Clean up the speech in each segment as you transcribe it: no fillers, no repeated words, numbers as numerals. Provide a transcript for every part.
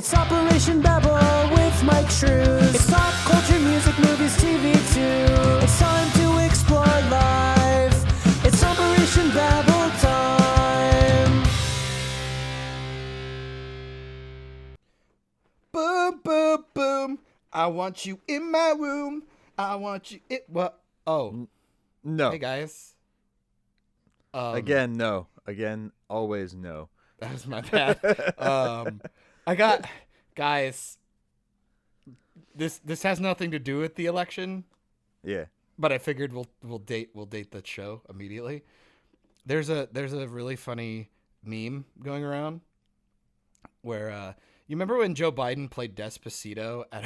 It's Operation Babble with Myke Shrews. It's pop culture, music, movies, TV too. It's time to explore life. It's Operation Babble time. Boom, boom, boom. I want you in my room. I want you in... What? Oh. No. Hey, guys. Again, no. Again, always no. That was my bad. I got... Guys, this has nothing to do with the election. Yeah. But I figured we'll date the show immediately. There's a really funny meme going around where you remember when Joe Biden played Despacito at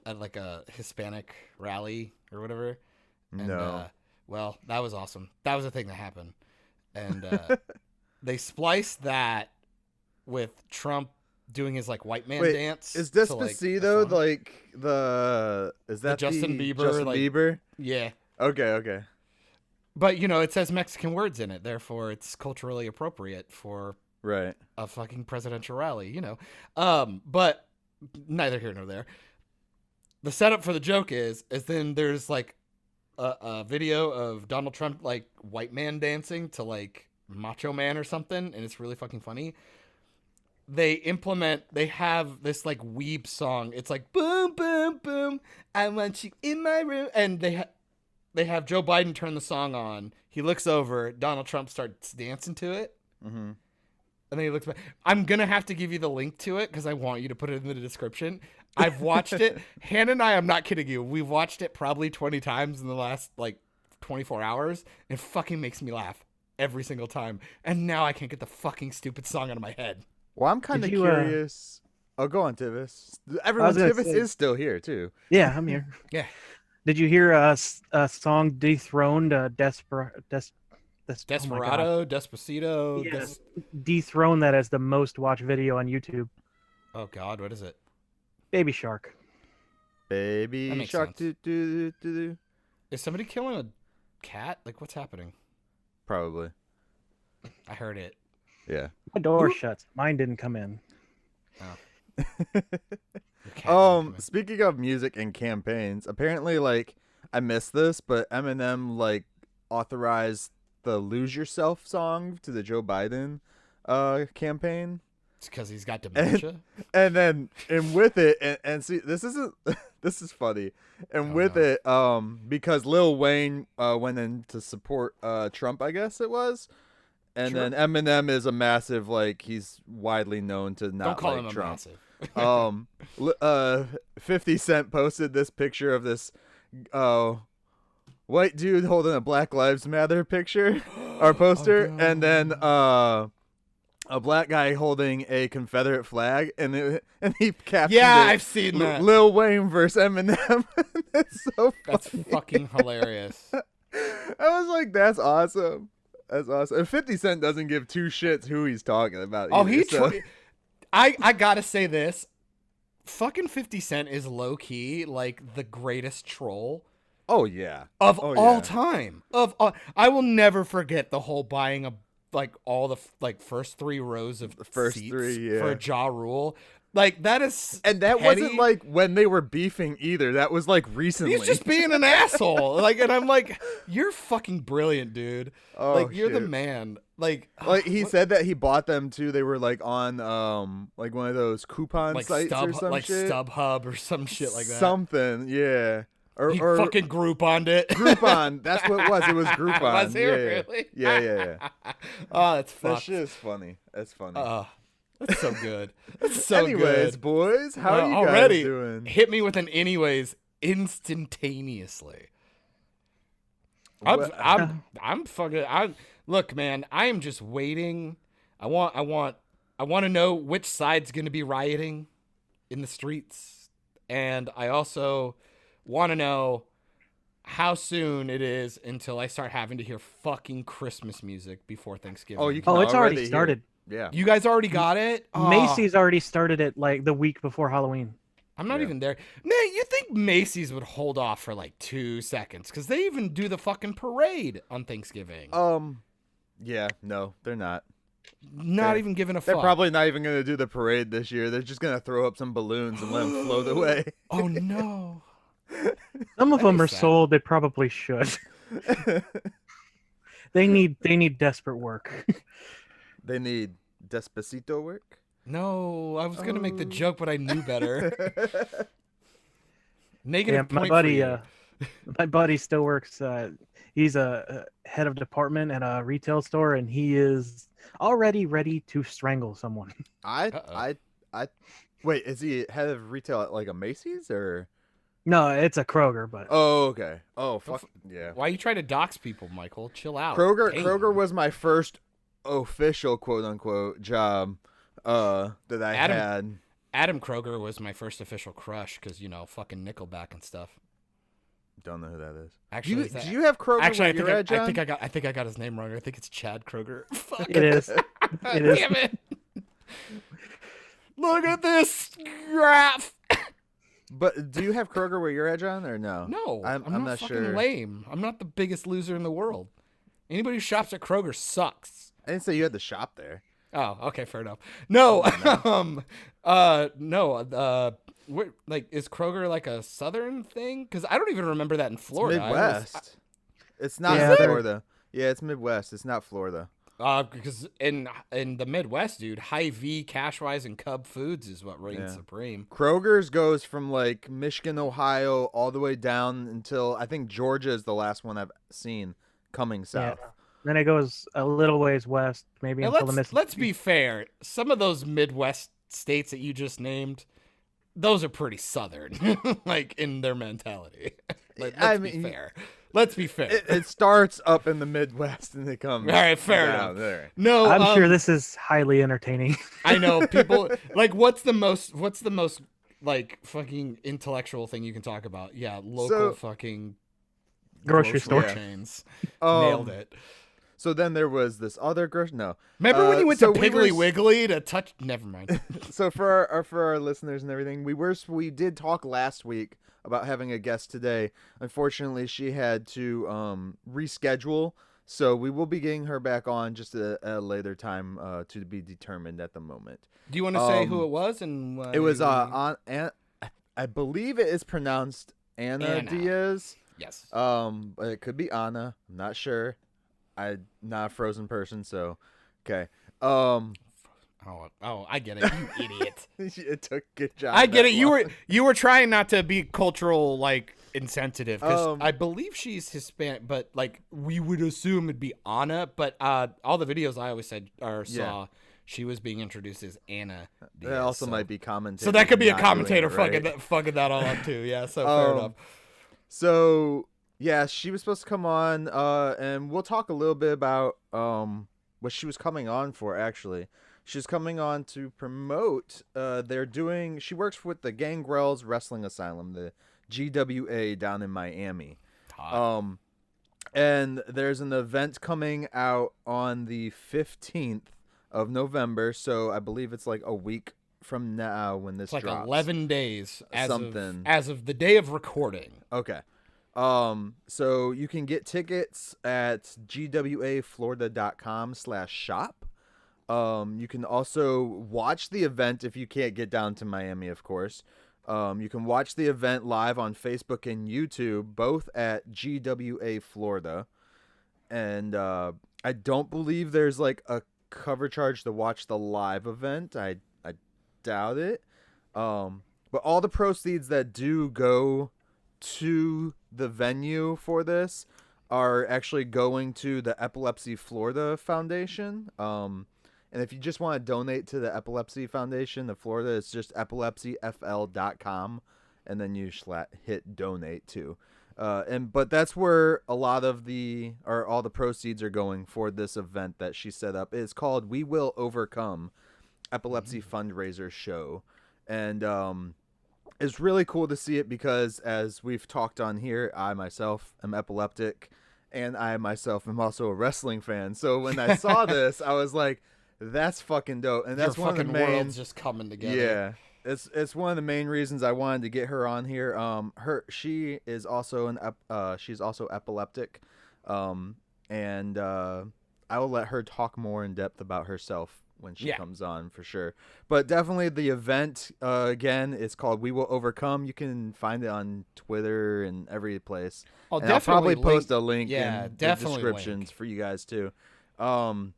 like a Hispanic rally or whatever? And, no. Well, that was awesome. That was a thing that happened. And they spliced that with Trump doing his like white man dance. Is Despacito is that Justin the Bieber? Justin Bieber? Yeah. Okay. But it says Mexican words in it, therefore it's culturally appropriate for a fucking presidential rally, But neither here nor there. The setup for the joke is then there's like a video of Donald Trump like white man dancing to like Macho Man or something, and it's really fucking funny. They have this like weeb song. It's like boom, boom, boom. I want you in my room. And they have Joe Biden turn the song on. He looks over. Donald Trump starts dancing to it. Mm-hmm. And then he looks back. I'm going to have to give you the link to it because I want you to put it in the description. I've watched it. Hannah and I, I'm not kidding you. We've watched it probably 20 times in the last like 24 hours. It fucking makes me laugh every single time. And now I can't get the fucking stupid song out of my head. Well, I'm kind of curious. Oh, go on, Tivis. Tivis is still here, too. Yeah, I'm here. Yeah. Did you hear a song Dethroned? Desperado, Despacito. Yes. Dethroned that as the most watched video on YouTube. Oh, God, what is it? Baby Shark. Baby Shark. Do. Is somebody killing a cat? Like, what's happening? Probably. I heard it. Yeah. My door shuts. Mine didn't come in. Speaking of music and campaigns, apparently, like, I missed this, but Eminem, like, authorized the Lose Yourself song to the Joe Biden campaign. It's because he's got dementia. And with it, and see, this is funny. And it, because Lil Wayne went in to support Trump, I guess it was. And then Eminem is a massive, like, he's widely known to not Don't call like him Trump. Massive. 50 Cent posted this picture of this white dude holding a Black Lives Matter picture or poster, and then a black guy holding a Confederate flag, and he captioned it, I've seen that. Lil Wayne versus Eminem. That's so funny. That's fucking hilarious. I was like, that's awesome. That's awesome. And 50 Cent doesn't give two shits who he's talking about. I gotta say this. Fucking 50 Cent is low key like the greatest troll. Oh yeah. Of all time. I will never forget the whole buying all the first three rows of seats for Ja Rule. Like that is, and that wasn't like when they were beefing either. That was like recently. He's just being an asshole. Like, and I'm like, you're fucking brilliant, dude. Oh, like, you're the man. Like he said that he bought them too. They were like on like one of those coupon sites or some shit, StubHub or some shit like that. Something, yeah. Or fucking Grouponed it. Groupon. That's what it was. It was Groupon. Was it really? Yeah. Oh, that's fucked. That shit is funny. That's funny. That's so good. That's so anyways, good. Boys, how are you already guys doing? Hit me with an anyways instantaneously. I'm fucking. Look, man. I am just waiting. I want to know which side's going to be rioting in the streets, and I also want to know how soon it is until I start having to hear fucking Christmas music before Thanksgiving. It's already started. Yeah. You guys already got it? Macy's already started it like the week before Halloween. I'm not even there. Man, you think Macy's would hold off for like 2 seconds? Because they even do the fucking parade on Thanksgiving. Yeah, no, they're not. Not even giving a fuck. They're probably not even going to do the parade this year. They're just going to throw up some balloons and let them float away. Oh no. Some of them are sad. sold. They probably should. They need desperate work. They need Despacito work? No, I was gonna make the joke, but I knew better. Negative my point buddy, for you. my buddy still works. He's a head of department at a retail store, and he is already ready to strangle someone. Wait, is he head of retail at like a Macy's or? No, it's a Kroger, but Oh, okay. Oh, fuck yeah. Why you try to dox people, Michael? Chill out. Kroger was my first official quote unquote job that I had. Adam Kroger was my first official crush because fucking Nickelback and stuff. Don't know who that is. Actually, do you have Kroger? Actually, I think I got his name wrong. I think it's Chad Kroger. Fuck. it is. It is. Damn it! Look at this graph. But do you have Kroger where you're at, John, or no? No, I'm not fucking sure. lame. I'm not the biggest loser in the world. Anybody who shops at Kroger sucks. I didn't say you had to shop there. Oh, okay, fair enough. No, is Kroger like a southern thing? Because I don't even remember that in Florida. It's Midwest. It's not Florida. Yeah, it's Midwest. It's not Florida. Because in the Midwest, dude, Hy-Vee, Cashwise, and Cub Foods is what reigns supreme. Kroger's goes from like Michigan, Ohio, all the way down until I think Georgia is the last one I've seen coming south. Yeah. Then it goes a little ways west, maybe Now until the Mississippi. let's be fair. Some of those Midwest states that you just named, those are pretty southern, like in their mentality. Let's be fair. Let's be fair. It starts up in the Midwest and it comes. All right, fair down enough. There. No, I'm sure this is highly entertaining. I know people like. What's the most like fucking intellectual thing you can talk about? Yeah, local fucking grocery store chains. Nailed it. So then there was this other grocery. No, remember when you went to Piggly Wiggly to touch? Never mind. So for our listeners and everything, we did talk last week about having a guest today. Unfortunately, she had to reschedule, so we will be getting her back on just at a later time to be determined at the moment. Do you want to say who it was? And it was I believe it is pronounced Anna Diaz. Yes. But it could be Anna. I'm not sure. I'm not a Frozen person, so okay. Oh, I get it, you idiot. It took good job. I get it. You were trying not to be cultural like insensitive because I believe she's Hispanic, but like we would assume it'd be Anna. But all the videos I always saw, she was being introduced as Anna Diaz. That also might be commentator. So that could be a commentator fucking that all up too. Yeah, so fair enough. So yeah, she was supposed to come on, and we'll talk a little bit about what she was coming on for. Actually, she's coming on to promote. She works with the Gangrels Wrestling Asylum, the GWA down in Miami. And there's an event coming out on the 15th of November. So I believe it's like a week from now when this drops. Like 11 days as of the day of recording. Okay. So you can get tickets at gwaflorida.com/shop. You can also watch the event if you can't get down to Miami, of course. You can watch the event live on Facebook and YouTube, both at GWA Florida. And I don't believe there's like a cover charge to watch the live event. I doubt it. But all the proceeds that do go to the venue for this are actually going to the Epilepsy Florida Foundation. And if you just want to donate to the Epilepsy Foundation of Florida, it's just epilepsyfl.com, and then you hit donate too. But that's where all the proceeds are going for this event that she set up. It's called We Will Overcome Epilepsy Fundraiser Show. And it's really cool to see it because, as we've talked on here, I myself am epileptic, and I myself am also a wrestling fan. So when I saw this, I was like, that's fucking dope. And that's Your one of the fucking main worlds just coming together. Yeah. It's one of the main reasons I wanted to get her on here. She is also she's also epileptic. And I I will let her talk more in depth about herself when she comes on for sure. But definitely the event, again, it's called We Will Overcome. You can find it on Twitter and every place. And I'll probably post a link in the descriptions for you guys too. And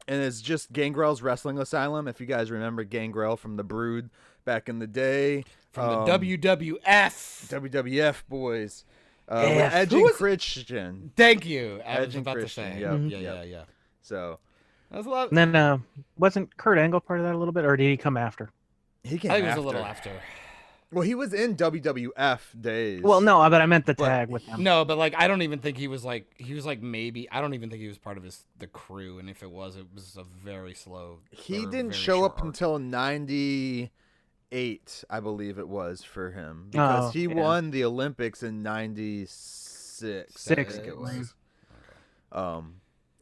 it's just Gangrel's Wrestling Asylum. If you guys remember Gangrel from the Brood back in the day. From the WWF boys. With Edge and Christian. Thank you. I was and about Christian. to say. Yeah. So that was a lot. And then wasn't Kurt Angle part of that a little bit, or did he come after? He came I think it was after. a little after. Well, he was in WWF days. Well, no, but I meant the tag with him. No, but like I don't even think he was like maybe I don't even think he was part of the crew, and if it was a very slow. He didn't show up until 98, I believe it was for him, because he won the Olympics in 96. I think it was.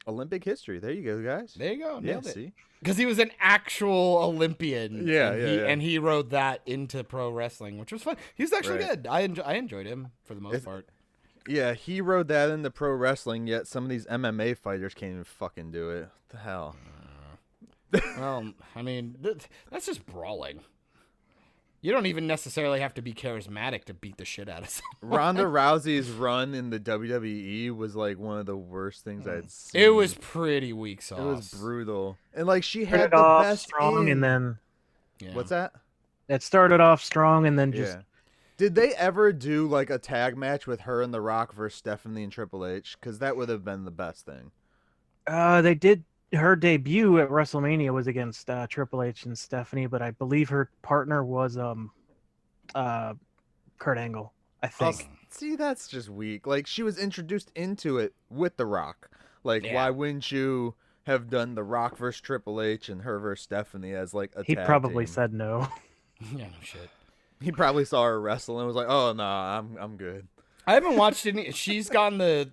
Olympic history. There you go, guys. There you go. Nailed it. See? Because he was an actual Olympian. Yeah, and he rode that into pro wrestling, which was fun. He was actually good. I enjoyed him for the most part. Yeah, he rode that into pro wrestling, yet some of these MMA fighters can't even fucking do it. What the hell? Well, I mean, that's just brawling. You don't even necessarily have to be charismatic to beat the shit out of someone. Ronda Rousey's run in the WWE was like one of the worst things I'd seen. It was pretty weak sauce. It was brutal. And like she had Started the off best strong, and then What's that? It started off strong, and then just Did they ever do like a tag match with her and The Rock versus Stephanie and Triple H? Because that would have been the best thing. they did. Her debut at WrestleMania was against Triple H and Stephanie, but I believe her partner was Kurt Angle, I think. See, that's just weak. Like, she was introduced into it with The Rock. Like, why wouldn't you have done The Rock versus Triple H and her versus Stephanie as like a He tag probably team? said no. Yeah, no shit. He probably saw her wrestle and was like, "Oh no, I'm good." I haven't watched any. She's gone the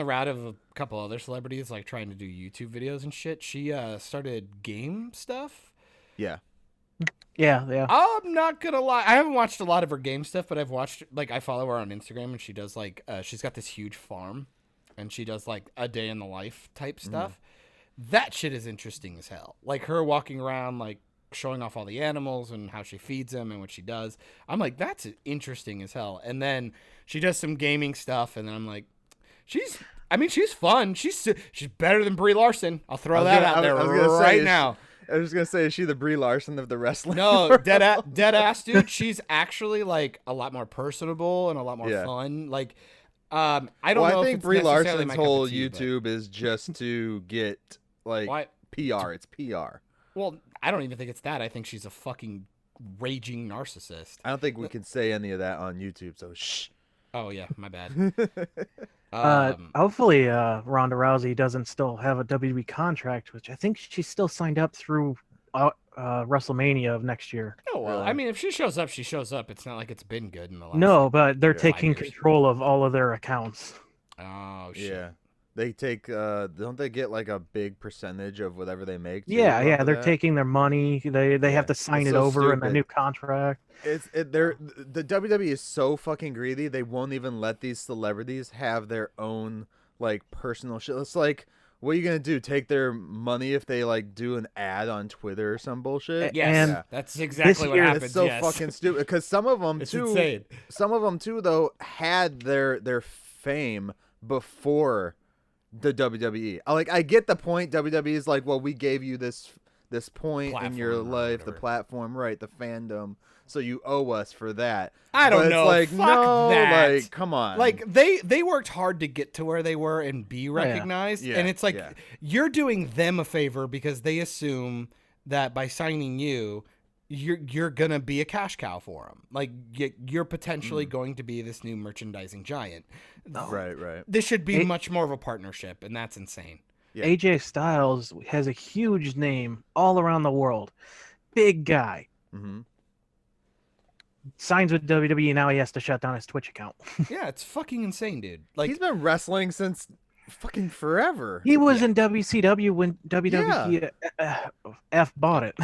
route of a couple other celebrities, like trying to do YouTube videos and shit. She started game stuff. Yeah. Yeah. I'm not gonna lie. I haven't watched a lot of her game stuff, but I've watched, like, I follow her on Instagram, and she does like she's got this huge farm, and she does like a day in the life type stuff. That shit is interesting as hell. Like her walking around, like showing off all the animals and how she feeds them and what she does. I'm like, that's interesting as hell. And then she does some gaming stuff, and then I'm like, she's fun. She's better than Brie Larson. I'll throw that out there right now. I was gonna say, is she the Brie Larson of the wrestling? No, dead ass, dude. She's actually like a lot more personable and a lot more fun. Like, I don't know. I think if it's Brie necessarily Larson's my cup of whole tea, YouTube is just to get like PR. It's PR. Well, I don't even think it's that. I think she's a fucking raging narcissist. I don't think we can say any of that on YouTube. So shh. Oh yeah, my bad. Hopefully, Ronda Rousey doesn't still have a WWE contract, which I think she's still signed up through WrestleMania of next year. Oh well, I mean, if she shows up, she shows up. It's not like it's been good in the last. No, but they're taking 5 years. control of all of their accounts. Oh shit. Yeah. They take don't they get like a big percentage of whatever they make? Yeah, they're taking their money. They have to sign it over in the new contract. The WWE is so fucking greedy. They won't even let these celebrities have their own like personal shit. It's like, what are you gonna do? Take their money if they like do an ad on Twitter or some bullshit? Yes, that's exactly what happens. It's so fucking stupid because some of them insane. Some of them too though had their fame before the WWE. I get the point. WWE is like, well, we gave you this point in your life, the platform, right, the fandom, so you owe us for that. I don't know. Like, fuck no, that. like, come on. Like they worked hard to get to where they were and be recognized, and it's like you're doing them a favor because they assume that by signing you, you're gonna be a cash cow for them. Like you're potentially going to be this new merchandising giant. Right. This should be much more of a partnership, and that's insane. Yeah. AJ Styles has a huge name all around the world. Big guy. Mm-hmm. Signs with WWE, now he has to shut down his Twitch account. Yeah, it's fucking insane, dude. Like He's been wrestling since fucking forever. He was in WCW when WWE F bought it.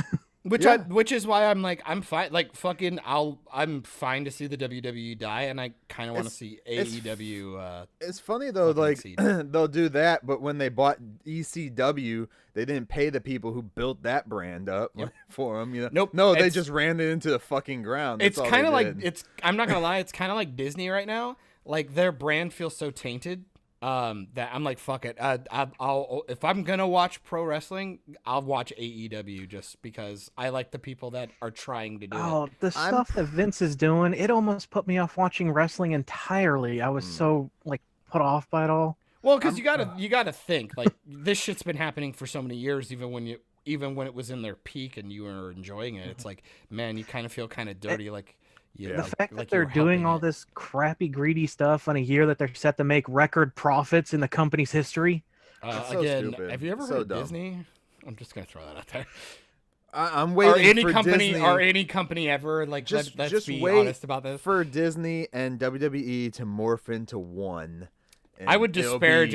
Which is why I'm like, I'm fine. Like, fucking, I'm fine to see the WWE die, and I kind of want to see AEW. It's funny though, like they'll do that, but when they bought ECW, they didn't pay the people who built that brand up for them. You know, Nope. No, they just ran it into the fucking ground. It's kind of like I'm not gonna lie, it's kind of like Disney right now. Like their brand feels so tainted. That I'm like, fuck it. I'll if I'm gonna watch pro wrestling, I'll watch AEW just because I like the people that are trying to do it. Oh, the stuff that Vince is doing, it almost put me off watching wrestling entirely. I was so like put off by it all. Well, because you gotta think like this shit's been happening for so many years, even when it was in their peak and you were enjoying it. It's like, man, you kind of feel kind of dirty, like. The fact that they're doing all this crappy, greedy stuff on a year that they're set to make record profits in the company's history. Again, have you ever heard of Disney? I'm just gonna throw that out there. I'm waiting for Disney. Or any company ever. Like, let's be wait honest about this. For Disney and WWE to morph into one. I would disparage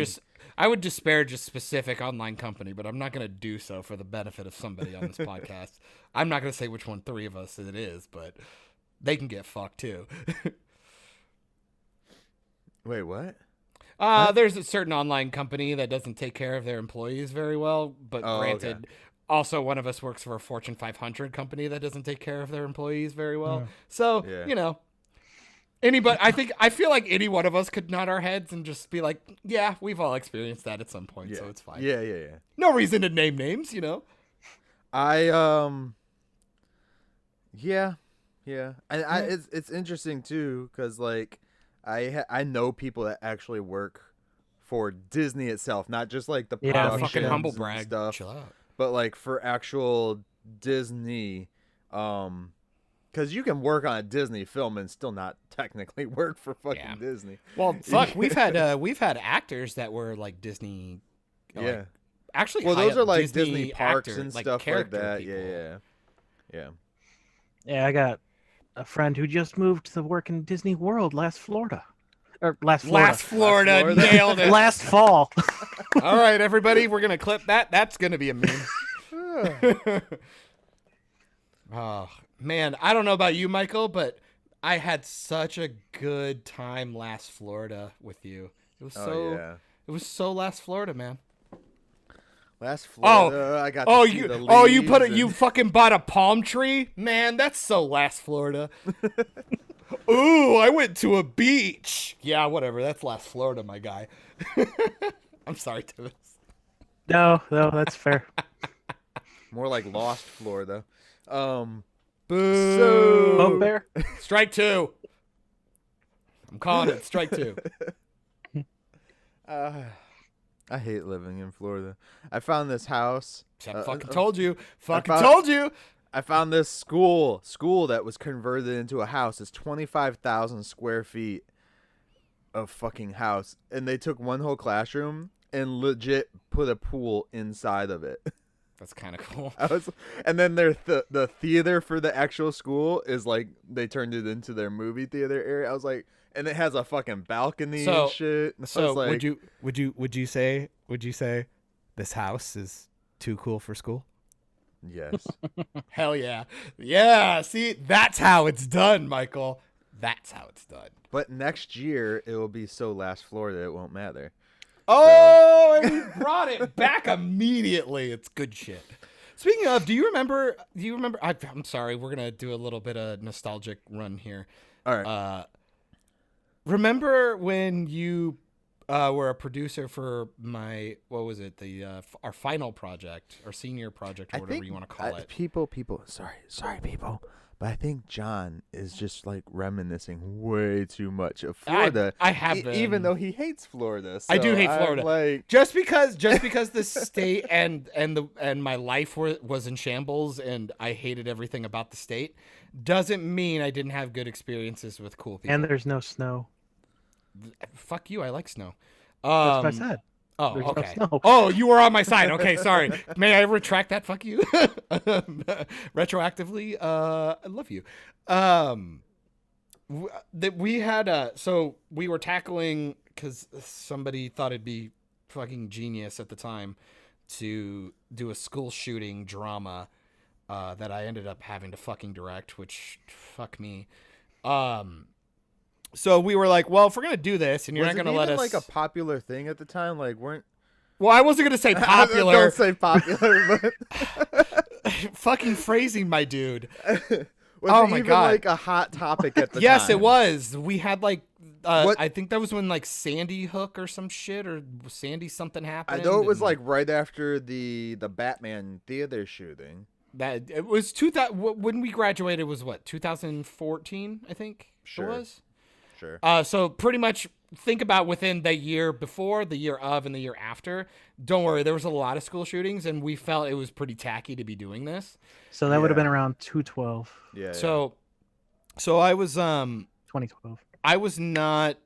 a specific online company, but I'm not going to do so for the benefit of somebody on this podcast. I'm not going to say which one three of us it is, but they can get fucked too. Wait, what? There's a certain online company that doesn't take care of their employees very well, but granted, also one of us works for a Fortune 500 company that doesn't take care of their employees very well. So, you know, I feel like any one of us could nod our heads and just be like, yeah, we've all experienced that at some point, so it's fine. Yeah. No reason to name names, you know? It's interesting too, because like I know people that actually work for Disney itself, not just like the productions fucking humble and brag stuff, chill out. but like for actual Disney, because you can work on a Disney film and still not technically work for fucking Disney. Well, fuck, we've had actors that were like Disney. Actually, well, those are like Disney parks actor, and like stuff like that. people. Yeah, I got a friend who just moved to work in Disney World last Florida. Last Florida, nailed it. Last fall. All right, everybody, we're gonna clip that. That's gonna be a meme. Oh man, I don't know about you, Michael, but I had such a good time last Florida with you. It was it was so last Florida, man. Last Florida, I got to see the leaves you fucking bought a palm tree? Man, that's so last Florida. Ooh, I went to a beach. Yeah, whatever. That's last Florida, my guy. I'm sorry, Tivis. No, that's fair. More like Lost Florida. Boo. Boat Bear? Strike two. I'm calling it strike two. I hate living in Florida. I found this house. Told you. Told you. I found this school that was converted into a house. It's 25,000 square feet of fucking house. And they took one whole classroom and legit put a pool inside of it. That's kind of cool. And then the theater for the actual school is like, they turned it into their movie theater area. I was like, and it has a fucking balcony and shit. And so like, would you say this house is too cool for school? Yes. Hell yeah. Yeah, see, that's how it's done, Michael. That's how it's done. But next year it will be so last Florida it won't matter. Oh, and we brought it back immediately. It's good shit. Speaking of, do you remember I'm sorry, we're going to do a little bit of nostalgic run here. All right. Remember when you were a producer for our final project, our senior project, or whatever you want to call it? People. Sorry, people. But I think John is just like reminiscing way too much of Florida. I have been. Even though he hates Florida. So I do hate Florida. Like, just because the state and my life was in shambles and I hated everything about the state doesn't mean I didn't have good experiences with cool people. And there's no snow. Fuck you, I like snow. That's what I said. Oh, there's okay. No snow. Oh, you were on my side. Okay, sorry. May I retract that? Fuck you. Retroactively, I love you. We had so we were tackling, because somebody thought it'd be fucking genius at the time to do a school shooting drama that I ended up having to fucking direct, which fuck me. So we were like, well, if we're gonna do this, and you're not gonna let us, like a popular thing at the time, like weren't. Well, I wasn't gonna say popular. Don't say popular, but fucking phrasing, my dude. Was it even like a hot topic at the time? Yes, it was. We had like, I think that was when like Sandy Hook or some shit, or Sandy something happened. I know it was like right after the Batman theater shooting. That it was 2000 when we graduated. It was what, 2014, I think. Sure. It was. Sure. So pretty much think about within the year before, the year of, and the year after. Don't worry, there was a lot of school shootings, and we felt it was pretty tacky to be doing this. So that would have been around 2012. Yeah. So I was 2012. I was not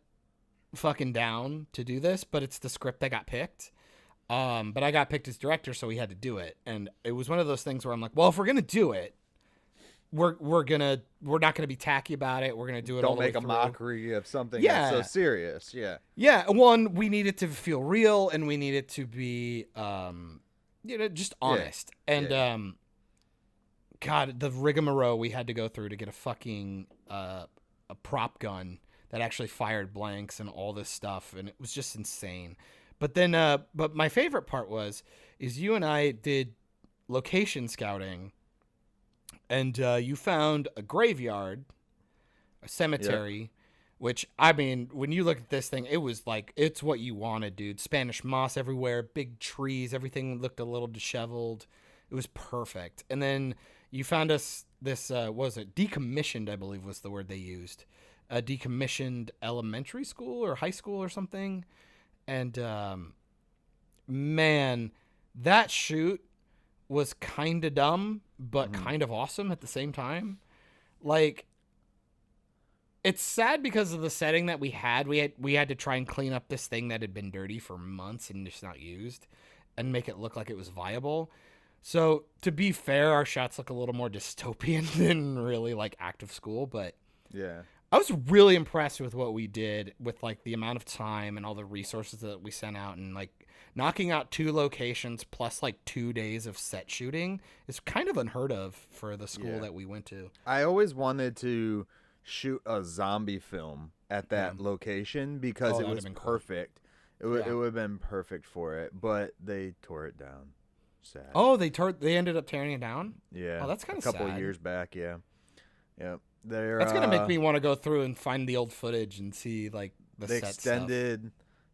fucking down to do this, but it's the script that got picked. But I got picked as director, so we had to do it, and it was one of those things where I'm like, well, if we're gonna do it, we're not gonna be tacky about it. We're gonna do it. Don't all the way make a through. mockery of something that's so serious. Yeah. Yeah. One, we need it to feel real, and we need it to be, just honest. And God, the rigmarole we had to go through to get a fucking a prop gun that actually fired blanks and all this stuff, and it was just insane. But then, but my favorite part is you and I did location scouting. And you found a graveyard, a cemetery, which, I mean, when you look at this thing, it was like, it's what you wanted, dude. Spanish moss everywhere, big trees, everything looked a little disheveled. It was perfect. And then you found us this, what was it? Decommissioned, I believe was the word they used. A decommissioned elementary school or high school or something. And, man, that shoot was kind of dumb, but kind of awesome at the same time. Like, it's sad because of the setting that we had. We had to try and clean up this thing that had been dirty for months and just not used, and make it look like it was viable. So to be fair, our shots look a little more dystopian than really like active school, but yeah, I was really impressed with what we did with like the amount of time and all the resources that we sent out, and like knocking out 2 locations plus like 2 days of set shooting is kind of unheard of for the school that we went to. I always wanted to shoot a zombie film at that location because it was perfect. Cool. It would have been perfect for it, but they tore it down. Sad. Oh, they ended up tearing it down? Yeah. Oh, that's kind of sad. sad. A couple of years back, yeah. Yeah. That's going to make me want to go through and find the old footage and see like the set extended stuff.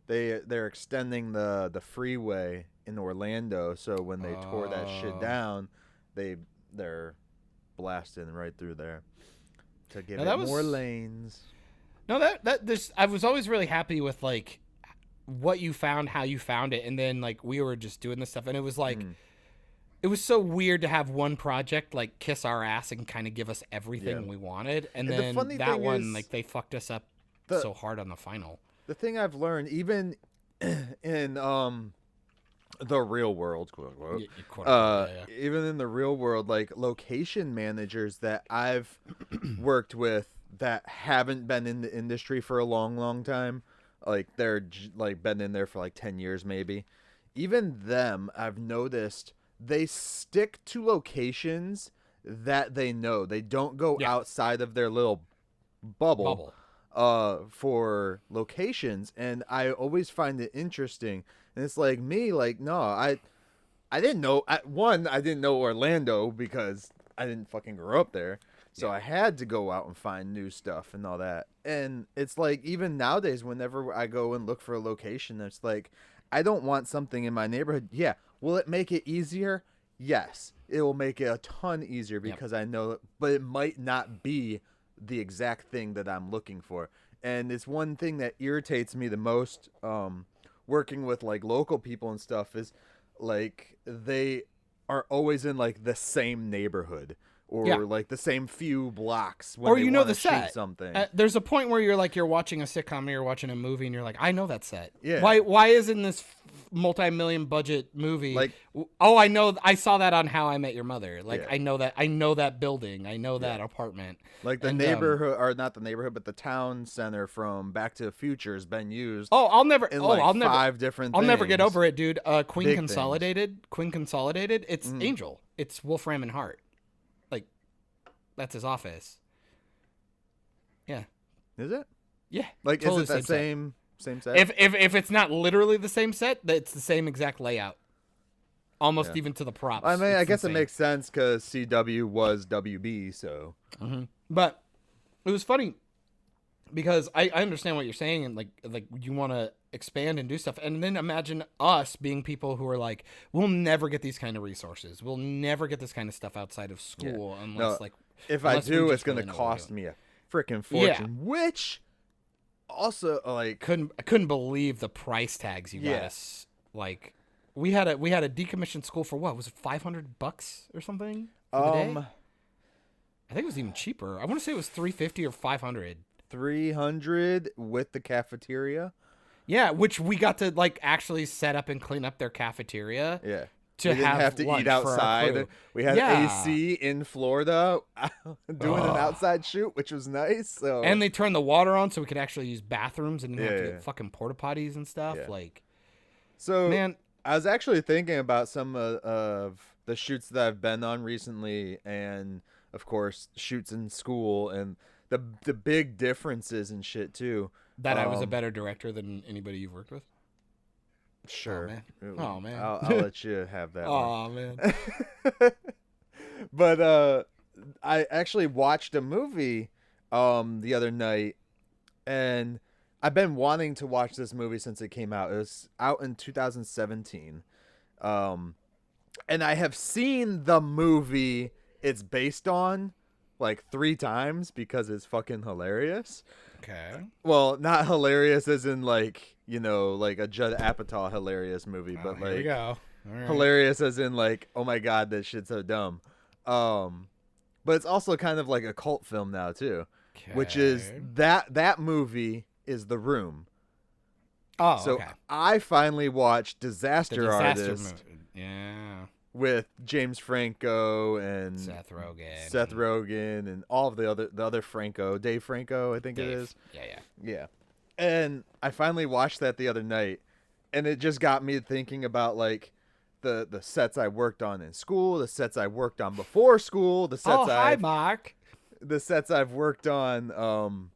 They're extending the freeway in Orlando, so when they tore that shit down, they're blasting right through there to give it more lanes. No, I was always really happy with like what you found, how you found it, and then like we were just doing this stuff, and it was like it was so weird to have one project like kiss our ass and kind of give us everything we wanted, and then that one like they fucked us up so hard on the final. The thing I've learned, even in the real world, quote unquote, even in the real world, like location managers that I've worked with that haven't been in the industry for a long time, like they're like been in there for like 10 years maybe, even them, I've noticed they stick to locations that they know. They don't go outside of their little bubble. For locations, and I always find it interesting. And it's like me, like, no, I didn't know. I didn't know Orlando because I didn't fucking grow up there, so I had to go out and find new stuff and all that. And it's like even nowadays, whenever I go and look for a location, it's like I don't want something in my neighborhood. Yeah, will it make it easier? Yes, it will make it a ton easier because I know, but it might not be the exact thing that I'm looking for. And it's one thing that irritates me the most working with like local people and stuff is like they are always in like the same neighborhood or like the same few blocks when they want to shoot something. There's a point where you're watching a sitcom or you're watching a movie and you're like, I know that set. Yeah. Why isn't this multi-million budget movie like, I saw that on How I Met Your Mother. Like I know that building. I know that apartment. Like the neighborhood, or not the neighborhood, but the town center from Back to the Future has been used. I'll never 5 different things. I'll never get over it, dude. Queen Consolidated. It's Angel. It's Wolfram and Hart. Like, that's his office. Yeah. Is it? Yeah. Like, totally is it that same set? If it's not literally the same set, it's the same exact layout. Almost even to the props. I mean, I guess insane. it makes sense because CW was WB, so. Mm-hmm. But it was funny because I understand what you're saying, and like you want to expand and do stuff, and then imagine us being people who are like, we'll never get these kind of resources, we'll never get this kind of stuff outside of school unless if I do, it's going to cost me a freaking fortune, which also like I couldn't believe the price tags you got us. Like we had a decommissioned school for what was it, $500 or something for the day? I think it was even cheaper. I want to say it was $350 or $500. $300 with the cafeteria. Yeah, which we got to like actually set up and clean up their cafeteria. Yeah. We didn't have to eat outside. We had AC in Florida doing an outside shoot, which was nice. So. And they turned the water on so we could actually use bathrooms and didn't have to get fucking porta potties and stuff. Yeah. Like, so man, I was actually thinking about some of the shoots that I've been on recently, and of course shoots in school, and the big differences and shit too. That I was a better director than anybody you've worked with. Sure. Oh man. I'll let you have that. Oh man. But I actually watched a movie the other night, and I've been wanting to watch this movie since it came out. It was out in 2017. And I have seen the movie it's based on like 3 times because it's fucking hilarious. Okay. Well, not hilarious as in like, you know, like a Judd Apatow hilarious movie, but here like we go. All right. hilarious as in like, oh my god, this shit's so dumb. But it's also kind of like a cult film now too, which is that movie is The Room. Oh, so okay. I finally watched Disaster Artist. Yeah. With James Franco and Seth Rogen and all of the other Franco, Dave Franco, I think it is. Yeah. And I finally watched that the other night, and it just got me thinking about like the sets I worked on in school, the sets I worked on before school, the sets hi, Mark. The sets I've worked on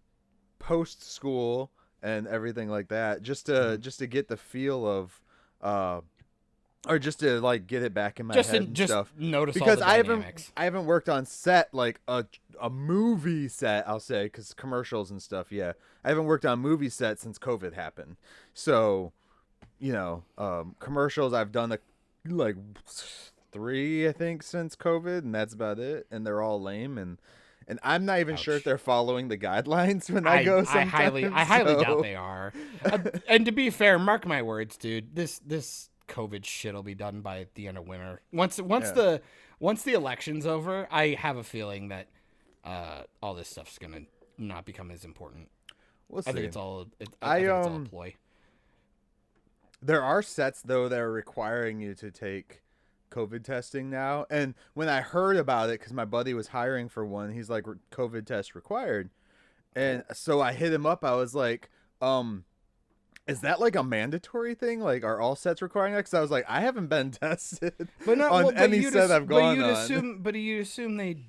post school and everything like that, just to get the feel of or just to like get it back in my head and stuff. Notice because all the dynamics. I haven't worked on set like a movie set, I'll say, because commercials and stuff. Yeah, I haven't worked on movie set since COVID happened. So, you know, commercials I've done like 3 I think since COVID, and that's about it. And they're all lame, and I'm not even sure if they're following the guidelines when I go. Sometimes, I highly doubt they are. And to be fair, mark my words, dude. This COVID shit will be done by the end of winter. Once the election's over, I have a feeling that all this stuff's gonna not become as important. We'll see. I think it's all a ploy. There are sets though that are requiring you to take COVID testing now, and when I heard about it, because my buddy was hiring for one, he's like, COVID test required, and so I hit him up. I was like, is that like a mandatory thing? Like, are all sets requiring that? Because I was like, I haven't been tested on any set I've gone on. But you assume they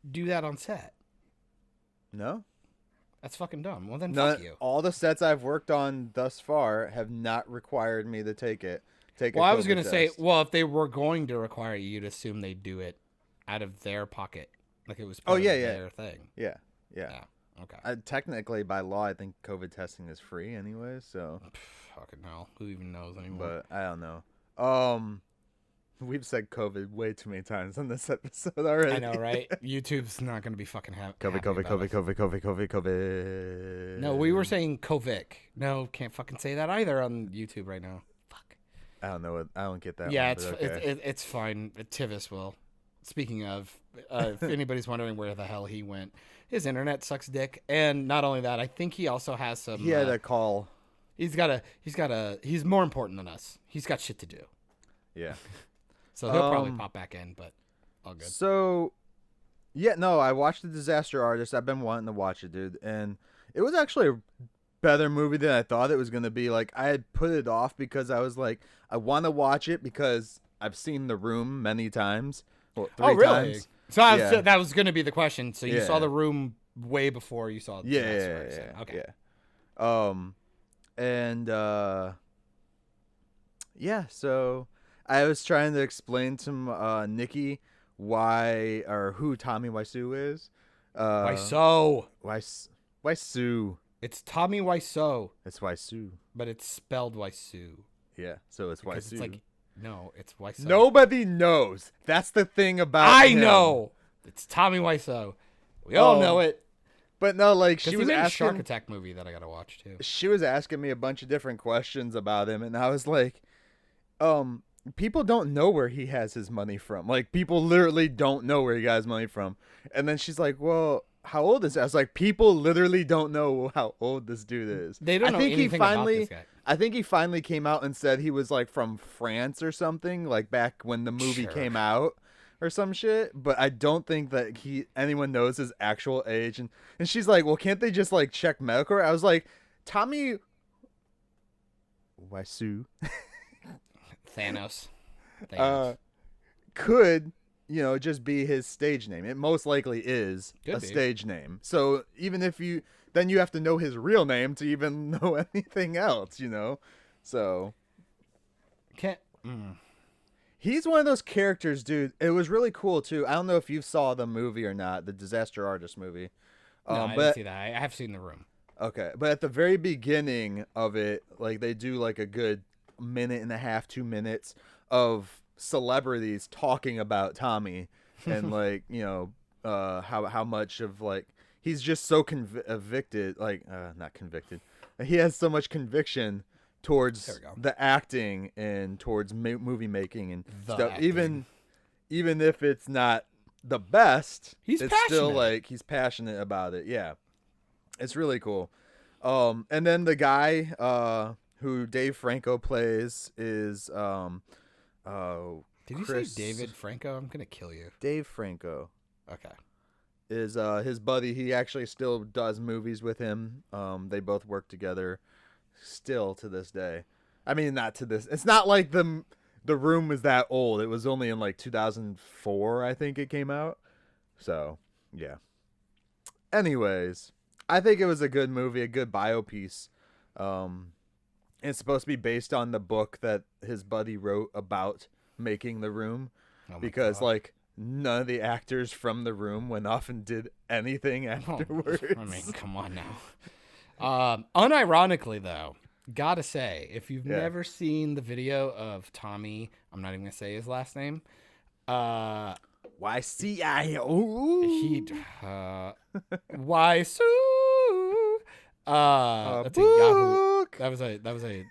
do that on set? No. That's fucking dumb. Well, then fuck you. All the sets I've worked on thus far have not required me to take it. Well, I was going to say, well, if they were going to require you, you'd assume they'd do it out of their pocket. Like it was part of their thing. Yeah. Okay. Technically, by law, I think COVID testing is free anyway, so. Fucking hell. Who even knows anymore? But I don't know. We've said COVID way too many times on this episode already. I know, right? YouTube's not going to be fucking happy. COVID. No, we were saying Kovic. No, can't fucking say that either on YouTube right now. Fuck. I don't know. I don't get that. Yeah, one, it's fine. Tivis will. Speaking of, if anybody's wondering where the hell he went, his internet sucks dick. And not only that, I think he also has some. He had a call. He's more important than us. He's got shit to do. Yeah. So he'll probably pop back in, but all good. So, yeah, no, I watched The Disaster Artist. I've been wanting to watch it, dude. And it was actually a better movie than I thought it was going to be. Like, I had put it off because I was like, I want to watch it because I've seen The Room many times. Well, 3 times. So that was going to be the question. So you saw The Room way before you saw yeah. Okay. Yeah. So I was trying to explain to Nikki who Tommy Wiseau is. Wiseau. Wiseau. It's Tommy Wiseau. It's Wiseau. But it's spelled Wiseau. Yeah, so it's Wiseau. It's like, no, it's Wiseau. Nobody knows. That's the thing about him. know. It's Tommy Wiseau. We all know it. But no, like she was made asking a Shark Attack movie that I gotta watch too. She was asking me a bunch of different questions about him, and I was like, people don't know where he has his money from. Like, people literally don't know where he got his money from. And then she's like, well, how old is he? I was like, people literally don't know how old this dude is. They don't know anything about this guy. I think he finally came out and said he was like from France or something, like back when the movie came out or some shit. But I don't think that anyone knows his actual age. And she's like, well, can't they just like check medical? I was like, Tommy Wiseau Thanos. Could, just be his stage name. It most likely is stage name. So even if you have to know his real name to even know anything else, So he's one of those characters, dude. It was really cool too. I don't know if you saw the movie or not, the Disaster Artist movie. No, I didn't see that. I have seen The Room. Okay, but at the very beginning of it, like they do like a good minute and a half, 2 minutes of celebrities talking about Tommy and like how much of like he's just so convicted, like not convicted. He has so much conviction towards the acting and towards movie making and stuff. Acting. Even if it's not the best, it's still like he's passionate about it. Yeah, it's really cool. And then the guy who Dave Franco plays is Did you say David Franco? I'm gonna kill you. Dave Franco. Okay. Is his buddy. He actually still does movies with him. They both work together still to this day. I mean, not to this. It's not like the Room was that old. It was only in like 2004, I think it came out. So, yeah. Anyways, I think it was a good movie, a good biopiece. It's supposed to be based on the book that his buddy wrote about making The Room, because like none of the actors from The Room went off and did anything afterwards. I mean, come on now. Unironically, though, gotta say, if you've never seen the video of Tommy, I'm not even gonna say his last name. YCIO. Wiseau. That's a Yahoo. That was a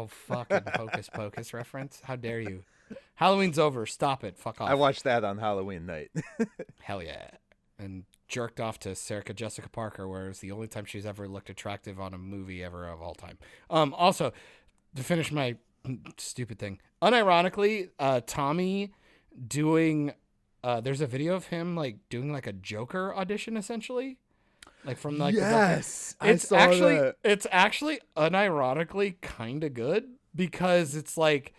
fucking Hocus Pocus reference. How dare you? Halloween's over. Stop it. Fuck off. I watched that on Halloween night. Hell yeah. And jerked off to Sarah Jessica Parker, where it's the only time she's ever looked attractive on a movie ever of all time. Also, to finish my stupid thing, unironically, Tommy doing there's a video of him like doing like a Joker audition essentially. Like from like yes, it's actually unironically kind of good because it's like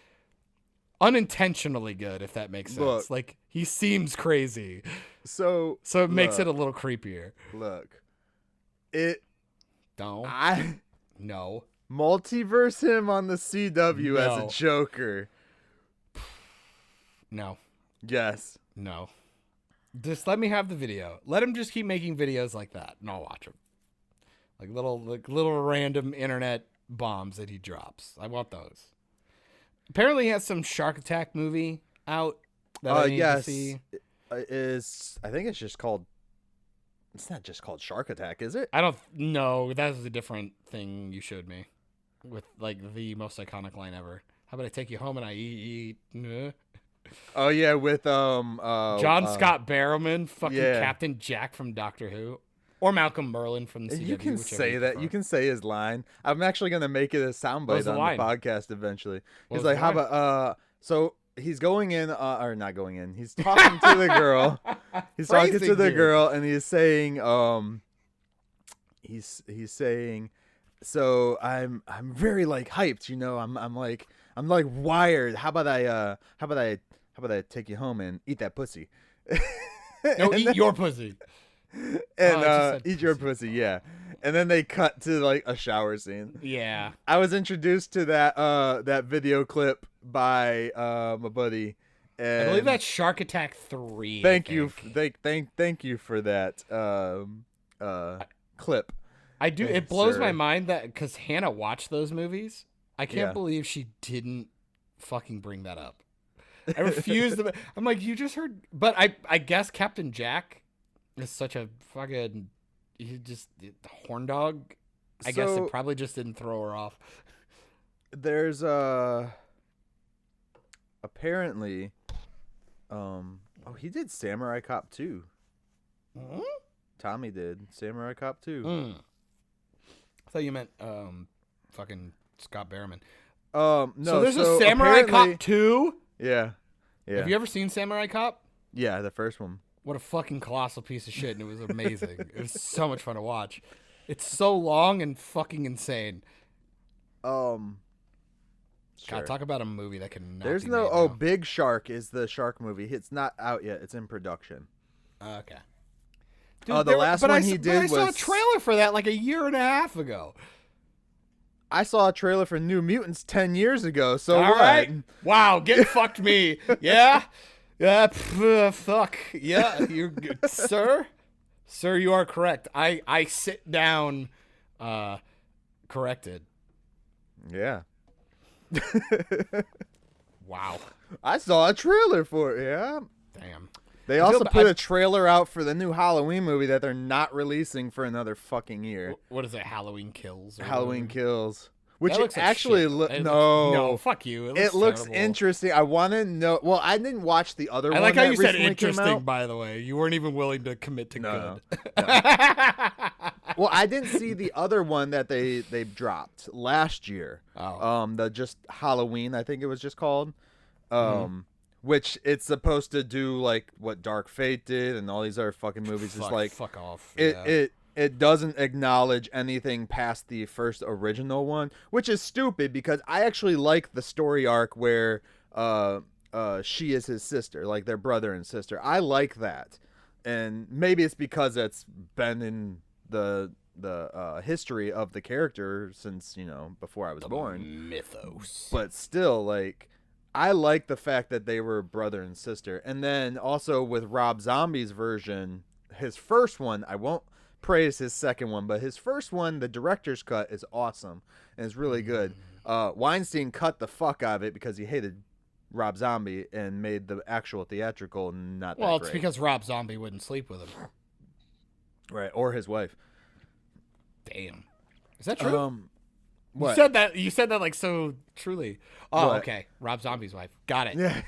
unintentionally good, if that makes sense. Look, like he seems crazy, so it makes it a little creepier. Look, no multiverse him on the CW as a Joker. No. Yes. No. Just let me have the video. Let him just keep making videos like that, and I'll watch them. Like little random internet bombs that he drops. I want those. Apparently, he has some Shark Attack movie out that I need to see. I think it's just called. It's not just called Shark Attack, is it? I don't know. That was a different thing you showed me, with like the most iconic line ever. How about I take you home and I eat? Oh yeah, with John Scott Barrowman, fucking Captain Jack from Doctor Who, or Malcolm Merlin from the CW. You can say that. You can say his line. I'm actually gonna make it a soundbite on the podcast eventually. He's like, "How about so he's going in, or not going in? He's talking to the girl. He's talking to the girl, and he's saying, he's saying, so I'm very like hyped, I'm like wired. How about I take you home and eat that pussy?" No, eat your pussy. And eat your pussy, yeah. And then they cut to like a shower scene. Yeah. I was introduced to that video clip by my buddy. And I believe that's Shark Attack 3. Thank you for that clip. I do. It blows my mind that because Hannah watched those movies. I can't Yeah. believe she didn't fucking bring that up. I refuse to. I'm like, you just heard. But I guess Captain Jack is such a fucking. He just horn dog. I guess it probably just didn't throw her off. There's apparently he did Samurai Cop 2. Hmm? Tommy did Samurai Cop 2. I thought you meant fucking Scott Barrowman. No, so there's a Samurai Cop 2? Yeah. Have you ever seen Samurai Cop? Yeah, the first one. What a fucking colossal piece of shit, and it was amazing. It was so much fun to watch. It's so long and fucking insane. Sure. God, talk about a movie that can. There's be no. made Oh, now. Big Shark is the shark movie. It's not out yet. It's in production. Okay. The last one he did I saw a was- trailer for that like a year and a half ago. I saw a trailer for New Mutants 10 years ago. So All what? right. Wow, get fucked me. Yeah. Yeah. Fuck. Yeah. You're good, sir. Sir, you are correct. I sit down. Corrected. Yeah. Wow. I saw a trailer for it. Yeah. Damn. They also put a trailer out for the new Halloween movie that they're not releasing for another fucking year. What is it? Halloween Kills. Or Halloween whatever? Kills. Which That looks like actually shit. no, fuck you. It looks terrible. interesting. I want to know. Well, I didn't watch the other one. I like how that you said recently came interesting. out. By the way, you weren't even willing to commit to No, good. Well, I didn't see the other one that they dropped last year. Oh. The just Halloween, I think it was just called. Mm-hmm. Which it's supposed to do like what Dark Fate did and all these other fucking movies. It's like fuck off. it doesn't acknowledge anything past the first original one, which is stupid because I actually like the story arc where she is his sister, like their brother and sister. I like that. And maybe it's because it's been in the history of the character since, before I was born. Mythos. But still, like, I like the fact that they were brother and sister. And then also with Rob Zombie's version, his first one, I won't praise his second one, but his first one, the director's cut, is awesome and it's really good. Weinstein cut the fuck out of it because he hated Rob Zombie and made the actual theatrical not that Well, great. it's because Rob Zombie wouldn't sleep with him. Right, or his wife. Damn. Is that true? What? You said that like so truly. Oh, What? okay. Rob Zombie's wife. Got it. Yeah.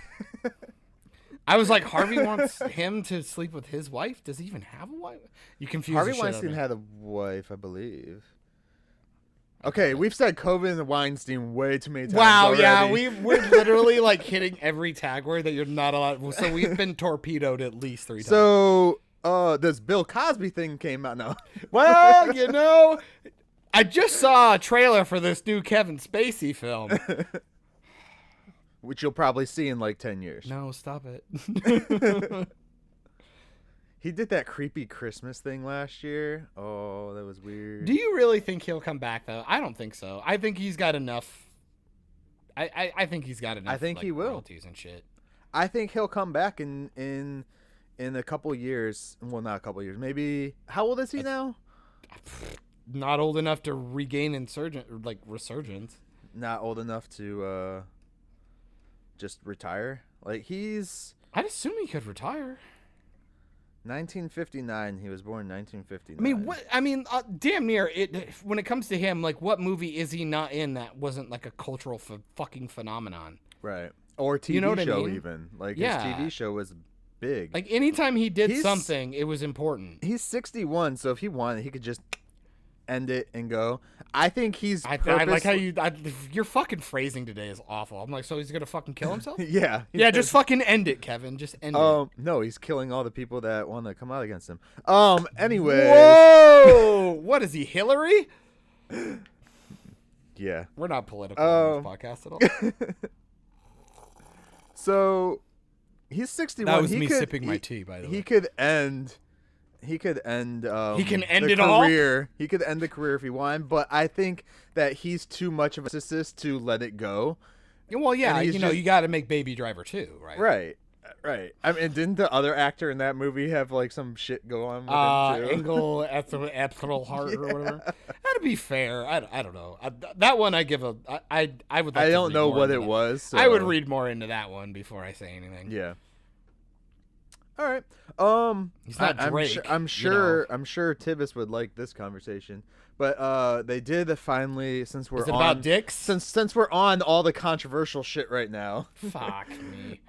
I was like, Harvey wants him to sleep with his wife? Does he even have a wife? You confused Harvey the shit out of Weinstein me. had a wife, I believe. Okay, we've said COVID and Weinstein way too many times Wow, yeah, already. we're literally like hitting every tag word that you're not allowed. So we've been torpedoed at least 3 times. So, this Bill Cosby thing came out now. Well, I just saw a trailer for this new Kevin Spacey film. Which you'll probably see in like 10 years. No, stop it. He did that creepy Christmas thing last year. Oh, that was weird. Do you really think he'll come back though? I don't think so. I think he's got enough. I think he's got enough. I think he will. Royalties and shit. I think he'll come back in a couple years. Well, not a couple years. Maybe. How old is he now? Not old enough to regain resurgence. Not old enough to just retire. Like he's I'd assume he could retire. 1959. He was born 1959. I mean, damn near it. When it comes to him, like, what movie is he not in that wasn't like a cultural fucking phenomenon? Right. Or TV You know what I show mean? even. Like Yeah. his TV show was big. Like anytime he did He's- something, it was important. He's 61, so if he wanted, he could just end it and go. I think he's I like how your fucking phrasing today is awful. I'm like, so he's gonna fucking kill himself? Yeah. Yeah, just fucking end it, Kevin. Just end it. No, he's killing all the people that want to come out against him. Anyway. Whoa! What is he, Hillary? Yeah. We're not political on this podcast at all. So He's 61. That was me sipping my tea, by the way. He could end. He can end it career. all? He could end the career if he wanted, but I think that he's too much of a narcissist to let it go. Well, yeah, you got to make Baby Driver too, right? Right. I mean, didn't the other actor in that movie have like some shit go on with him too? Engel Ethelhart or whatever. That'd be fair. I don't know. That one I give a. I would. Like I to don't read know more what into it that. was. So. I would read more into that one before I say anything. Yeah. All right. He's not Drake. I'm sure Tivis would like this conversation. But they did finally, since we're Is it about dicks? Since we're on all the controversial shit right now. Fuck me.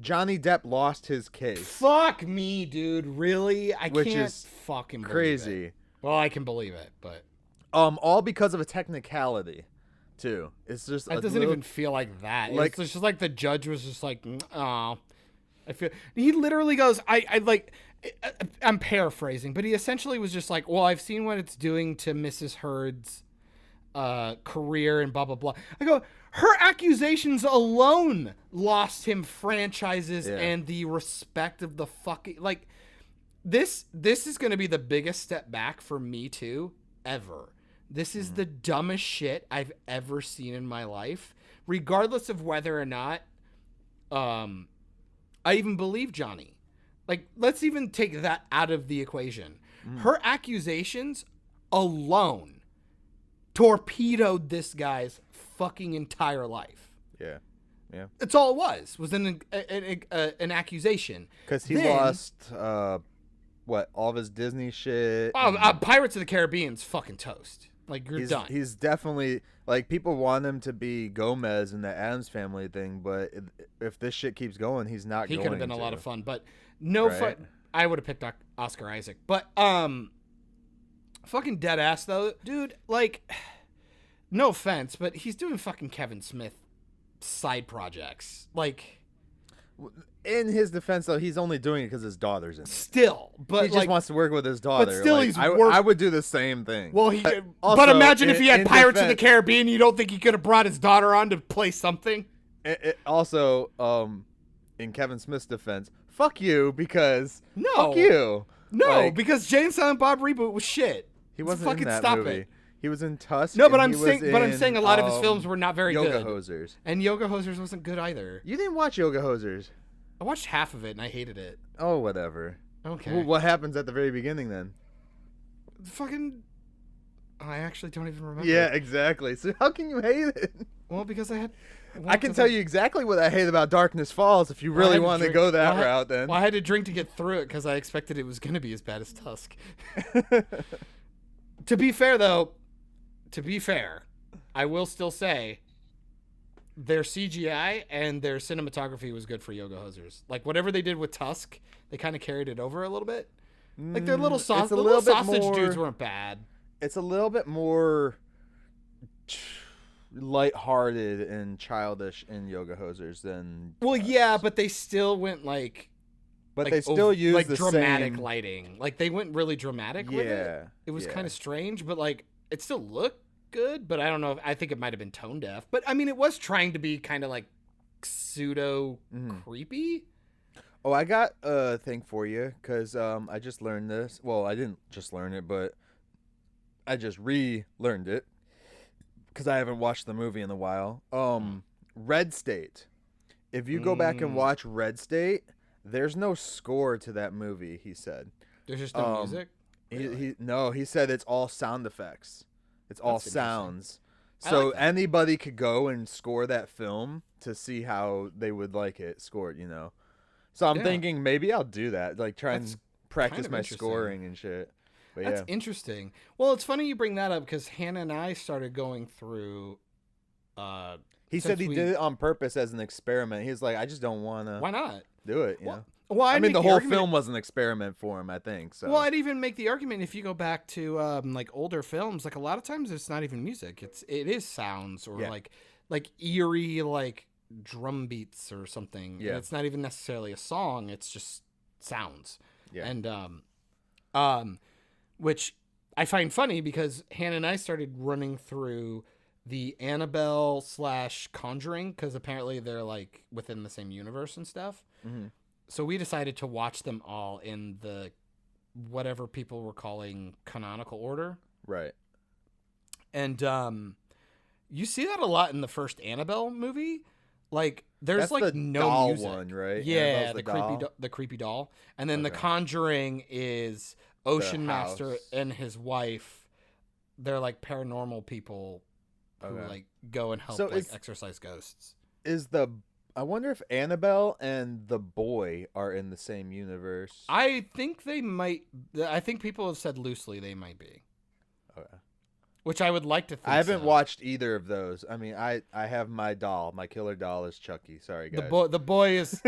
Johnny Depp lost his case. Fuck me, dude. Really? I Which can't is fucking believe crazy. it. Well, I can believe it, but all because of a technicality, too. It's just it doesn't even feel like that. Like, it's just like the judge was just like, oh. I feel he literally goes, I'm paraphrasing, but he essentially was just like, well, I've seen what it's doing to Mrs. Heard's career and blah blah blah. I go, her accusations alone lost him franchises and the respect of the fucking like. This is going to be the biggest step back for Me Too ever. This is the dumbest shit I've ever seen in my life, regardless of whether or not I even believe Johnny. Like, let's even take that out of the equation. Her accusations alone torpedoed this guy's fucking entire life. Yeah. That's all it was an accusation. Because he lost, all of his Disney shit. Pirates of the Caribbean's fucking toast. Like, you're done. He's definitely, like, people want him to be Gomez in the Addams Family thing, but if this shit keeps going, he's not going to. He could have been a lot of fun, but no fun. I would have picked Oscar Isaac. But, fucking dead ass, though. Dude, like, no offense, but he's doing fucking Kevin Smith side projects. Like, in his defense, though, he's only doing it because his daughter's in it. Still, but he just wants to work with his daughter. But still, like, I would do the same thing. Well, but imagine if he had Pirates of the Caribbean. You don't think he could have brought his daughter on to play something? Also, in Kevin Smith's defense, fuck you because fuck you. No, because Jay and Silent Bob reboot was shit. He wasn't fucking in that stop movie. It. He was in Tusk. No, but I'm saying a lot of his films were not very Yoga good. Hosers. And Yoga Hosers wasn't good either. You didn't watch Yoga Hosers. I watched half of it and I hated it. Oh, whatever. Okay. Well, what happens at the very beginning then? I actually don't even remember. Yeah, exactly. So how can you hate it? Well, because I can tell you exactly what I hate about Darkness Falls if you really want to go that route then. Well, I had to drink to get through it because I expected it was going to be as bad as Tusk. To be fair, though, I will still say their CGI and their cinematography was good for Yoga Hosers. Like, whatever they did with Tusk, they kind of carried it over a little bit. Like, their little sausage dudes weren't bad. It's a little bit more lighthearted and childish in Yoga Hosers than... Well, yeah, but they still went, like... But they still use like the dramatic same... lighting. Like, they went really dramatic with it. It was kind of strange, but, like, it still looked good, but I don't know. I think it might have been tone deaf. But, I mean, it was trying to be kind of, like, pseudo creepy. Oh, I got a thing for you, because I just learned this. Well, I didn't just learn it, but I just relearned it, because I haven't watched the movie in a while. Red State. If you go back and watch Red State, there's no score to that movie, he said. There's just no music? He said it's all sound effects. It's all sounds. So like anybody could go and score that film to see how they would like it scored, you know. So I'm thinking maybe I'll do that, like try and practice my scoring and shit. But That's interesting. Well, it's funny you bring that up because Hannah and I started going through. He said he did it on purpose as an experiment. He was like, I just don't want to. Why not do it? You know? Well, I mean, the whole film was an experiment for him, I think. So. Well, I'd even make the argument if you go back to like older films, like a lot of times it's not even music; it is sounds or like eerie like drum beats or something. Yeah, and it's not even necessarily a song; it's just sounds. Yeah, and which I find funny because Hannah and I started running through the Annabelle / Conjuring, because apparently they're like within the same universe and stuff. Mm-hmm. So we decided to watch them all in the whatever people were calling canonical order. Right. And you see that a lot in the first Annabelle movie. Like there's That's like the no doll music. one, right? Yeah, Annabelle's the creepy doll. And then the Okay. Conjuring is Ocean The Master house. and his wife. They're like paranormal people who Okay. like go and help So like exorcise ghosts. I wonder if Annabelle and the boy are in the same universe. I think they might. I think people have said loosely they might be. Okay. Which I would like to think. I haven't so. watched either of those. I mean, I have my doll. My killer doll is Chucky. Sorry, guys. The boy is.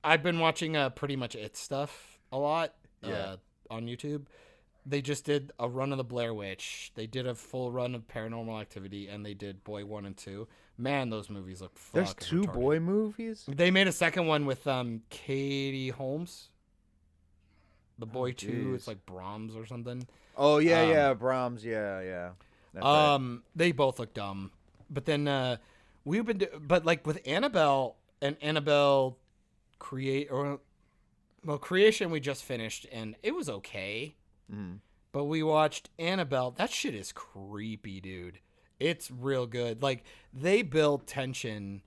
I've been watching pretty much it stuff a lot. Yeah. On YouTube, they just did a run of the Blair Witch. They did a full run of Paranormal Activity, and they did Boy 1 and 2. Man, those movies look fucking There's 2 retarded. boy movies? They made a second one with Katie Holmes. The Boy 2, jeez. it's like Brahms or something. Oh, yeah, Brahms. Yeah. That's right. They both look dumb. But then we've been but like with Annabelle and Annabelle Creation we just finished and it was okay. Mhm. But we watched Annabelle. That shit is creepy, dude. It's real good. Like they build tension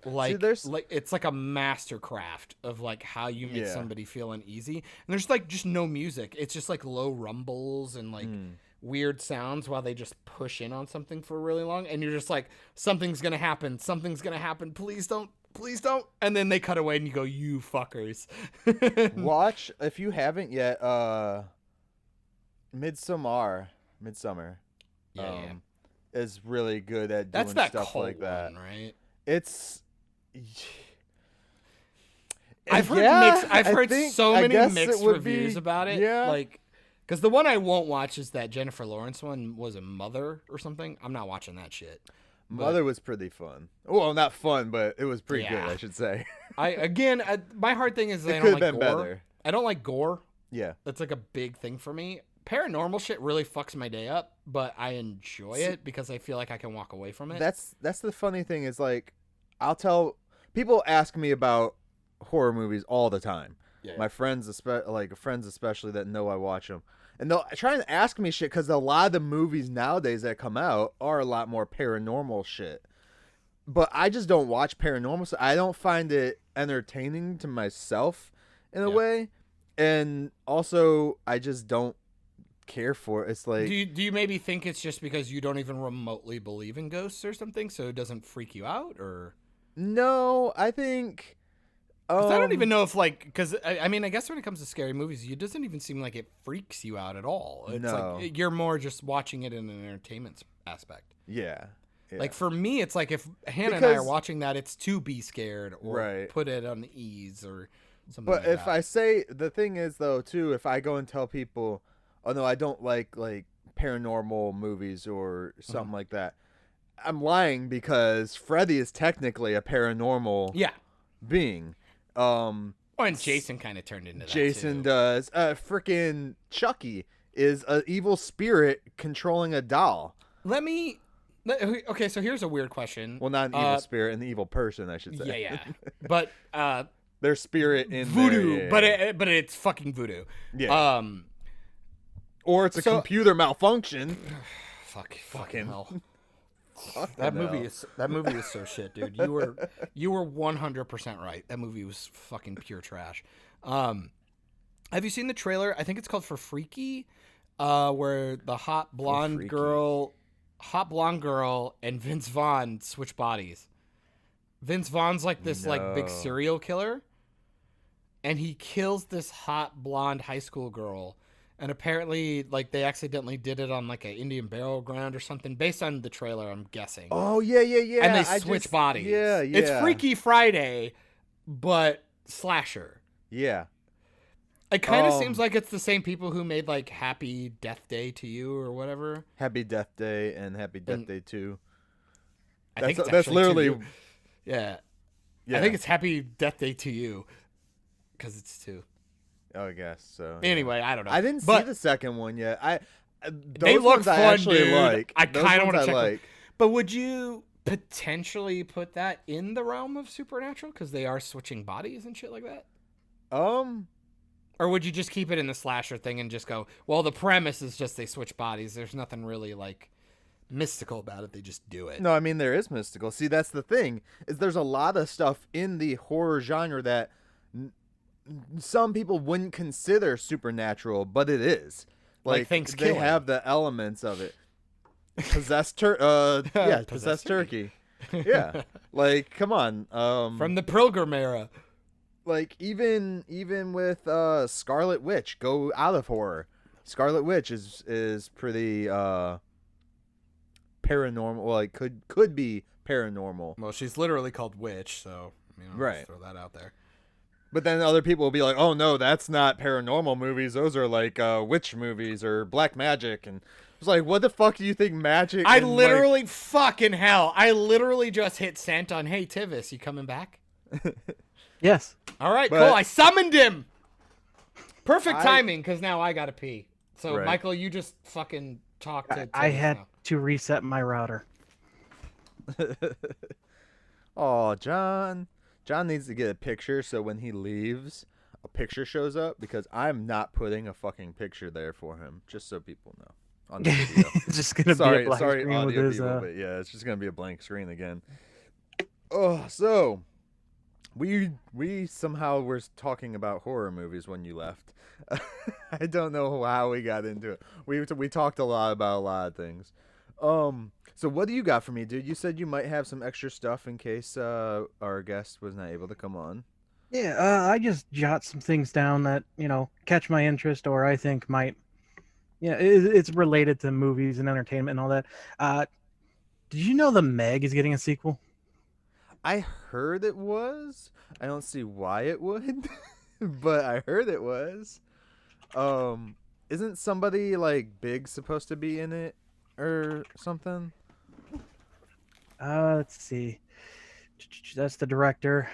like it's like a master craft of like how you make somebody feel uneasy. And there's like just no music. It's just like low rumbles and like weird sounds while they just push in on something for really long and you're just like something's going to happen. Please don't. And then they cut away and you go, "You fuckers." Watch if you haven't yet Midsummer. Yeah. Is really good at doing That's that stuff cult like that. one, right? It's I've heard so many mixed reviews about it. Yeah. Like, because the one I won't watch is that Jennifer Lawrence one. Was it Mother or something? I'm not watching that shit. Mother was pretty fun. Well, not fun, but it was pretty good, Yeah. I should say. My hard thing is I It don't could like have been gore. better. I don't like gore. Yeah. That's like a big thing for me. Paranormal shit really fucks my day up, but I enjoy it because I feel like I can walk away from it. That's the funny thing is like I'll tell people ask me about horror movies all the time. Yeah. My friends especially that know I watch them. And they'll try and ask me shit because a lot of the movies nowadays that come out are a lot more paranormal shit. But I just don't watch paranormal stuff. I don't find it entertaining to myself in a way. And also, I just don't care for it. It's like... Do you maybe think it's just because you don't even remotely believe in ghosts or something, so it doesn't freak you out? Or No, I think... 'Cause I don't even know if, like... Because, I mean, I guess when it comes to scary movies, it doesn't even seem like it freaks you out at all. It's like you're more just watching it in an entertainment aspect. Yeah. Like, for me, it's like if Hannah and I are watching that, it's to be scared or put it on ease or something like that. But if I say... The thing is, though, too, if I go and tell people, oh, no, I don't like paranormal movies or something like that, I'm lying because Freddy is technically a paranormal being. And Jason kind of turned into that, Jason too. does. Freaking Chucky is an evil spirit controlling a doll. Okay, so here's a weird question. Well, not an evil spirit, an evil person, I should say. Yeah. But their spirit in voodoo, there, but it's fucking voodoo. Yeah. Or it's a computer malfunction. Fucking hell. That movie is so shit, dude. You were 100% right. That movie was fucking pure trash. Have you seen the trailer? I think it's called For Freaky, where the hot blonde girl and Vince Vaughn switch bodies. Vince Vaughn's like this like big serial killer, and he kills this hot blonde high school girl. And apparently, like, they accidentally did it on, like, an Indian burial ground or something. Based on the trailer, I'm guessing. Oh, yeah. And they switch bodies. Yeah. It's Freaky Friday, but slasher. Yeah. It kind of seems like it's the same people who made, like, Happy Death Day to You or whatever. Happy Death Day and Happy Death Day 2. I think it's that's literally... To You. Yeah. I think it's Happy Death Day to You. Because it's 2. Oh, I guess so. Anyway, I don't know. I didn't see the second one yet. They look fun, I actually dude. like. I kind of want to check them. But would you potentially put that in the realm of supernatural because they are switching bodies and shit like that? Or would you just keep it in the slasher thing and just go, well, the premise is just they switch bodies. There's nothing really like mystical about it. They just do it. No, I mean there is mystical. See, that's the thing, is there's a lot of stuff in the horror genre that some people wouldn't consider supernatural, but it is. Like Thanksgiving. They have the elements of it. Possessed possessed turkey. Yeah. Like, come on. From the Pilgrim era. Like even with Scarlet Witch, go out of horror. Scarlet Witch is pretty paranormal. Well, it could be paranormal. Well, she's literally called Witch, so right. Just throw that out there. But then other people will be like, "Oh no, that's not paranormal movies. Those are like witch movies or black magic." And it's like, what the fuck do you think magic? I literally fucking hell. I literally just hit sent on, "Hey Tivis, you coming back?" Yes. All right, cool. I summoned him. Perfect timing, because now I gotta pee. So right. Michael, you just fucking talk to Tivis. I had to reset my router. Oh, John needs to get a picture so when he leaves, a picture shows up, because I'm not putting a fucking picture there for him, just so people know. On the video. It's just gonna be a blank screen with his. But yeah, it's just gonna be a blank screen again. Oh, so we somehow were talking about horror movies when you left. I don't know how we got into it. We talked a lot about a lot of things. So what do you got for me, dude? You said you might have some extra stuff in case our guest was not able to come on. Yeah, I just jot some things down that, catch my interest or I think might, it's related to movies and entertainment and all that. Did you know The Meg is getting a sequel? I heard it was. I don't see why it would, but I heard it was. Isn't somebody like big supposed to be in it or something? Let's see. That's the director.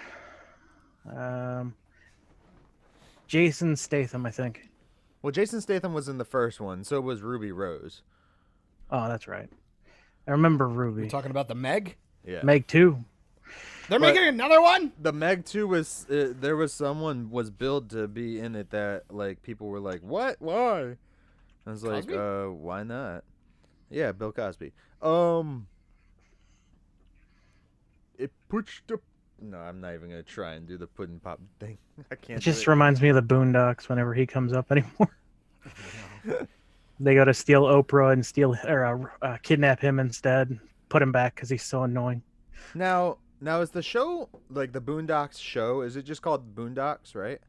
Jason Statham, I think. Well, Jason Statham was in the first one, so was Ruby Rose. Oh, that's right. I remember Ruby. You're talking about the Meg? Yeah. Meg 2. They're making another one? The Meg 2 was there was someone was billed to be in it that like people were like, "What? Why?" I was like, Cosby? Why not?" Yeah, Bill Cosby. It pushed up. No, I'm not even gonna try and do the pudding pop thing. I can't. It just reminds me of the Boondocks whenever he comes up anymore. They go to steal Oprah and kidnap him instead. Put him back because he's so annoying. Now is the show like the Boondocks show? Is it just called Boondocks, right?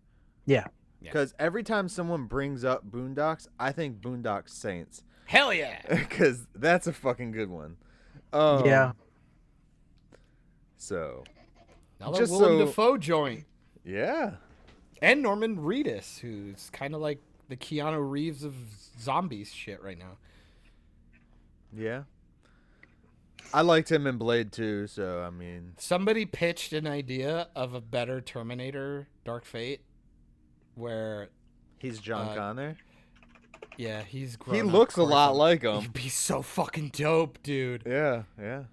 Yeah. Because every time someone brings up Boondocks, I think Boondocks Saints. Hell yeah! Because that's a fucking good one. Yeah. So. Another Willem Dafoe joint. Yeah. And Norman Reedus, who's kind of like the Keanu Reeves of zombies shit right now. Yeah. I liked him in Blade 2, so I mean. Somebody pitched an idea of a better Terminator, Dark Fate, where he's John Connor. Yeah, he's grown He up looks a lot like him. He'd be so fucking dope, dude. Yeah, yeah.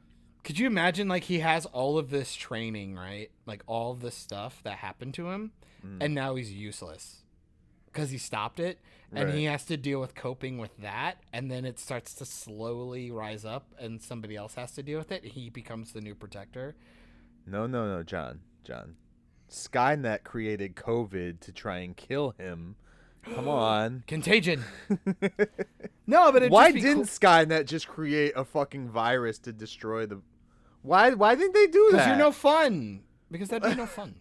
Could you imagine, like, he has all of this training, right? Like, all of this stuff that happened to him, and now he's useless because he stopped it, and he has to deal with coping with that, and then it starts to slowly rise up, and somebody else has to deal with it. He becomes the new protector. No, John. Skynet created COVID to try and kill him. Come on. Contagion. No, but why didn't Skynet just create a fucking virus to destroy the... Why didn't they do that? Because you're no fun. Because that'd be no fun.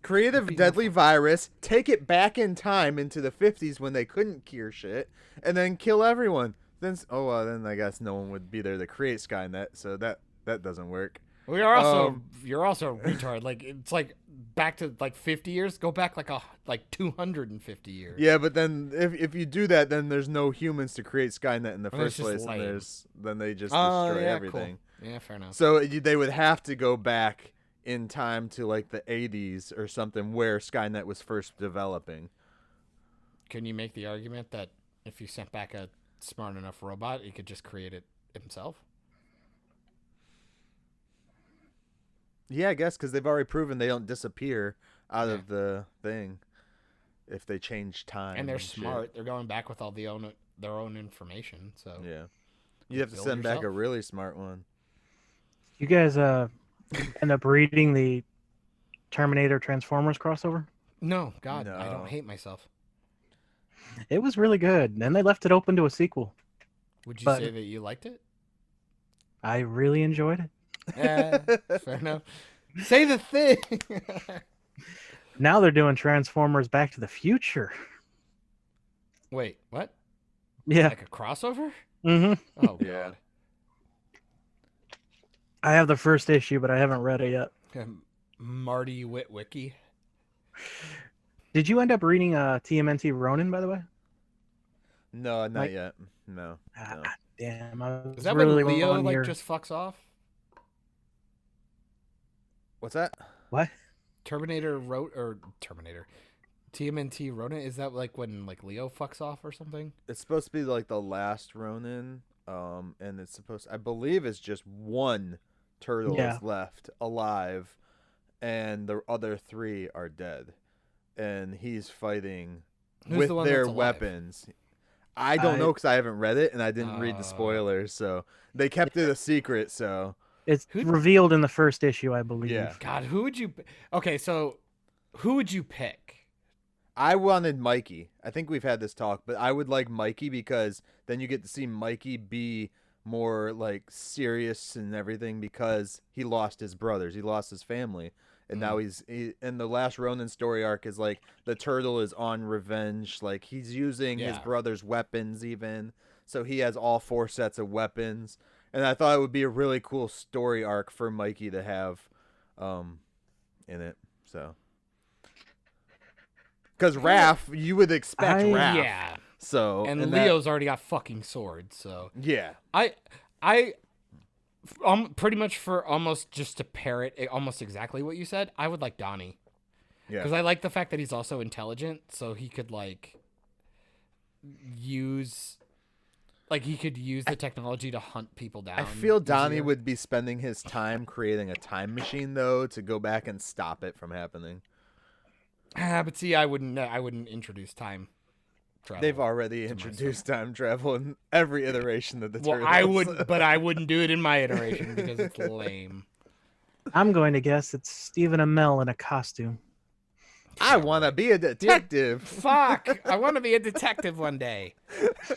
Create a deadly virus, take it back in time into the 50s when they couldn't cure shit, and then kill everyone. Then I guess no one would be there to create Skynet, so that doesn't work. Well, you're also a retard. Like, it's like back to like 50 years. Go back like 250 years. Yeah, but then if you do that, then there's no humans to create Skynet in the first place, and then they just destroy everything. Cool. Yeah, fair enough. So they would have to go back in time to like the 80s or something where Skynet was first developing. Can you make the argument that if you sent back a smart enough robot, he could just create it himself. Yeah, I guess because they've already proven they don't disappear out of the thing if they change time. And they're shit. smart. They're going back with all their own information. So yeah, you have to send back a really smart one. You guys end up reading the Terminator Transformers crossover? No, God, I don't hate myself. It was really good. And they left it open to a sequel. Would you say that you liked it? I really enjoyed it. Yeah, fair enough. Say the thing. Now they're doing Transformers Back to the Future. Wait, what? Yeah. Like a crossover? Mm-hmm. Oh, God. I have the first issue, but I haven't read it yet. Marty Witwicky. Did you end up reading TMNT Ronin, by the way? No, not yet. No. Damn. I was Is that really when Leo on your... just fucks off? What's that? What? Terminator. TMNT Ronin, is that like when Leo fucks off or something? It's supposed to be like the last Ronin, and it's supposed. I believe it's just one turtle is left alive, and the other 3 are dead, and he's fighting with their weapons. I don't know because I haven't read it and I didn't read the spoilers, so they kept it a secret. So it's revealed in the first issue, I believe. Yeah. God, who would you? Okay, so who would you pick? I wanted Mikey. I think we've had this talk, but I would like Mikey because then you get to see Mikey be more like serious and everything because he lost his brothers, he lost his family, and now he's in the last Ronin story arc is like the turtle is on revenge, like he's using his brother's weapons even, so he has all 4 sets of weapons, and I thought it would be a really cool story arc for Mikey to have in it. So because Raph, you would expect Raph. Yeah. So and Leo's already got fucking swords, so yeah. I pretty much for almost just to parrot almost exactly what you said, I would like Donnie. Yeah. Because I like the fact that he's also intelligent, so he could use the technology to hunt people down. I feel Donnie would be spending his time creating a time machine though to go back and stop it from happening. But see, I wouldn't introduce time travel. They've already introduced time travel in every iteration of the Turtles. I wouldn't do it in my iteration because it's lame. I'm going to guess it's Stephen Amell in a costume. I want to be a detective. Fuck! I want to be a detective one day.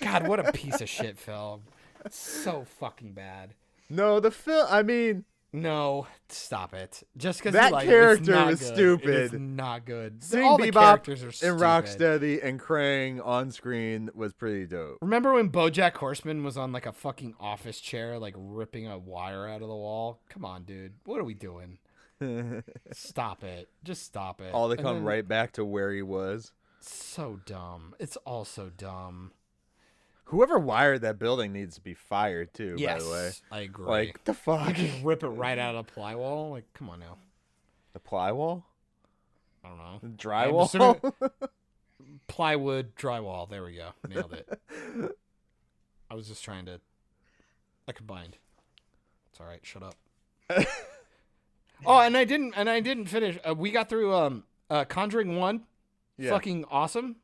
God, what a piece of shit film. It's so fucking bad. No, the film. I mean. No, stop it. Just because that character is stupid. It is not good. Seeing all the characters are stupid. And Rocksteady and Krang on screen was pretty dope. Remember when BoJack Horseman was on like a fucking office chair, like ripping a wire out of the wall? Come on, dude. What are we doing? Stop it. Just stop it. All to come right back to where he was. So dumb. It's all so dumb. Whoever wired that building needs to be fired too. Yes, by the way, I agree. Like the fuck, you just rip it right out of the plywall. Like, come on now. The plywall? I don't know. The drywall? Plywood drywall. There we go. Nailed it. I was just trying to. I combined. It's all right. Shut up. Oh, and I didn't finish. We got through Conjuring 1. Yeah. Fucking awesome.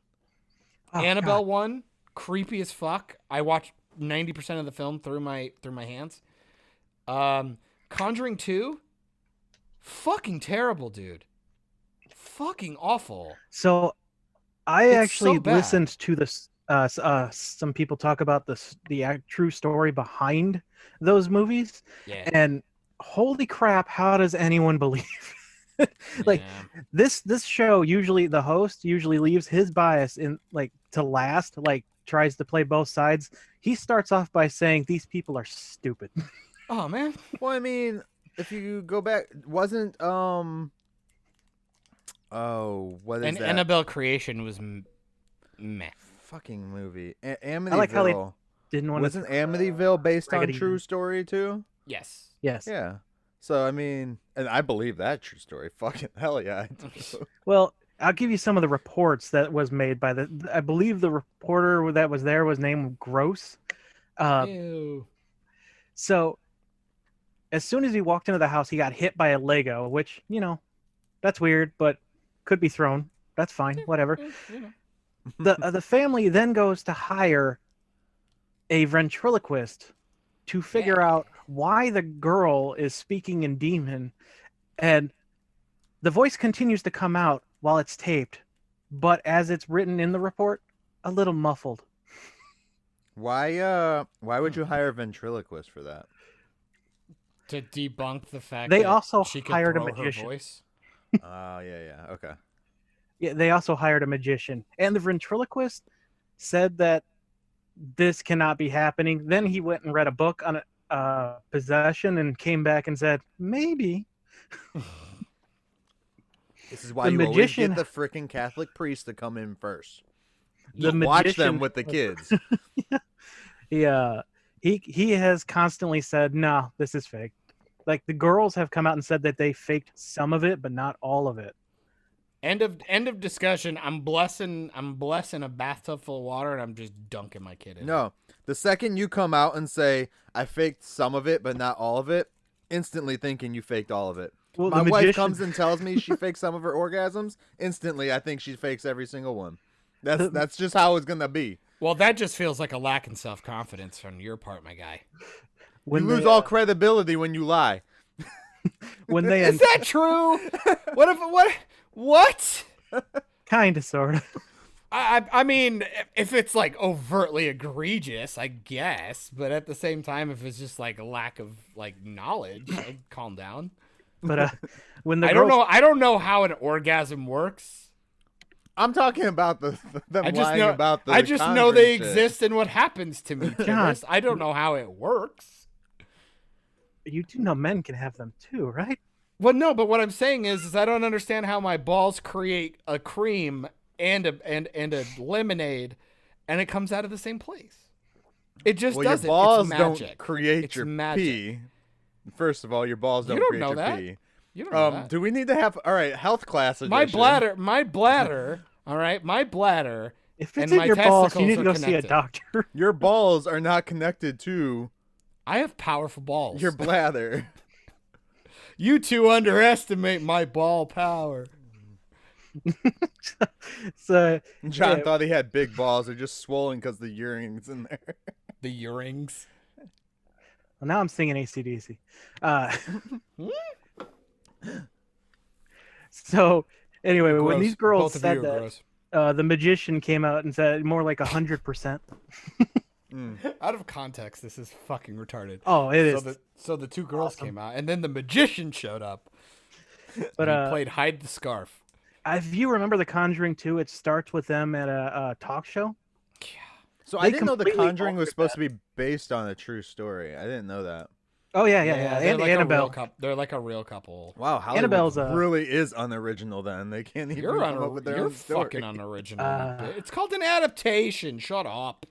Oh, Annabelle God. 1. Creepy as fuck. I watched 90% of the film through my hands. Conjuring 2, fucking terrible, dude. Fucking awful. So, I actually listened to this. Some people talk about the true story behind those movies, and holy crap, how does anyone believe? Like this show, usually the host usually leaves his bias in to last, tries to play both sides. He starts off by saying these people are stupid. Oh man. Well, I mean, if you go back, wasn't what is that? Annabelle Creation was meh. Fucking movie. Amityville. I like how they didn't want. Wasn't Amityville based on true story too? Yes. Yes. Yeah. So I mean, and I believe that true story. Fucking hell yeah. I do. Well, I'll give you some of the reports that was made by I believe the reporter that was there was named Gross. Ew. So as soon as he walked into the house, he got hit by a Lego, which, that's weird, but could be thrown. That's fine, whatever. The family then goes to hire a ventriloquist to figure out why the girl is speaking in demon, and the voice continues to come out while it's taped, but as it's written in the report, a little muffled. Why would you hire a ventriloquist for that? To debunk the fact They that also she could hired a throw her magician. voice. Oh, yeah, okay. Yeah, they also hired a magician, and the ventriloquist said that this cannot be happening. Then he went and read a book on possession and came back and said, maybe. This is why you always get the freaking Catholic priest to come in first. You watch them with the kids. Yeah. He has constantly said, no, this is fake. Like, the girls have come out and said that they faked some of it, but not all of it. End of discussion. I'm blessing a bathtub full of water, and I'm just dunking my kid in. No, the second you come out and say I faked some of it but not all of it, instantly thinking you faked all of it. Well, my wife comes and tells me she fakes some of her orgasms. Instantly, I think she fakes every single one. That's just how it's gonna be. Well, that just feels like a lack in self-confidence on your part, my guy. You lose all credibility when you lie. Is that true? What? Kind of, sort of. I mean, if it's like overtly egregious, I guess, but at the same time, if it's just like a lack of like knowledge, I'd calm down. But when the I don't know how an orgasm works. I'm talking about them lying about the I just know they exist and what happens to me. Tivis. I don't know how it works. You do know men can have them too, right? Well, no, but what I'm saying is I don't understand how my balls create a cream and a lemonade, and it comes out of the same place. It just doesn't. Your balls it's magic. Don't create it's your magic. pee. First of all, your balls don't create your pee. You don't know that. Do we need to have health class edition? My bladder. All right, my bladder. If it's in your balls, you need to go see a doctor. Your balls are not connected to. I have powerful balls. Your bladder. You two underestimate my ball power. So John thought he had big balls. They're just swollen because the earrings in there. The earrings. Well, now I'm singing AC/DC. So anyway, gross. When these girls Both said that, the magician came out and said more like 100%. Out of context, this is fucking retarded. Oh, it is. So the two girls came out, and then the magician showed up. But he played hide the scarf. If you remember The Conjuring 2, it starts with them at a talk show. Yeah. So I didn't know The Conjuring was supposed to be based on a true story. I didn't know that. Oh yeah. They're And like Annabelle. They're like a real couple. Wow, Hollywood Annabelle's really is unoriginal. Then they can't even come up with their own story. Fucking unoriginal. It's called an adaptation. Shut up.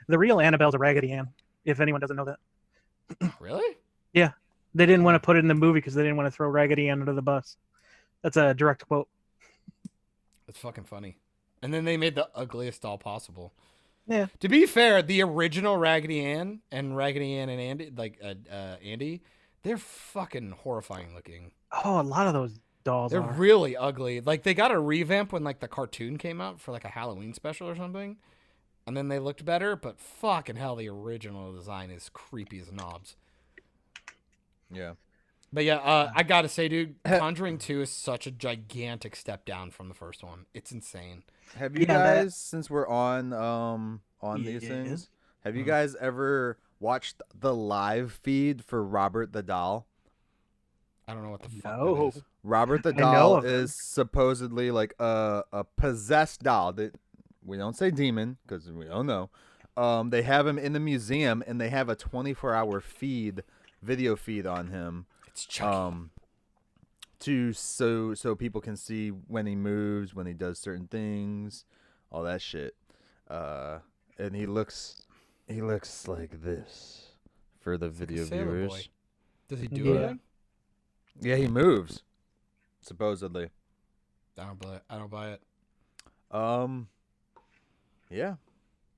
The real Annabelle's a Raggedy Ann. If anyone doesn't know that. Really? Yeah, they didn't want to put it in the movie because they didn't want to throw Raggedy Ann under the bus. That's a direct quote. That's fucking funny. And then they made the ugliest doll possible. Yeah. To be fair, the original Raggedy Ann and Andy, Andy, they're fucking horrifying looking. Oh, a lot of those dolls They're are really ugly. Like they got a revamp when like the cartoon came out for like a Halloween special or something. And then they looked better, but fucking hell, the original design is creepy as knobs. Yeah. But yeah, I gotta say, dude, Conjuring 2 is such a gigantic step down from the first one. It's insane. Have you guys, since we're on these things, have you guys ever watched the live feed for Robert the Doll? I don't know what the fuck that is. Robert the Doll is supposedly like a possessed doll. We don't say demon because we don't know. They have him in the museum, and they have a 24-hour video feed on him. It's Chucky. So people can see when he moves, when he does certain things, all that shit. And he looks like this for the video viewers. Does he do it? Yeah, he moves. Supposedly. I don't buy it. Yeah.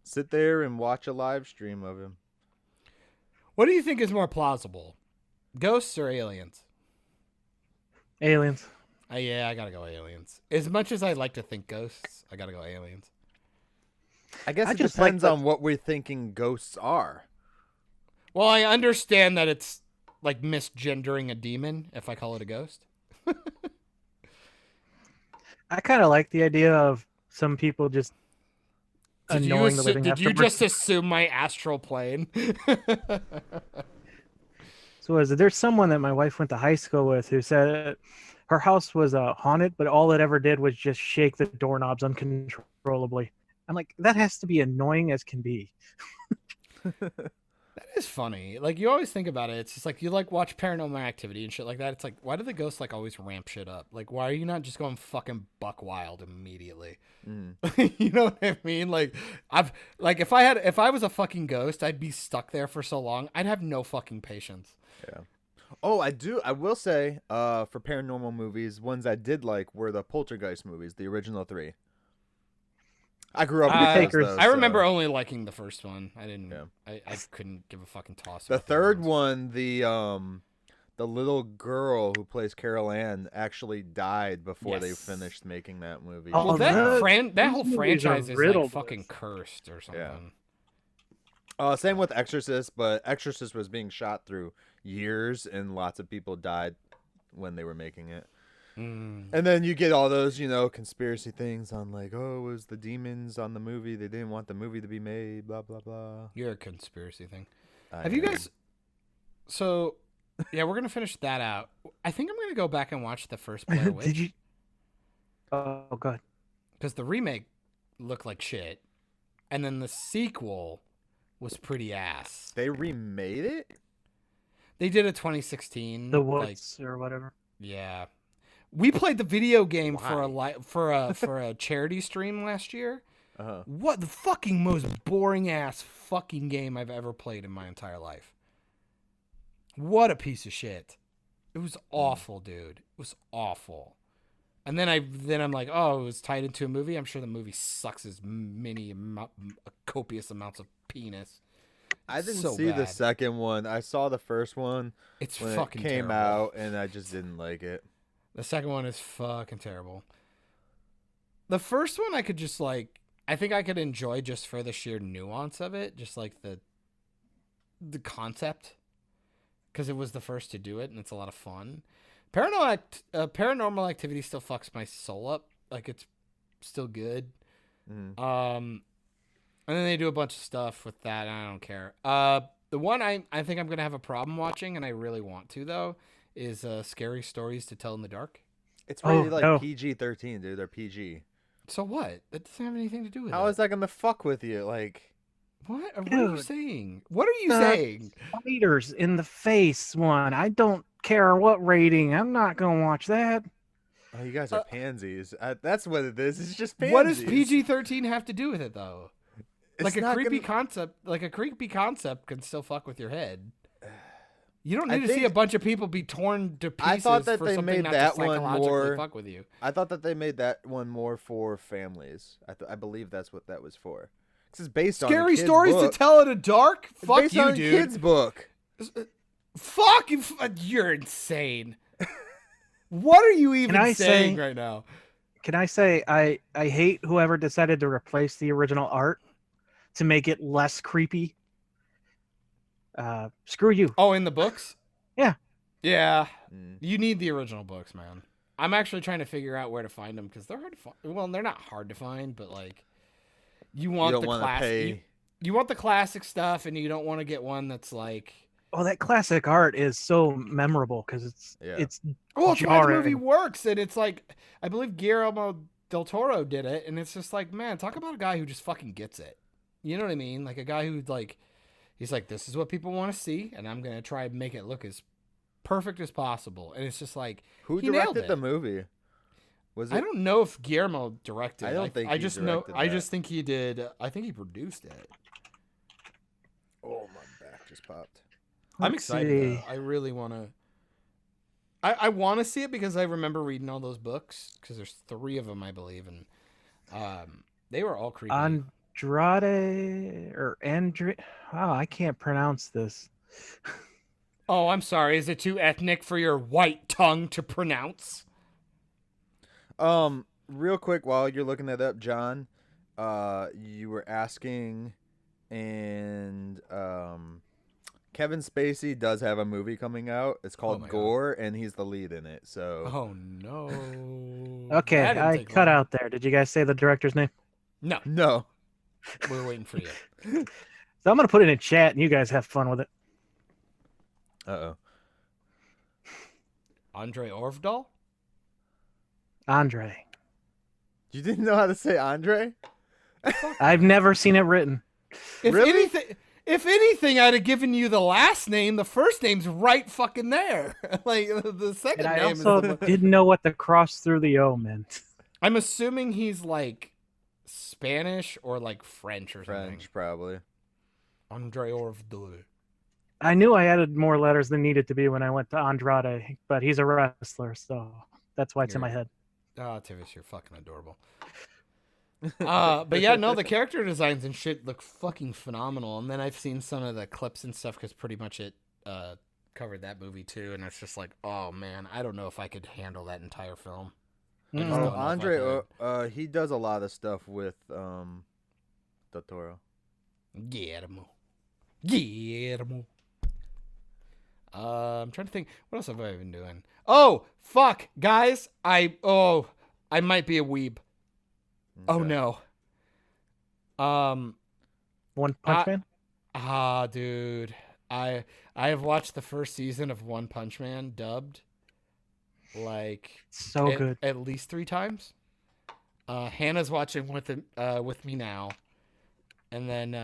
Sit there and watch a live stream of him. What do you think is more plausible, ghosts or aliens? Aliens. Yeah, I gotta go aliens. As much as I like to think ghosts, I gotta go aliens. I guess I it just depends like on what we're thinking ghosts are. Well, I understand that it's like misgendering a demon if I call it a ghost. I kind of like the idea of some people just annoying the living Did you afterwards. just assume my astral plane? So is it, there's someone that my wife went to high school with who said her house was haunted, but all it ever did was just shake the doorknobs uncontrollably. I'm like, that has to be annoying as can be. That is funny. Like, you always think about it. It's just like, you like watch Paranormal Activity and shit like that. It's like, why do the ghosts like always ramp shit up? Like, why are you not just going fucking buck wild immediately? You know what I mean? Like, if I was a fucking ghost, I'd be stuck there for so long. I'd have no fucking patience. Yeah. Oh, I will say, for paranormal movies, ones I did like were the Poltergeist movies, the original 3. I grew up with those, I remember only liking the first one. I didn't. Yeah. I couldn't give a fucking toss. The about third other ones. one, the little girl who plays Carol Ann actually died before they Yes. finished making that movie. Oh, Well, that those whole movies are franchise is riddled like fucking with- cursed or something. Same with Exorcist, but Exorcist was being shot through years, and lots of people died when they were making it. And then you get all those, conspiracy things on like, oh, it was the demons on the movie. They didn't want the movie to be made, blah, blah, blah. You're a conspiracy thing. I Have you am. guys? So, yeah, we're gonna finish that out. I think I'm gonna go back and watch the first Blair Witch. Did you? Oh, God. Because the remake looked like shit, and then the sequel was pretty ass. They remade it? They did a 2016. The like, Woods or whatever. yeah, we played the video game Why? for a charity stream last year. Uh-huh. What the fucking most boring ass fucking game I've ever played in my entire life. What a piece of shit. It was awful, dude. It was awful. And then I'm like, oh, it was tied into a movie. I'm sure the movie sucks as copious amounts of penis. I didn't So see the bad. second one. I saw the first one It's when fucking it came terrible. out, and I just didn't like it. The second one is fucking terrible. The first one I could just like, I think I could enjoy just for the sheer nuance of it, just like the concept, because it was the first to do it and it's a lot of fun. Paranormal Activity still fucks my soul up. Like, it's still good. And then they do a bunch of stuff with that, and I don't care. The one I think I'm gonna have a problem watching, and I really want to though, is Scary Stories to Tell in the Dark. It's really Oh, like no. PG-13, dude. They're PG. So what? That doesn't have anything to do with How it. is that gonna fuck with you? Like, What? What are you Dude. saying? What are you Uh, saying? Spiders in the face one. I don't care what rating. I'm not gonna watch that. oh, you guys are pansies. That's what it is. It's just pansies. What does PG-13 have to do with it though? It's Like a not creepy gonna- concept, can still fuck with your head. You don't I need to see think- a bunch of people be torn to pieces I thought that for they something made not that to one psychologically more- fuck with you. I thought that they made that one more for families. I believe that's what that was for. This is based on a Scary kid's Stories book. to Tell in the Dark? It's Fuck based you, on a dude. kid's book. Fuck you. You're insane. What are you even I saying say- right now? Can I say I hate whoever decided to replace the original art to make it less creepy. Screw you. Oh, in the books? Yeah. Yeah. Mm. You need the original books, man. I'm actually trying to figure out where to find them because they're hard to find. Well, they're not hard to find, but like, you want don't the wanna classic. pay- You want the classic stuff, and you don't want to get one that's like. Oh, that classic art is so memorable because it's Yeah. it's Well, it's why the movie jarring. works, and it's like I believe Guillermo del Toro did it, and it's just like, man, talk about a guy who just fucking gets it. You know what I mean? Like a guy who like, he's like, this is what people want to see, and I'm gonna try and make it look as perfect as possible. And it's just like, Who he nailed directed the it. movie? Was it? I don't know if Guillermo directed. I don't think I he just know. directed I that. just think he did. I think he produced it. Oh, my back just popped. I'm Let's excited. see. Though. I really want to. I want to see it because I remember reading all those books because there's 3 of them, I believe, and they were all creepy. Andrade or Andre. Oh, I can't pronounce this. Oh, I'm sorry. Is it too ethnic for your white tongue to pronounce? Real quick, while you're looking that up, John, you were asking, and Kevin Spacey does have a movie coming out. It's called Gore, and he's the lead in it. So. Oh no. Okay, I cut out there. Did you guys say the director's name? No. We're waiting for you. So I'm gonna put it in chat, and you guys have fun with it. Uh-oh. Andre Orvdahl? Andre. You didn't know how to say Andre? I've never seen it written. If anything, I'd have given you the last name. The first name's right fucking there. Like the second And I name also didn't know what the cross through the O meant. I'm assuming he's like Spanish or like French or something. French, probably. Andre Orvdahl. I knew I added more letters than needed to be when I went to Andrade, but he's a wrestler, so that's why it's in my head. Oh, Tivis, you're fucking adorable. But yeah, no, the character designs and shit look fucking phenomenal. And then I've seen some of the clips and stuff because pretty much it covered that movie too. And it's just like, oh man, I don't know if I could handle that entire film. Andre, he does a lot of stuff with Totoro. Guillermo. I'm trying to think. What else have I been doing? Oh, fuck, guys. I might be a weeb. Okay. Oh no. One Punch Man? Dude. I have watched the first season of One Punch Man dubbed. Like so good. At least 3 times. Hannah's watching with me now. And then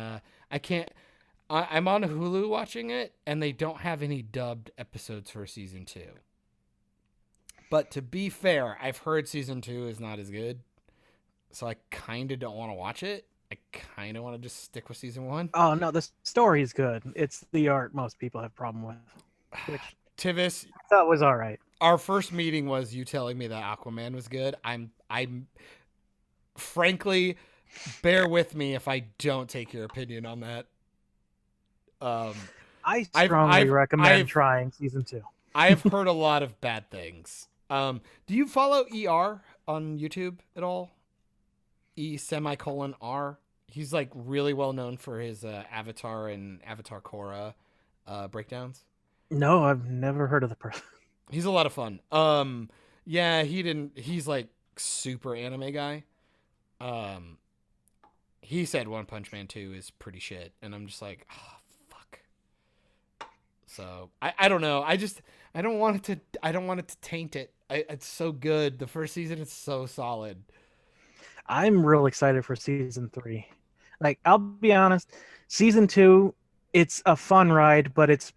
I'm on Hulu watching it, and they don't have any dubbed episodes for season 2. But to be fair, I've heard season 2 is not as good. So I kind of don't want to watch it. I kind of want to just stick with season 1. Oh, no, the story is good. It's the art most people have problem with. Which Tivis, I thought was all right. Our first meeting was you telling me that Aquaman was good. I'm frankly, bear with me if I don't take your opinion on that. I strongly recommend trying season 2. I've heard a lot of bad things. Do you follow ER on YouTube at all? E:*R. He's like really well known for his Avatar and Avatar Korra breakdowns. No, I've never heard of the person. He's a lot of fun. Yeah, he's like super anime guy. He said One Punch Man 2 is pretty shit, and I'm just like, oh, fuck. So I don't know. I don't want it to taint it. It's so good. The first season is so solid. I'm real excited for season 3. Like, I'll be honest, season 2, it's a fun ride, but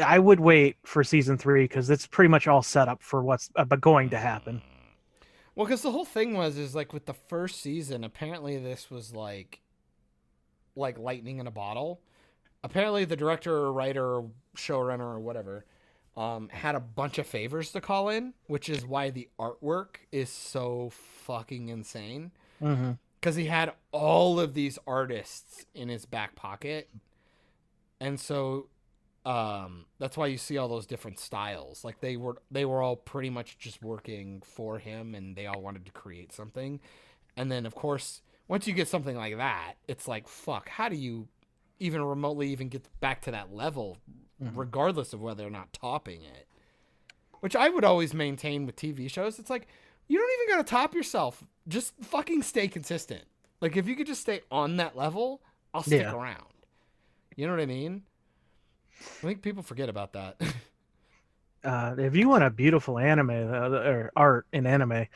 I would wait for season 3 because it's pretty much all set up for what's going to happen. Well, because the whole thing is like with the first season, apparently this was like lightning in a bottle. Apparently the director or writer or showrunner or whatever had a bunch of favors to call in, which is why the artwork is so fucking insane. Because he had all of these artists in his back pocket. And so that's why you see all those different styles. Like they were all pretty much just working for him, and they all wanted to create something. And then of course, once you get something like that, it's like, fuck, how do you even remotely even get back to that level, regardless of whether or not topping it? Which I would always maintain with TV shows. It's like, you don't even gotta top yourself. Just fucking stay consistent. Like, if you could just stay on that level, I'll stick around. You know what I mean? I think people forget about that. If you want a beautiful anime or art in anime,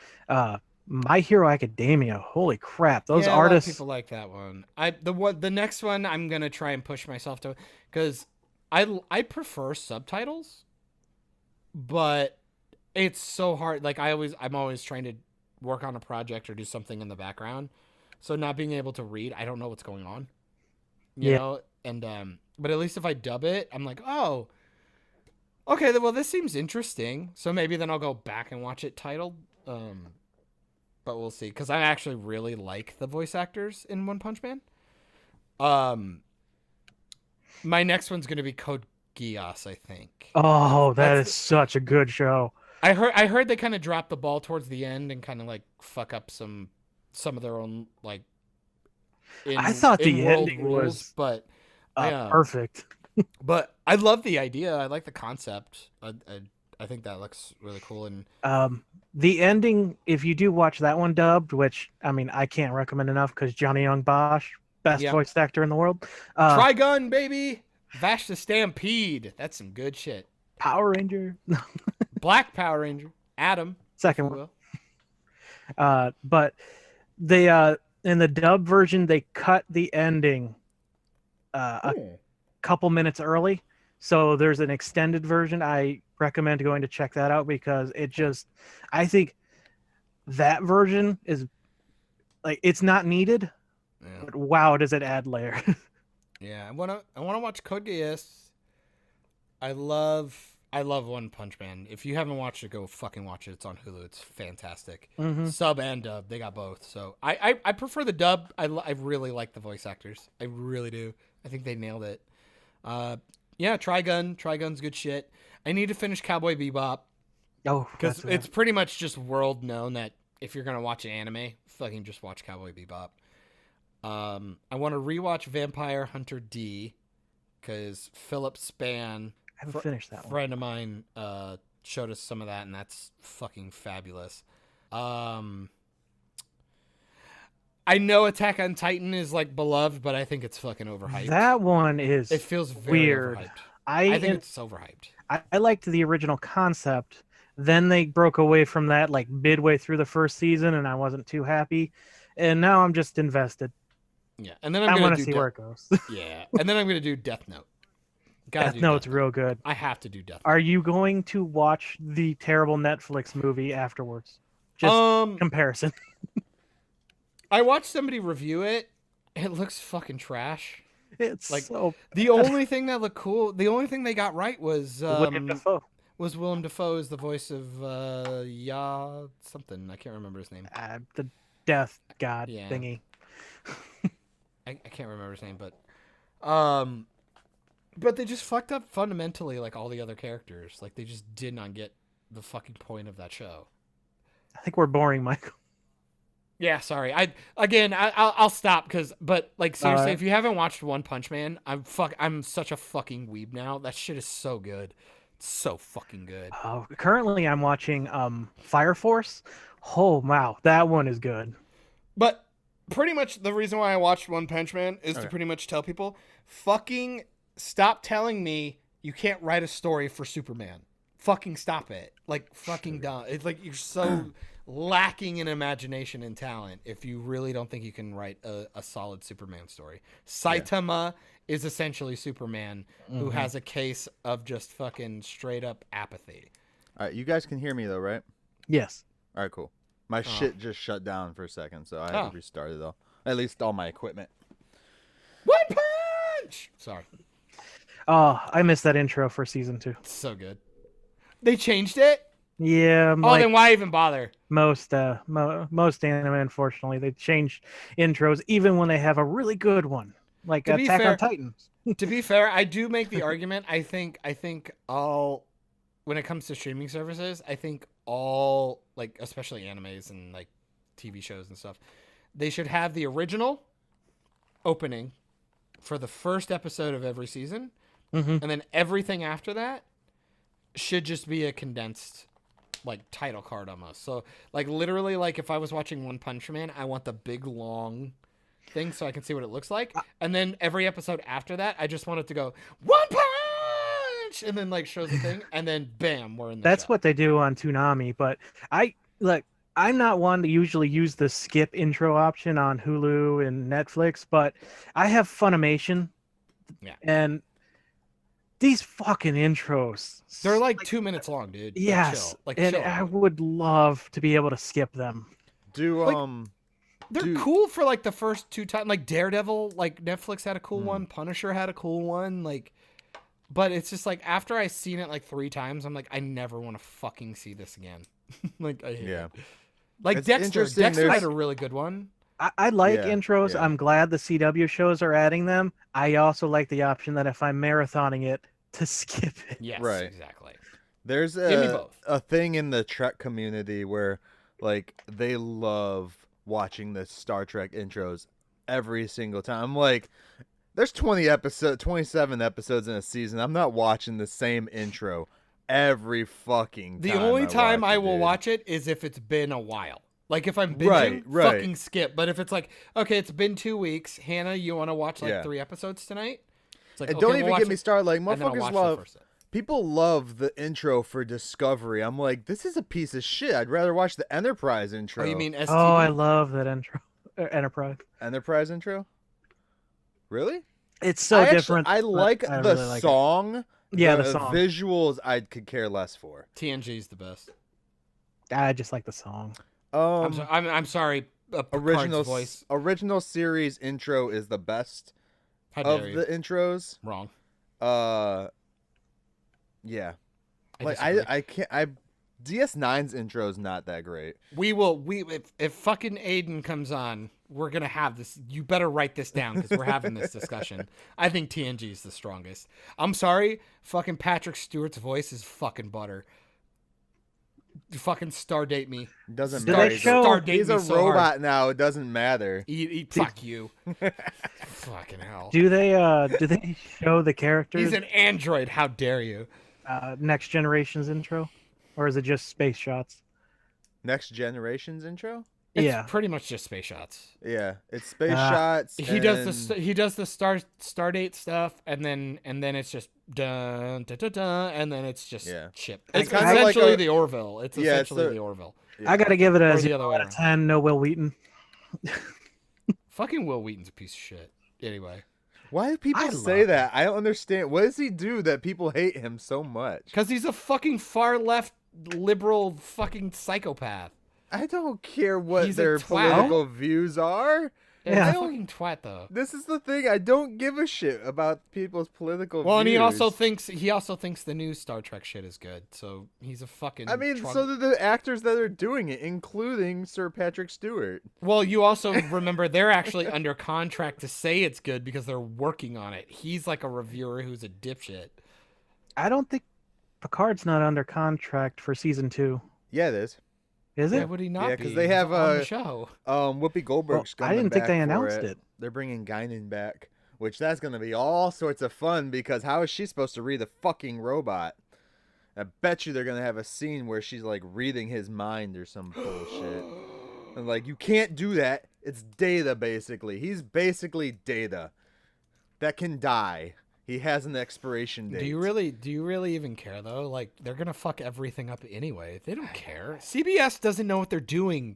My Hero Academia. Holy crap, those artists! A lot of people like that one. The next one I'm gonna try and push myself to, because I prefer subtitles, but it's so hard. Like I'm always trying to work on a project or do something in the background, so not being able to read, I don't know what's going on. You know, and but at least if I dub it, I'm like, oh, Okay, well, this seems interesting. So maybe then I'll go back and watch it titled. But we'll see. Because I actually really like the voice actors in One Punch Man. My next one's going to be Code Geass, I think. Oh, that is such a good show. I heard they kind of dropped the ball towards the end and kind of like fuck up some of their own like. I thought the ending rules, was but perfect. But I love the idea. I like the concept. I think that looks really cool. And the ending, if you do watch that one dubbed, which I mean I can't recommend enough because Johnny Young Bosch, best voice actor in the world. Trigun, baby. Vash the Stampede. That's some good shit. Power Ranger. Black Power Ranger. Adam. Second one. But they in the dub version they cut the ending a couple minutes early. So there's an extended version. I recommend going to check that out because I think that version is like it's not needed. Yeah. But wow, does it add layer. Yeah, I wanna watch Code Geass. I love One Punch Man. If you haven't watched it, go fucking watch it. It's on Hulu. It's fantastic. Sub and dub, they got both. So I prefer the dub. I really like the voice actors. I really do. I think they nailed it. Yeah, Trigun's good shit. I need to finish Cowboy Bebop. Oh, because it's pretty much just world known that if you're gonna watch an anime, fucking just watch Cowboy Bebop. I want to rewatch Vampire Hunter D because Philip Span, I haven't finished that one. Friend of mine, showed us some of that, and that's fucking fabulous. I know Attack on Titan is like beloved, but I think it's fucking overhyped. That one is. It feels very weird. Overhyped. I think it's overhyped. I liked the original concept. Then they broke away from that like midway through the first season, and I wasn't too happy. And now I'm just invested. Yeah, and then I want to see where it goes. Yeah, and then I'm gonna do Death Note. Death Note's real good. I have to do Death Note. Are you going to watch the terrible Netflix movie afterwards? Just comparison. I watched somebody review it. It looks fucking trash. It's like so the only thing that looked cool. The only thing they got right was William Dafoe. Was Willem Dafoe is the voice of something. I can't remember his name. The death god thingy. I can't remember his name, but they just fucked up fundamentally like all the other characters. Like they just did not get the fucking point of that show. I think we're boring, Michael. Yeah, sorry. I'll stop but like seriously, if you haven't watched One Punch Man, I'm such a fucking weeb now. That shit is so good. It's so fucking good. Currently I'm watching Fire Force. Oh wow, that one is good. But pretty much the reason why I watched One Punch Man is to pretty much tell people, fucking stop telling me you can't write a story for Superman. Fucking stop it. Like, fucking dumb. It's like you're so lacking in imagination and talent if you really don't think you can write a solid Superman story. Saitama is essentially Superman who has a case of just fucking straight up apathy. All right, you guys can hear me though, right? Yes. All right, cool. My shit just shut down for a second, so I had to restart it though. At least all my equipment. One Punch! Sorry. Oh, I missed that intro for season 2. It's so good. They changed it? Yeah. Then why even bother? Most anime, unfortunately, they change intros even when they have a really good one, like Attack on Titans. To be fair, I do make the argument. I think all, when it comes to streaming services, I think all, like, especially animes and like TV shows and stuff, they should have the original opening for the first episode of every season, and then everything after that should just be a condensed, like, title card almost. So, like, literally, like, if I was watching One Punch Man, I want the big long thing so I can see what it looks like, and then every episode after that, I just want it to go One Punch, and then like shows the thing, and then bam, we're in the That's show. what they do on Toonami, but I'm not one to usually use the skip intro option on Hulu and Netflix, but I have Funimation, and these fucking intros, they're like 2 minutes long, dude. Yes, chill. I would love to be able to skip them. They're cool for like the first 2 times. Like Daredevil, like Netflix had a cool one. Punisher had a cool one. Like But it's just like after I've seen it like 3 times, I'm like, I never want to fucking see this again. Like I hate it. Like It's Dexter. interesting, Dexter had a really good one. I like Yeah, intros. yeah. I'm glad the CW shows are adding them. I also like the option that if I'm marathoning it, to skip it. Yes, Right. exactly. There's Give me both. a thing in the Trek community where like they love watching the Star Trek intros every single time. I'm like, there's 27 episodes in a season. I'm not watching the same intro every fucking time. The only time I will dude. watch it is if it's been a while. Like if I'm binging, Right. fucking skip. But if it's like, okay, it's been 2 weeks, Hannah, you want to watch like Yeah. 3 episodes tonight? It's like, And okay, don't we'll even watch get me it, started. Like and then I'll motherfuckers watch the love. first. People love the intro for Discovery. I'm like, this is a piece of shit. I'd rather watch the Enterprise intro. Oh, you mean STD? Oh, I love that intro. Enterprise. Enterprise intro? Really? It's so different. I but like I the really like it. song. Yeah, the song. Visuals I could care less for. TNG's the best. I just like the song. I'm sorry. Original voice. original series intro is the best How of dare you? the intros. Wrong. Yeah. I Like disagree. I can't. DS9's intro is not that great. If fucking Aiden comes on, we're gonna have this. You better write this down because we're having this discussion. I think TNG is the strongest. I'm sorry, fucking Patrick Stewart's voice is fucking butter. Fucking stardate me. Doesn't Do matter. they show- Stardate He's me a so robot hard. now. It doesn't matter. Fuck you. Fucking hell. Do they show the characters He's an android. How dare you? Next Generation's intro, or is it just space shots? Next Generation's intro? It's Yeah. pretty much just space shots. Yeah, it's space shots. He does the stardate stuff, and then it's just dun dun dun dun, and then it's just Yeah. ship. It's It's kinda like essentially a- the Orville. It's Yeah, it's essentially the- the Orville. I gotta give it Or a the 0 other way out of around. 10. No Will Wheaton. Fucking Will Wheaton's a piece of shit. Anyway, Why do people I say love that? I don't understand. What does he do that people hate him so much? because he's a fucking far left liberal fucking psychopath. I don't care what He's a their twat. political views are. Yeah, Yeah. he's a fucking twat though. This is the thing. I don't give a shit about people's political Well, views. and he also thinks the new Star Trek shit is good. So he's a fucking. I mean, so do the actors that are doing it, including Sir Patrick Stewart. Well, you also remember they're actually under contract to say it's good because they're working on it. He's like a reviewer who's a dipshit. I don't think Picard's not under contract for season 2. Yeah, it is. Is Why it? would he not Yeah, be? 'cause they He's have, on the show. Whoopi Goldberg's Well, I coming didn't think back they for announced it. They're bringing Guinan back, which that's going to be all sorts of fun because how is she supposed to read a fucking robot? I bet you they're going to have a scene where she's like reading his mind or some bullshit. And like, you can't do that. It's Data, basically. He's basically Data that can die. He has an expiration date. Do you really even care though? Like they're gonna fuck everything up anyway. They don't care. CBS doesn't know what they're doing.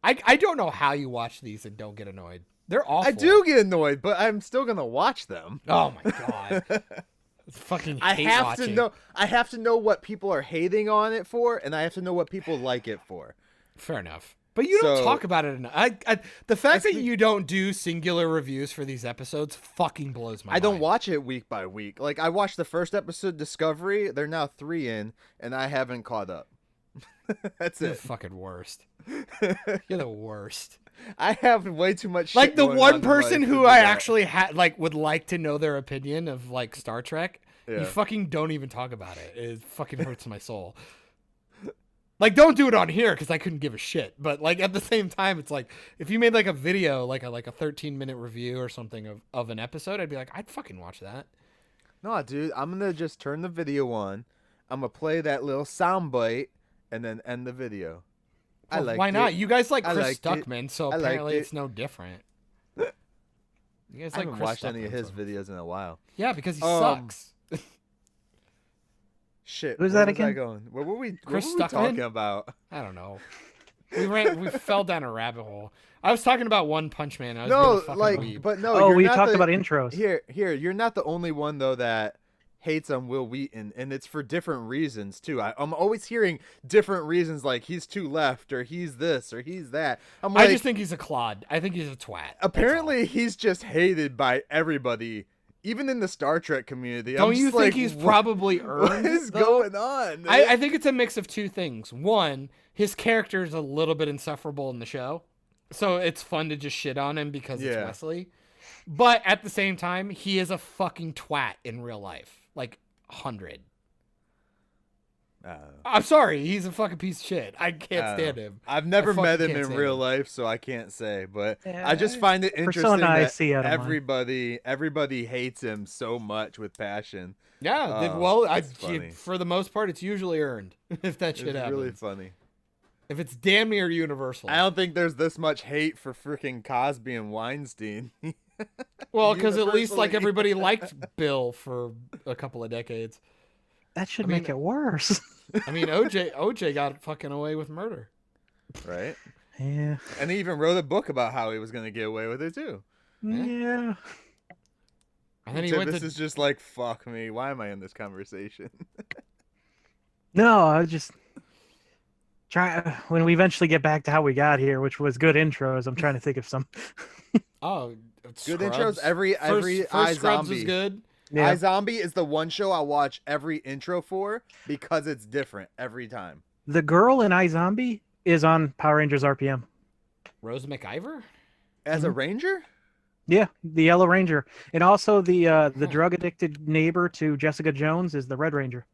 I don't know how you watch these and don't get annoyed. They're awful. I do get annoyed, but I'm still going to watch them. Oh my god. It's fucking hate watching. I have to know what people are hating on it for, and I have to know what people like it for. Fair enough. But you don't So- talk about it enough. The fact that think- you don't do singular reviews for these episodes fucking blows my mind. I don't watch it week by week. Like, I watched the first episode, Discovery. They're now 3 in, and I haven't caught up. That's You're the it. fucking worst. You're the worst. I have way too much shit Like the going one on in person life who to do I that. actually would like to know their opinion of like Star Trek. Yeah. You fucking don't even talk about it. It fucking hurts my soul. Like, don't do it on here because I couldn't give a shit. But like at the same time, it's like if you made like a video, like a 13-minute review or something of an episode, I'd be like, I'd fucking watch that. No, dude, I'm going to just turn the video on. I'm going to play that little soundbite and then end the video. I Well, like why not? You guys like I Chris liked it. Stuckman, so I liked apparently it. it's no different. You guys I like haven't Chris watched any of Stuckman, his so- videos in a while. Yeah, because he Um, sucks. Shit. Who's where that was I again? going? What were we Chris what were we Stuckman? talking about? I don't know. We fell down a rabbit hole. I was talking about One Punch Man. I was No, being a fucking like, weeb. but no. Oh, you're we not talked the- about intros. Here, you're not the only one though that hates on Will Wheaton, and it's for different reasons too. I'm always hearing different reasons, like he's too left, or he's this, or he's that. I'm like, I just think he's a clod. I think he's a twat. That's apparently he's just hated by everybody even in the Star Trek community, Don't I'm you just think like, he's what- probably earned? What is though? going on? I think it's a mix of two things. One, his character is a little bit insufferable in the show, so it's fun to just shit on him because it's Wesley. But at the same time, he is a fucking twat in real life, like 100. I'm sorry, he's a fucking piece of shit. I can't stand him. I've never met him can't in stand real him. life, so I can't say. But I just find it interesting Persona I that see out of mine. everybody hates him so much with passion. Yeah, for the most part, it's usually earned if that shit happens. It's really funny. If it's damn near universal. I don't think there's this much hate for freaking Cosby and Weinstein. Well, because at least like everybody liked Bill for a couple of decades. That should make it worse. I mean, OJ got fucking away with murder. Right? Yeah. And he even wrote a book about how he was going to get away with it, too. Yeah. And then This is just like, fuck me. Why am I in this conversation? No, I was just when we eventually get back to how we got here, which was good intros. I'm trying to think of some. Oh, good Scrubs. intros. Every first Scrubs was good. Yeah. iZombie is the one show I watch every intro for because it's different every time. The girl in iZombie is on Power Rangers RPM. Rose McIver? As a ranger? Yeah, the Yellow Ranger, and also the drug addicted neighbor to Jessica Jones is the Red Ranger.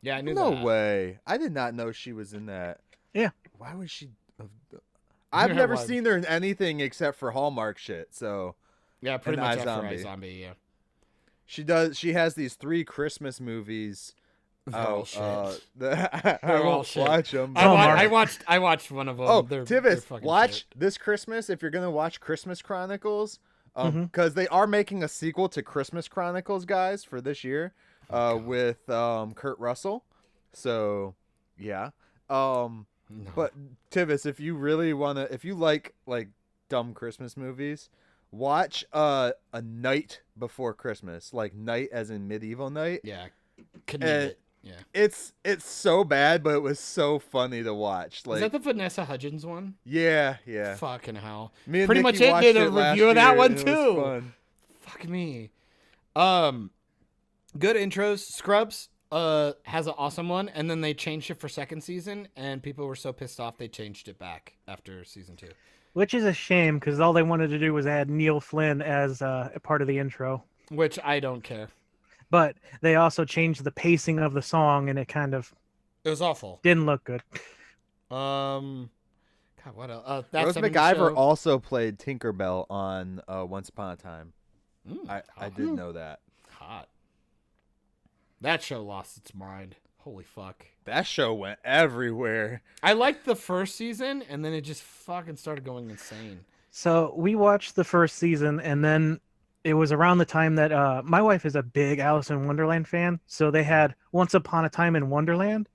Yeah, I knew No that. way. I did not know she was in that. Yeah. Why was she? I've never seen her in anything except for Hallmark shit. So Yeah, pretty much after iZombie. iZombie, yeah. she does. She has these 3 Christmas movies. They're all shit. I They're all won't shit. watch them. I watched one of them. Oh, they're Tivis, fucking watch shit. this Christmas if you're gonna watch Christmas Chronicles, Mm-hmm. because they are making a sequel to Christmas Chronicles, guys, for this year, with Kurt Russell. So, yeah. No. But Tivis, if you really if you like dumb Christmas movies, watch A Night Before Christmas, like night as in medieval night. Yeah, couldn't eat it. Yeah. It's so bad, but it was so funny to watch. Like, Is that the Vanessa Hudgens one? yeah. Fucking hell. Me and Pretty Nikki much it watched did a it last review of that year, one and it too. was fun. Fuck me. Good intros. Scrubs has an awesome one, and then they changed it for second season, and people were so pissed off they changed it back after season 2. Which is a shame because all they wanted to do was add Neil Flynn as a part of the intro. Which I don't care. But they also changed the pacing of the song, and it kind of It was awful. didn't look good. God, what else? That Rose 70s McIver show. also played Tinkerbell on Once Upon a Time. I hot. didn't know that. Hot. That show lost its mind. Holy fuck. That show went everywhere. I liked the first season, and then it just fucking started going insane. So we watched the first season, and then it was around the time that my wife is a big Alice in Wonderland fan. So they had Once Upon a Time in Wonderland.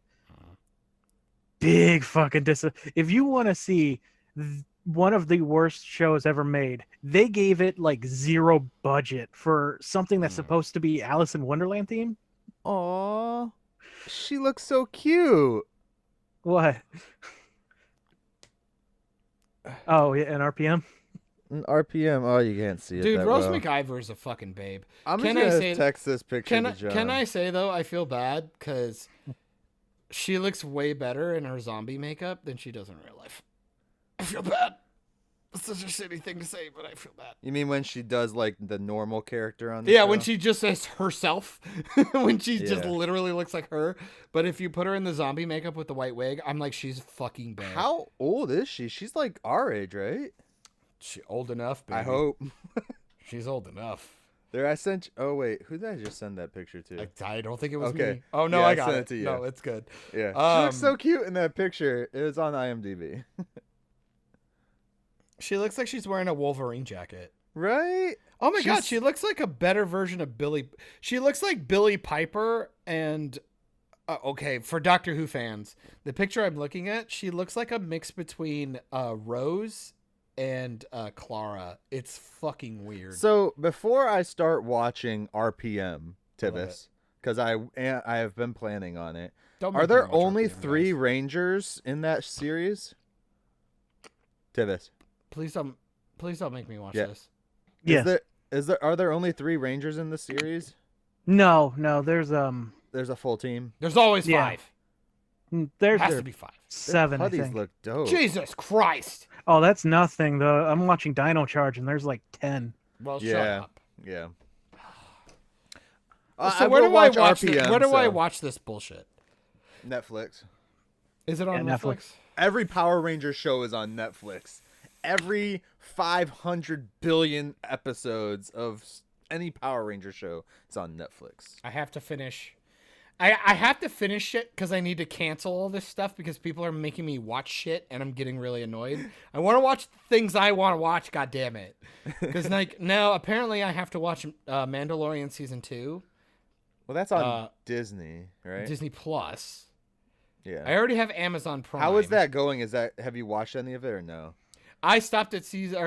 Big fucking if you want to see one of the worst shows ever made, they gave it like 0 budget for something that's supposed to be Alice in Wonderland theme. Aww. She looks so cute. What? Oh, yeah, an RPM. RPM. Oh, you can't see it. Dude, that Rose well. McIver is a fucking babe. I'm Can just I gonna say- text this picture to John. Can I say, though, I feel bad because she looks way better in her zombie makeup than she does in real life. I feel bad. It's such a shitty thing to say, but I feel bad. You mean when she does like the normal character on the Yeah, show? when she just is herself. When she just Yeah. literally looks like her. But if you put her in the zombie makeup with the white wig, I'm like, she's fucking bad. How old is she? She's like our age, right? She old enough, baby. I hope. She's old enough. There, I sent. Oh wait, who did I just send that picture to? I don't think it was Okay. me. Oh, no, Yeah, I I got sent it. it to you. No, it's good. Yeah, she looks so cute in that picture. It was on IMDb. She looks like she's wearing a Wolverine jacket. Right? Oh my god, She's- she looks like a better version of Billy. She looks like Billy Piper and okay, for Doctor Who fans, the picture I'm looking at, she looks like a mix between Rose and Clara. It's fucking weird. So before I start watching RPM, Love Tivis, because I have been planning on it. Don't Are make me there watch only RPM, 3 guys. Rangers in that series? Tivis. Please don't make me watch Yeah. this. Yes. Are there only 3 Rangers in the series? No, there's a full team. There's always Yeah. 5. there's Has to be 5. 7, I Putties think. look dope. Jesus Christ. Oh, that's nothing. Though I'm watching Dino Charge, and there's like 10. Well, shut Yeah. up. Yeah. So where do I watch this? Where do I watch this bullshit? Netflix. Is it on Yeah, Netflix? Netflix. Every Power Ranger show is on Netflix. Every 500 billion episodes of any Power Ranger show is on Netflix. I have to finish. I have to finish it because I need to cancel all this stuff because people are making me watch shit and I'm getting really annoyed. I want to watch things I want to watch. God damn it! Because like now apparently I have to watch Mandalorian season 2. Well, that's on Disney, right? Disney Plus. Yeah. I already have Amazon Prime. How is that going? Have you watched any of it or no? I stopped at season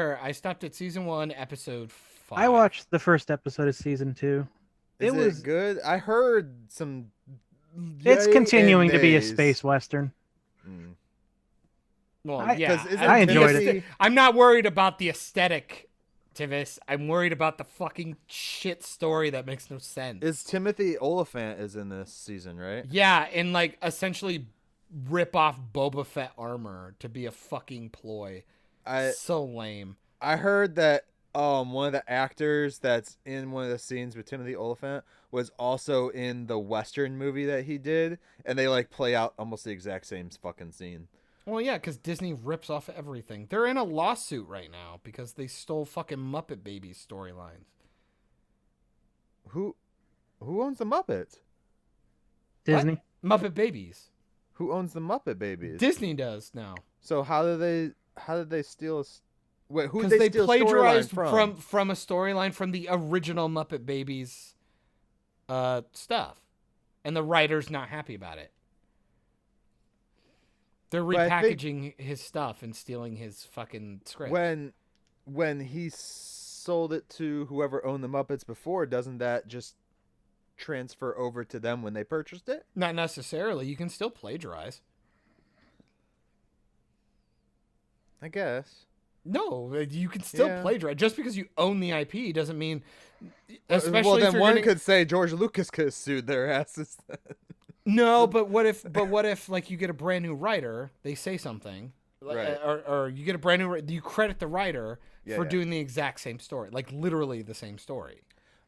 1, episode 5. I watched the first episode of season 2. Is It was good? I heard some. It's yay continuing and to be a nays. space western. Well, I- yeah, 'cause isn't I enjoyed Timothy- it. I'm not worried about the aesthetic, Tivis. I'm worried about the fucking shit story that makes no sense. Is Timothy Oliphant is in this season, right? Yeah, and like essentially rip off Boba Fett armor to be a fucking ploy. So lame. I heard that one of the actors that's in one of the scenes with Timothy Oliphant was also in the Western movie that he did, and they like play out almost the exact same fucking scene. Well, yeah, because Disney rips off everything. They're in a lawsuit right now because they stole fucking Muppet Babies storylines. Who owns the Muppets? Disney. Muppet Babies. Who owns the Muppet Babies? Disney does now. So how did they steal? Wait, who Because did they steal plagiarized storyline from a storyline from the original Muppet Babies stuff. And the writer's not happy about it. They're But I think- repackaging his stuff and stealing his fucking script. When he sold it to whoever owned the Muppets before, doesn't that just transfer over to them when they purchased it? Not necessarily. You can still plagiarize. I guess. No, you can still Yeah. plagiarize. Just because you own the IP doesn't mean... Especially well, if then you're one gonna- could say George Lucas could have sued their asses. No, but what if like you get a brand new writer, they say something, Right. or you get a brand new, you credit the writer for Yeah. doing the exact same story, like literally the same story.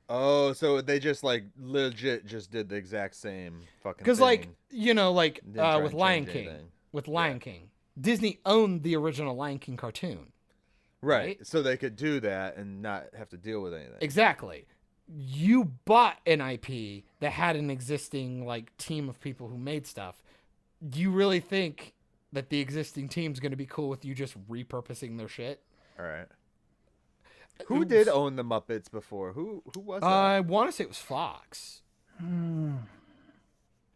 Oh, so they just like legit just did the exact same fucking. Because like like Didn't try with and Lion change King, anything. Disney owned the original Lion King cartoon. right, so they could do that and not have to deal with anything. Exactly. You bought an IP that had an existing like team of people who made stuff. Do you really think that the existing team's going to be cool with you just repurposing their shit? All right. Who did own the Muppets before? Who was that? I want to say it was Fox. Hmm.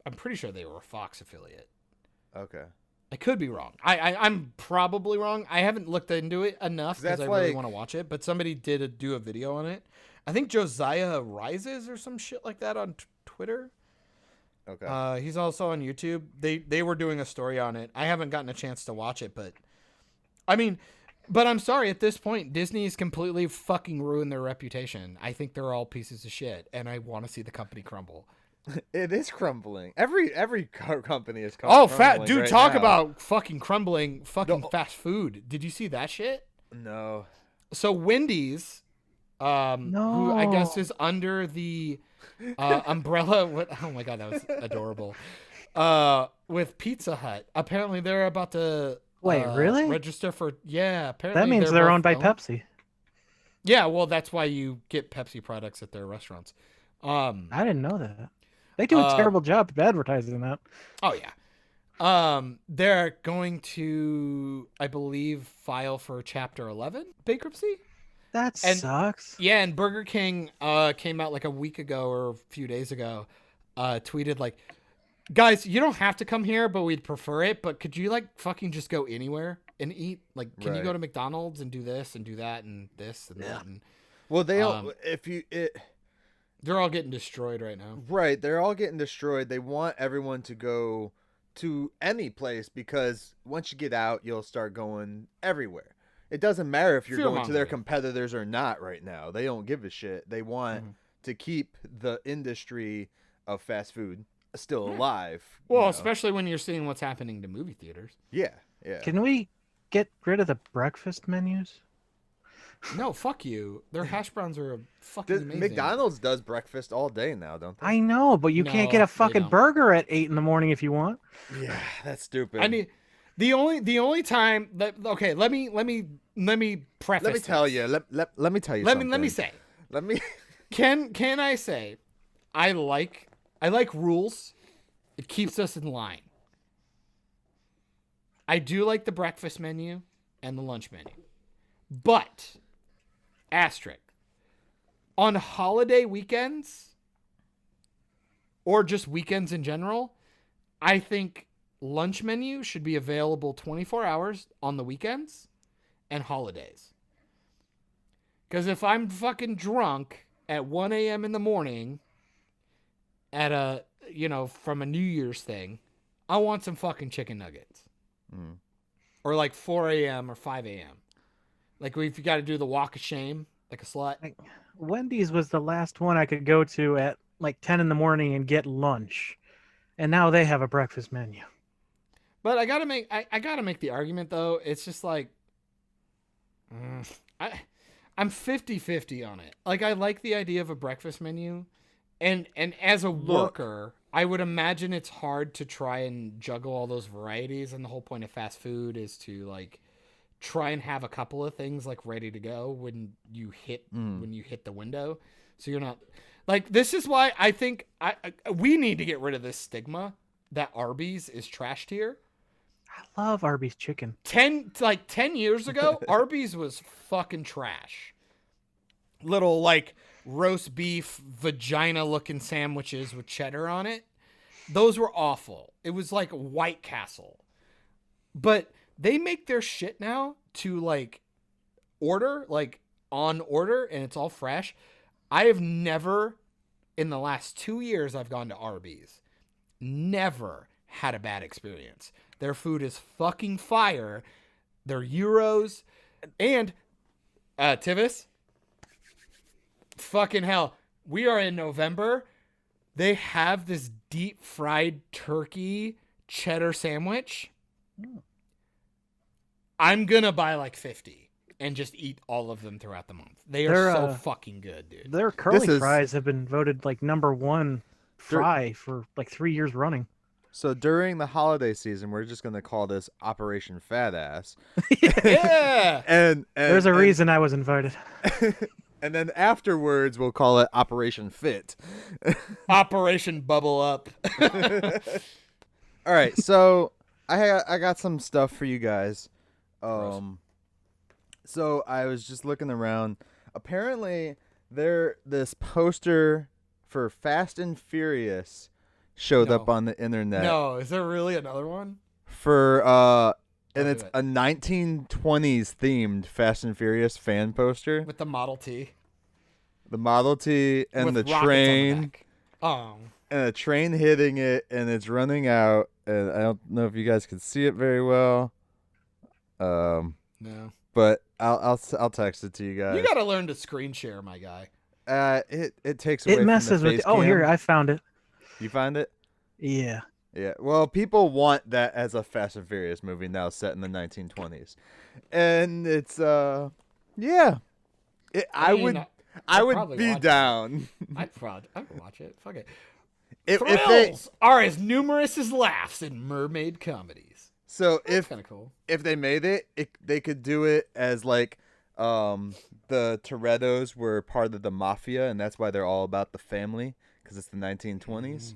I'm pretty sure they were a Fox affiliate. Okay. I could be wrong. I'm probably wrong. I haven't looked into it enough because I really want to watch it. But somebody did do a video on it. I think Josiah Rises or some shit like that on Twitter. Okay. He's also on YouTube. They were doing a story on it. I haven't gotten a chance to watch it, but I mean, but I'm sorry. At this point, Disney's completely fucking ruined their reputation. I think they're all pieces of shit, and I want to see the company crumble. It is crumbling. Every company is Oh, crumbling dude, right talk now. about fucking crumbling fucking fast food. Did you see that shit? No. So Wendy's, who I guess is under the umbrella. Oh my god, that was adorable. With Pizza Hut. Apparently, they're about to Wait, really? register for. Apparently That means they're both owned by Pepsi. Yeah, well, that's why you get Pepsi products at their restaurants. I didn't know that. They do a terrible job of advertising that. Oh yeah. They're going to, I believe, file for Chapter 11 bankruptcy. That sucks. Yeah, and Burger King came out like a week ago or a few days ago, tweeted like, guys, you don't have to come here, but we'd prefer it. But could you like fucking just go anywhere and eat? Like, can you Right. go to McDonald's and do this and do that and this and that? And Well, they they're all getting destroyed right now. right, they're all getting destroyed. They want everyone to go to any place because once you get out, you'll start going everywhere. it doesn't matter if you're going to Fear-mongering. their competitors or not right now. They don't give a shit. They want to keep the industry of fast food still alive. Well, especially when you're seeing what's happening to movie theaters. Yeah. Can we get rid of the breakfast menus? No, fuck you. Their hash browns are fucking amazing. McDonald's does breakfast all day now, don't they? I know, but you can't get a fucking burger at 8 a.m. if you want. Yeah, that's stupid. I mean, the only time that let me preface. Let me tell you. Let me tell you. Let something. me say. Let me. Can I say, I like rules. It keeps us in line. I do like the breakfast menu and the lunch menu, but asterisk on holiday weekends or just weekends in general, I think lunch menu should be available 24 hours on the weekends and holidays. Because if I'm fucking drunk at 1 a.m. in the morning at from a New Year's thing, I want some fucking chicken nuggets. Or like 4 a.m. or 5 a.m. Like if you got to do the walk of shame, like a slut. Wendy's was the last one I could go to at like 10 in the morning and get lunch. And now they have a breakfast menu. But I gotta make the argument though. It's just like I'm 50-50 on it. Like I like the idea of a breakfast menu, and as a worker, I would imagine it's hard to try and juggle all those varieties. And the whole point of fast food is to like try and have a couple of things like ready to go when you hit the window. So you're not like, this is why I think we need to get rid of this stigma that Arby's is trash tier. I love Arby's chicken. 10 years ago, Arby's was fucking trash. Little like roast beef vagina looking sandwiches with cheddar on it. Those were awful. It was like White Castle. But they make their shit now to like order, like on order, and it's all fresh. I have never, in the last 2 years I've gone to Arby's, never had a bad experience. Their food is fucking fire. Their euros and Tivis. Fucking hell. We are in November. They have this deep fried turkey cheddar sandwich. I'm gonna buy like 50 and just eat all of them throughout the month. They're so fucking good, dude. Their curly fries have been voted like #1 fry for like 3 years running. So during the holiday season, we're just gonna call this Operation Fat Ass. Yeah. and there's a reason I was invited. And then afterwards, we'll call it Operation Fit. Operation Bubble Up. All right, so I got some stuff for you guys. So I was just looking around. Apparently, this poster for Fast and Furious showed up on the internet. No, is there really another one? And it's a 1920s themed Fast and Furious fan poster with the Model T. The Model T and with the rockets train. on the back. Oh. And a train hitting it, and it's running out. And I don't know if you guys can see it very well. No. But I'll text it to you guys. You gotta learn to screen share, my guy. It takes away. It messes from the with. face Oh, cam. here I found it. You find it? Yeah. Yeah. Well, people want that as a Fast and Furious movie now set in the 1920s, and it's yeah. I would be down. I'd watch it. Fuck it. If Thrills are as numerous as laughs in mermaid comedies. So That's kind of cool. If they made it, they could do it as like the Torettos were part of the mafia, and that's why they're all about the family, because it's the 1920s.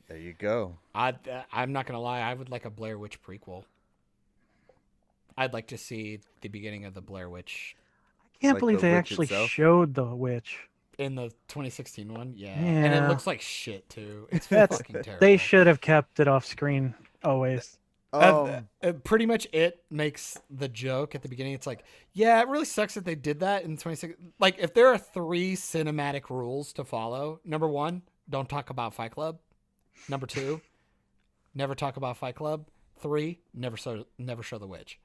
There you go. I'm not gonna lie. I would like a Blair Witch prequel. I'd like to see the beginning of the Blair Witch. I can't Like believe the they witch actually itself? showed the witch. In the 2016 one, yeah. And it looks like shit too. It's That's fucking terrible. They should have kept it off screen always. Pretty much it makes the joke at the beginning. It's like, yeah, it really sucks that they did that in 26. Like, if there are 3 cinematic rules to follow, number 1, don't talk about Fight Club. Number 2, never talk about Fight Club. 3, never show the witch.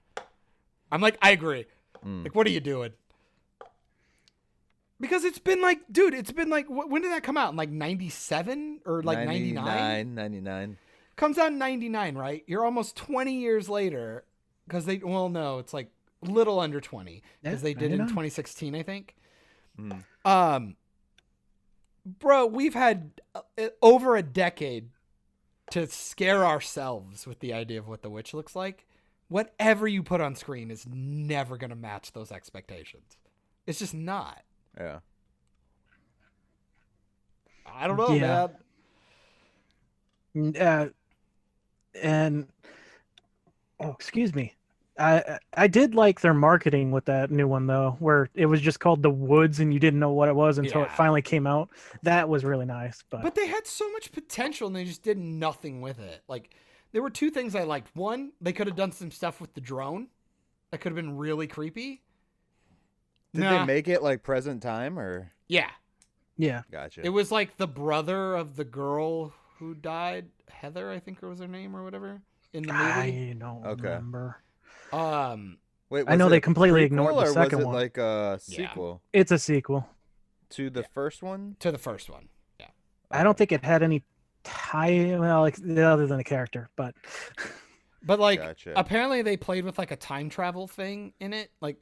I'm like, I agree. Like, what are you doing? Because it's been like, dude, it's been like, when did that come out? In like 97 or like 99? 99. Comes out in 99, right? You're almost 20 years later. Because well, no, it's like little under 20. Because they did it in 2016, I think. Bro, we've had over a decade to scare ourselves with the idea of what the witch looks like. Whatever you put on screen is never going to match those expectations. It's just not. Yeah. I don't know, man. And excuse me. I did like their marketing with that new one though, where it was just called The Woods and you didn't know what it was until it finally came out. That was really nice. But they had so much potential and they just did nothing with it. Like, there were two things I liked. One, they could have done some stuff with the drone. That could have been really creepy. Did they make it like present time or? Yeah. Yeah. Gotcha. It was like the brother of the girl who died, Heather, I think was her name or whatever, in the movie. I don't remember. Wait, I know they completely ignored the second was it one. Like a sequel? Yeah. It's a sequel To the first one? To the first one. Yeah. I don't think it had any tie, well, like other than the character, but like gotcha. Apparently they played with like a time travel thing in it. Like,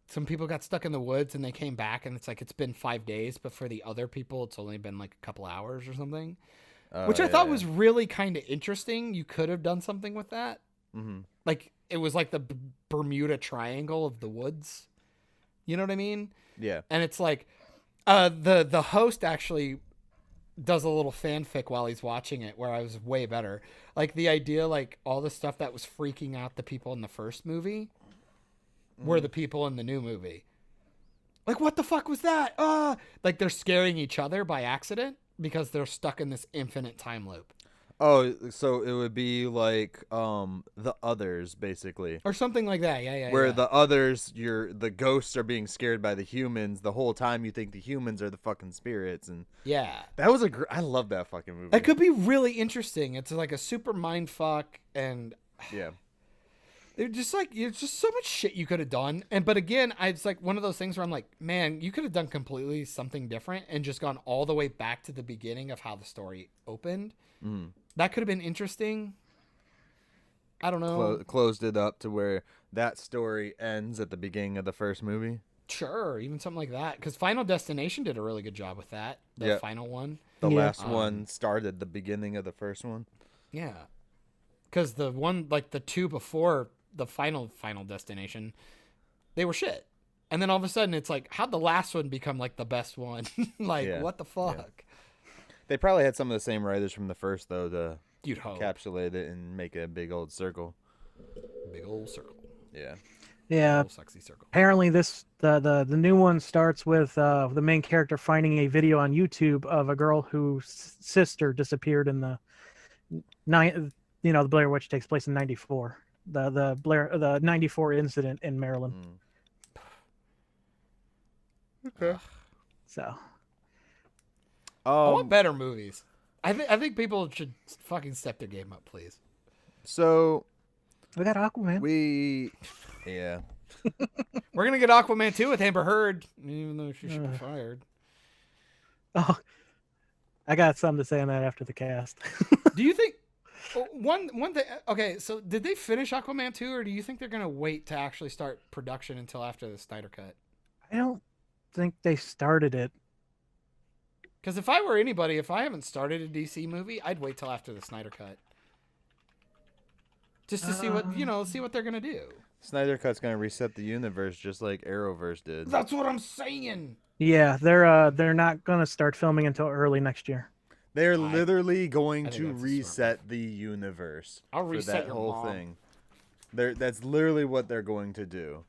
some people got stuck in the woods and they came back and it's like, it's been 5 days, but for the other people, it's only been like a couple hours or something, which I thought was really kind of interesting. You could have done something with that. Mm-hmm. Like, it was like the Bermuda Triangle of the woods. You know what I mean? Yeah. And it's like, the host actually does a little fanfic while he's watching it where I was way better. Like, the idea, like all the stuff that was freaking out the people in the first movie were the people in the new movie. Like, what the fuck was that? Like, they're scaring each other by accident because they're stuck in this infinite time loop. Oh, so it would be like the others, basically, or something like that. Yeah. Where the others, the ghosts are being scared by the humans the whole time. You think the humans are the fucking spirits, and that was I love that fucking movie. It could be really interesting. It's like a super mind fuck, and they're just like, it's just so much shit you could have done. But again, it's like one of those things where I'm like, man, you could have done completely something different and just gone all the way back to the beginning of how the story opened. Mm. That could have been interesting. I don't know. Closed it up to where that story ends at the beginning of the first movie. Sure, even something like that. Because Final Destination did a really good job with that. The final one. The last one started the beginning of the first one. Yeah. Because the one, like the two before the final Destination, they were shit. And then all of a sudden it's like, how'd the last one become like the best one? Like, what the fuck? Yeah. They probably had some of the same writers from the first, though, to You'd hope. encapsulate it and make it a big old circle. Big old circle. Yeah. Yeah. Big old sexy circle. Apparently, the new one starts with the main character finding a video on YouTube of a girl whose sister disappeared in the the Blair Witch takes place in '94. The '94 incident in Maryland. Okay. So. I want better movies. I think people should fucking step their game up, please. So we got Aquaman. Yeah. We're gonna get Aquaman 2 with Amber Heard, even though she should be fired. Oh, I got something to say on that after the cast. Do you think one thing? Okay, so did they finish Aquaman 2, or do you think they're gonna wait to actually start production until after the Snyder Cut? I don't think they started it. Because if I were anybody, if I haven't started a DC movie, I'd wait till after the Snyder Cut. Just to see what they're gonna do. Snyder Cut's gonna reset the universe just like Arrowverse did. That's what I'm saying. Yeah, they're not gonna start filming until early next year. They're literally going to reset the universe. I'll reset that whole thing. That's literally what they're going to do.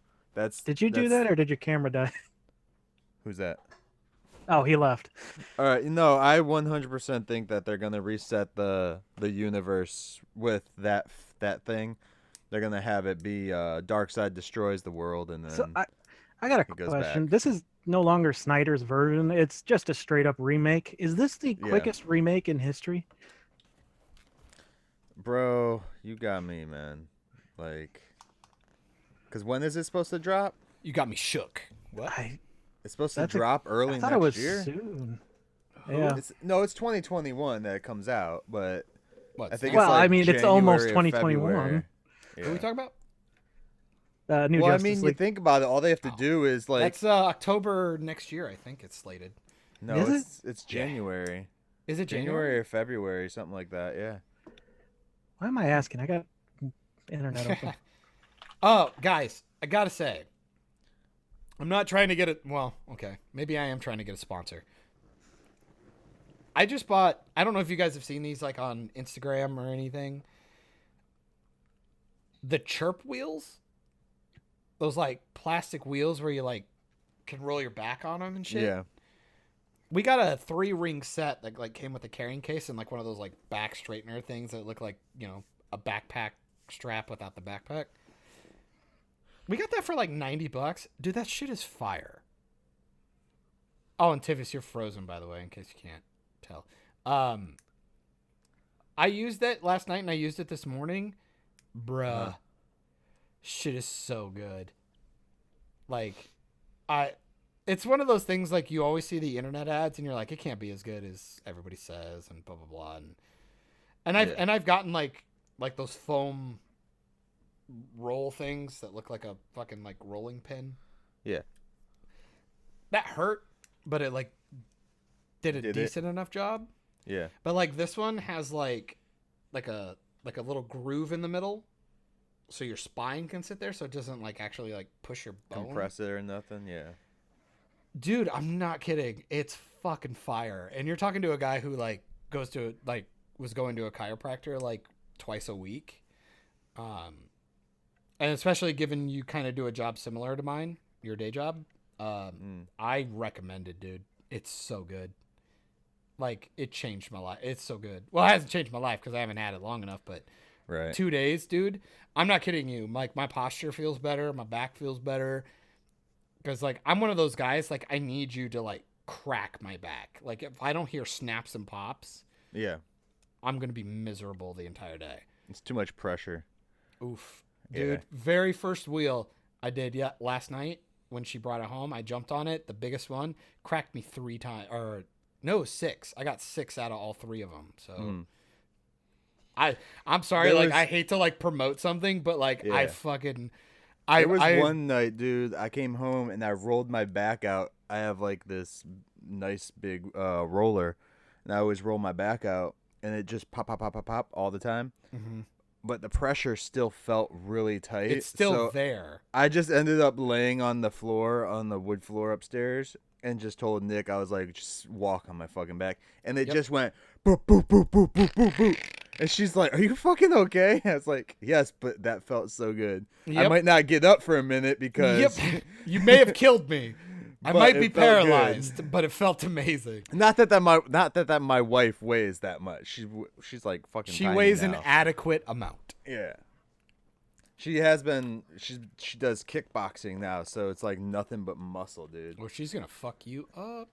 Did you do that, or did your camera die? Who's that? Oh, he left. All right, no, I 100% think that they're gonna reset the universe with that thing. They're gonna have it be Darkseid destroys the world, and then. So I got a question. This is no longer Snyder's version. It's just a straight up remake. Is this the quickest remake in history? Bro, you got me, man. Like, Because when is it supposed to drop? You got me shook. What? It's supposed to drop early I thought next it was year. soon. Yeah. It's 2021 that it comes out, but I think well, it's like I mean, it's almost January or 2021. February. What are we talking about? New Well, I Justice mean, you League. think about it. All they have to do is like. That's October next year. I think it's slated. No, Is it's January. Is it January or February, something like that? Yeah. Why am I asking? I got internet open. Oh, guys, I gotta say, I'm not trying to get it. Well, okay, maybe I am trying to get a sponsor. I just bought. I don't know if you guys have seen these like on Instagram or anything. The chirp wheels, those like plastic wheels where you like can roll your back on them and shit. Yeah. We got a 3-ring set that like came with a carrying case and like one of those like back straightener things that look like, you know, a backpack strap without the backpack. We got that for like $90. Dude, that shit is fire. Oh, and Tivis, you're frozen, by the way, in case you can't tell. I used it last night and I used it this morning. Bruh. Shit is so good. Like, it's one of those things like you always see the internet ads and you're like, it can't be as good as everybody says and blah blah blah. And I've gotten like those foam roll things that look like a fucking like rolling pin. Yeah. That hurt, but it like did a decent enough job. Yeah. But like this one has like a little groove in the middle, so your spine can sit there, so it doesn't like actually like push your bone. Compress it or nothing. Yeah. Dude, I'm not kidding. It's fucking fire. And you're talking to a guy who like was going to a chiropractor like twice a week. And especially given you kind of do a job similar to mine, your day job, I recommend it, dude. It's so good. Like, it changed my life. It's so good. Well, it hasn't changed my life because I haven't had it long enough, but 2 days, dude. I'm not kidding you. Like, my posture feels better. My back feels better. Because, like, I'm one of those guys, like, I need you to, like, crack my back. Like, if I don't hear snaps and pops, I'm going to be miserable the entire day. It's too much pressure. Oof. Dude, very first wheel I did last night when she brought it home. I jumped on it, the biggest one, cracked me 3 times. Or, no, 6. I got 6 out of all 3 of them. So, I'm sorry. I hate to, like, promote something, but, like, I fucking... There was one night, dude, I came home and I rolled my back out. I have like this nice big roller, and I always roll my back out, and it just pop all the time. Mm-hmm. But the pressure still felt really tight. It's still there. I just ended up laying on the floor, on the wood floor upstairs, and just told Nick, I was like, just walk on my fucking back. And it just went boop, boop, boop, boop, boop, boop, boop. And she's like, are you fucking okay? I was like, yes, but that felt so good. Yep. I might not get up for a minute because... Yep. You may have killed me. I might be paralyzed, but it felt amazing. Not that my wife weighs that much. She's like fucking She tiny weighs now. an adequate amount. Yeah. She has been... She does kickboxing now, so it's like nothing but muscle, dude. Well, she's going to fuck you up.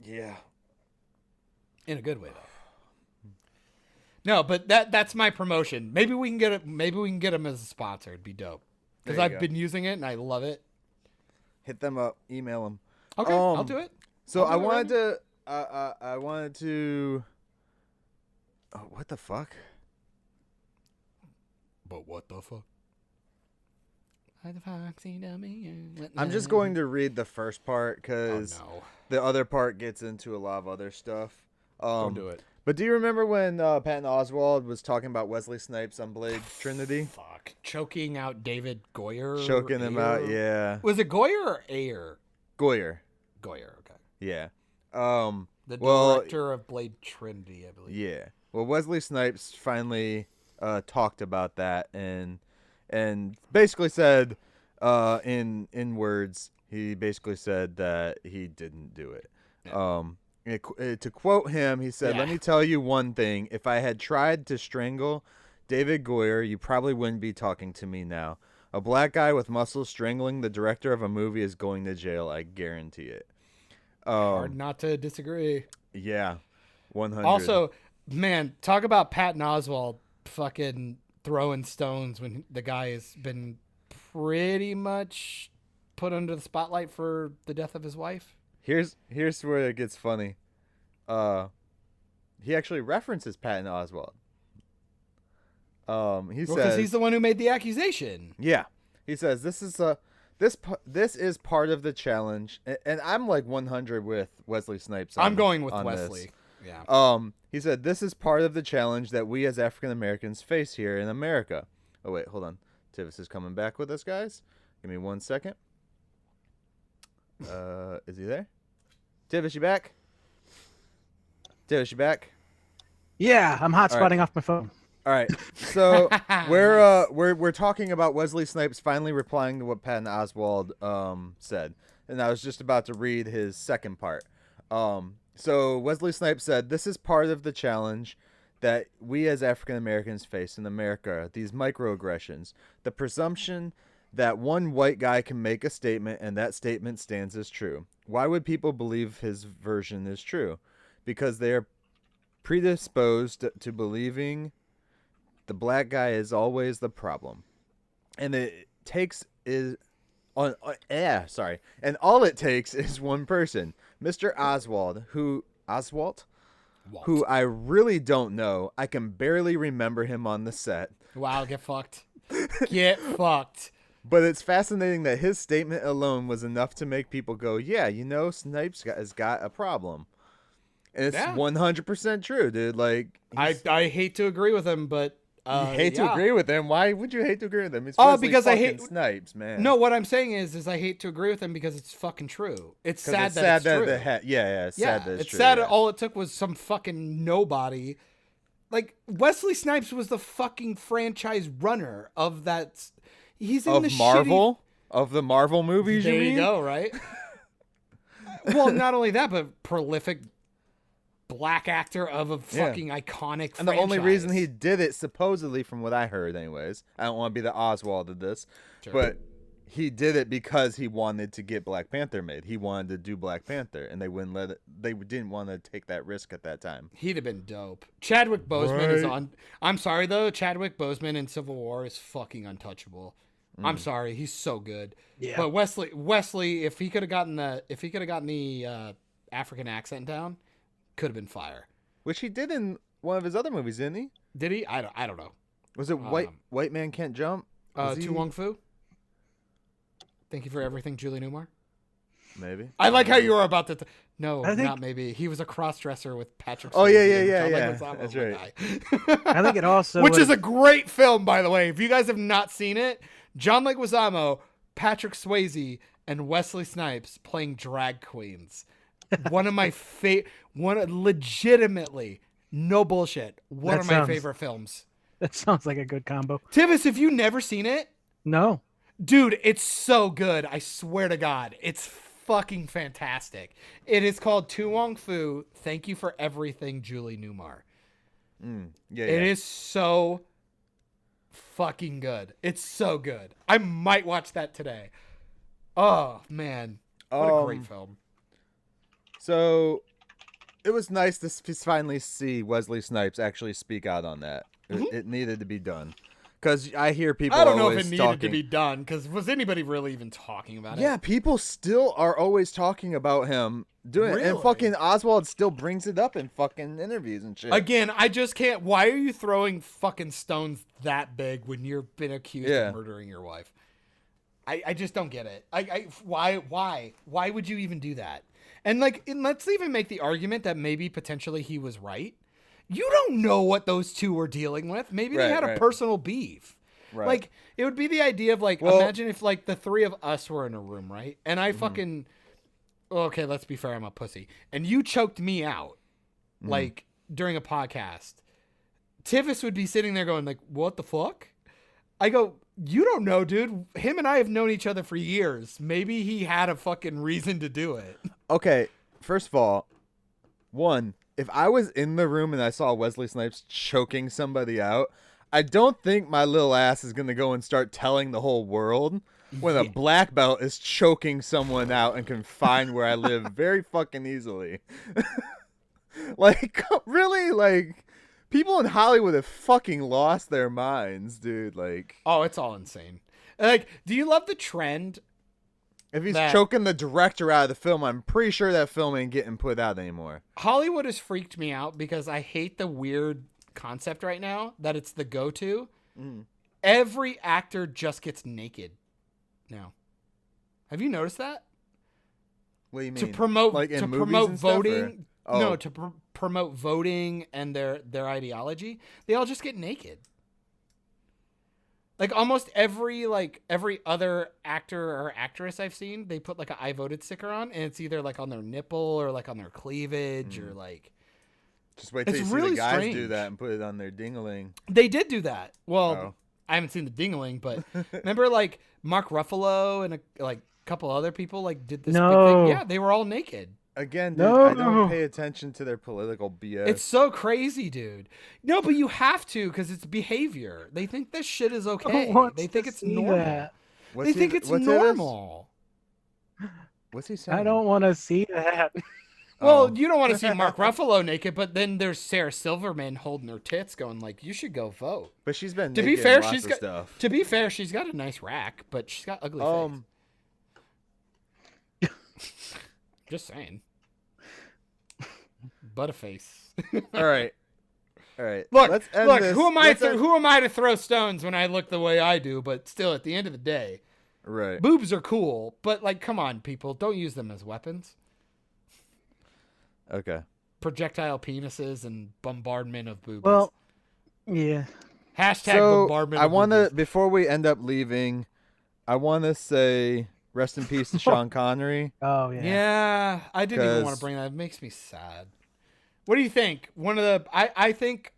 Yeah. In a good way, though. No, but that's my promotion. Maybe we can get it. Maybe we can get them as a sponsor. It'd be dope because I've been using it and I love it. Hit them up. Email them. Okay, I'll do it. So I wanted to. I wanted to. Oh, what the fuck? But what the fuck? I'm just going to read the first part because the other part gets into a lot of other stuff. Don't do it. But do you remember when Patton Oswalt was talking about Wesley Snipes on Blade Trinity? Fuck. Choking out David Goyer? Choking him out, yeah. Was it Goyer or Ayer? Goyer. Goyer, okay. Yeah. The director of Blade Trinity, I believe. Yeah. Well, Wesley Snipes finally talked about that and basically said, in words, he basically said that he didn't do it. Yeah. To quote him, he said, "Let me tell you one thing. If I had tried to strangle David Goyer, you probably wouldn't be talking to me now. A black guy with muscles strangling the director of a movie is going to jail. I guarantee it." Hard not to disagree. Yeah, 100. Also, man, talk about Patton Oswalt fucking throwing stones when the guy has been pretty much put under the spotlight for the death of his wife. Here's where it gets funny. He actually references Patton Oswalt. He says, because he's the one who made the accusation. Yeah, he says this is part of the challenge, and I'm like 100 with Wesley Snipes. I'm going with Wesley. This. Yeah. He said this is part of the challenge that we as African Americans face here in America. Oh wait, hold on. Tivis is coming back with us, guys. Give me 1 second. Is he there? Tivis, you back? Tivis, you back? Yeah, I'm hotspotting off my phone. All right, so we're talking about Wesley Snipes finally replying to what Patton Oswalt said, and I was just about to read his second part. So Wesley Snipes said, "This is part of the challenge that we as African Americans face in America. These microaggressions, the presumption that one white guy can make a statement and that statement stands as true. Why would people believe his version is true? Because they are predisposed to believing." The black guy is always the problem, and and all it takes is one person, Mr. Oswald, who I really don't know. I can barely remember him on the set. Wow, get fucked. Get fucked. But it's fascinating that his statement alone was enough to make people go, yeah, Snipes has got a problem. And it's 100% true, dude. Like, I hate to agree with him, but you hate to agree with him. Why would you hate to agree with him? It's because I hate Snipes, man. No, what I'm saying is I hate to agree with him because it's fucking true. It's sad that it's true. It's sad that it's true. Sad. All it took was some fucking nobody. Like, Wesley Snipes was the fucking franchise runner of that. He's in the Marvel of the Marvel movies. There you mean? You go, right? Well, not only that, but prolific black actor of a fucking iconic franchise. And the only reason he did it, supposedly, from what I heard anyways, I don't want to be the Oswald of this, but he did it because he wanted to get Black Panther made. He wanted to do Black Panther, and they didn't want to take that risk at that time. He'd have been dope. Chadwick Boseman is on. I'm sorry though, Chadwick Boseman in Civil War is fucking untouchable. I'm sorry, he's so good. Yeah. But Wesley, if he could have gotten the African accent down, could have been fire. Which he did in one of his other movies, didn't he? Did he? I don't know. Was it White Man Can't Jump? Tu Wong Fu? Thank you for everything, Julie Newmar. Maybe. I like how you were about to. Not maybe. He was a cross-dresser with Patrick. Oh yeah. That's right. I think it also, which is a great film, by the way. If you guys have not seen it, John Leguizamo, Patrick Swayze, and Wesley Snipes playing drag queens. One of my legitimately, no bullshit, one of my favorite films. That sounds like a good combo. Tivis, have you never seen it? No. Dude, it's so good. I swear to God. It's fucking fantastic. It is called Tu Wong Fu. Thank you for everything, Julie Newmar. It is so fucking good. It's so good. I might watch that today. Oh, man. What a great film. So, it was nice to finally see Wesley Snipes actually speak out on that. It needed to be done. Because I hear people I don't know if it needed to be done, because was anybody really even talking about it? Yeah, people still are always talking about him doing it. And fucking Oswald still brings it up in fucking interviews and shit. Again, I just can't. Why are you throwing fucking stones that big when you've been accused of murdering your wife? I just don't get it. Why would you even do that? And let's even make the argument that maybe potentially he was right. You don't know what those two were dealing with. Maybe they had a personal beef. Right. Like, it would be the idea of imagine if the three of us were in a room, right? And I fucking, okay, let's be fair, I'm a pussy. And you choked me out, during a podcast. Tivis would be sitting there going what the fuck? I go, you don't know, dude. Him and I have known each other for years. Maybe he had a fucking reason to do it. Okay, first of all, if I was in the room and I saw Wesley Snipes choking somebody out, I don't think my little ass is going to go and start telling the whole world when a black belt is choking someone out and can find where I live very fucking easily. Really? People in Hollywood have fucking lost their minds, dude. Like, oh, it's all insane. Like, do you love the trend? If he's choking the director out of the film, I'm pretty sure that film ain't getting put out anymore. Hollywood has freaked me out because I hate the weird concept right now that it's the go-to. Every actor just gets naked now. Have you noticed that? What do you mean? To promote, like in to movies promote and stuff, voting. or? No, to promote voting and their ideology. They all just get naked. Like almost every other actor or actress I've seen, they put like a I voted sticker on, and it's either like on their nipple or like on their cleavage or like. Just wait till you see the guys do that and put it on their dingling. They did do that. Well, I haven't seen the dingling, but remember like Mark Ruffalo and a couple other people like did this big thing. Yeah, they were all naked. Again, dude, I don't pay attention to their political BS. It's so crazy, dude. No, but you have to because it's behavior. They think this shit is okay. They think it's normal. They think it's normal. What's he saying? I don't want to see that. Well, you don't want to see Mark Ruffalo naked, but then there's Sarah Silverman holding her tits going like, you should go vote. But she's been to be fair, she's got stuff. To be fair, she's got a nice rack, but she's got ugly face. Just saying. Butterface. All right. Look. Who am I to throw stones when I look the way I do? But still, at the end of the day, right? Boobs are cool, but like, come on, people, don't use them as weapons. Okay. Projectile penises and bombardment of boobies. Well, yeah. Hashtag bombardment. I want to before we end up leaving, I want to say rest in peace to Sean Connery. Oh yeah. Yeah, I didn't even want to bring that. It makes me sad. What do you think? I think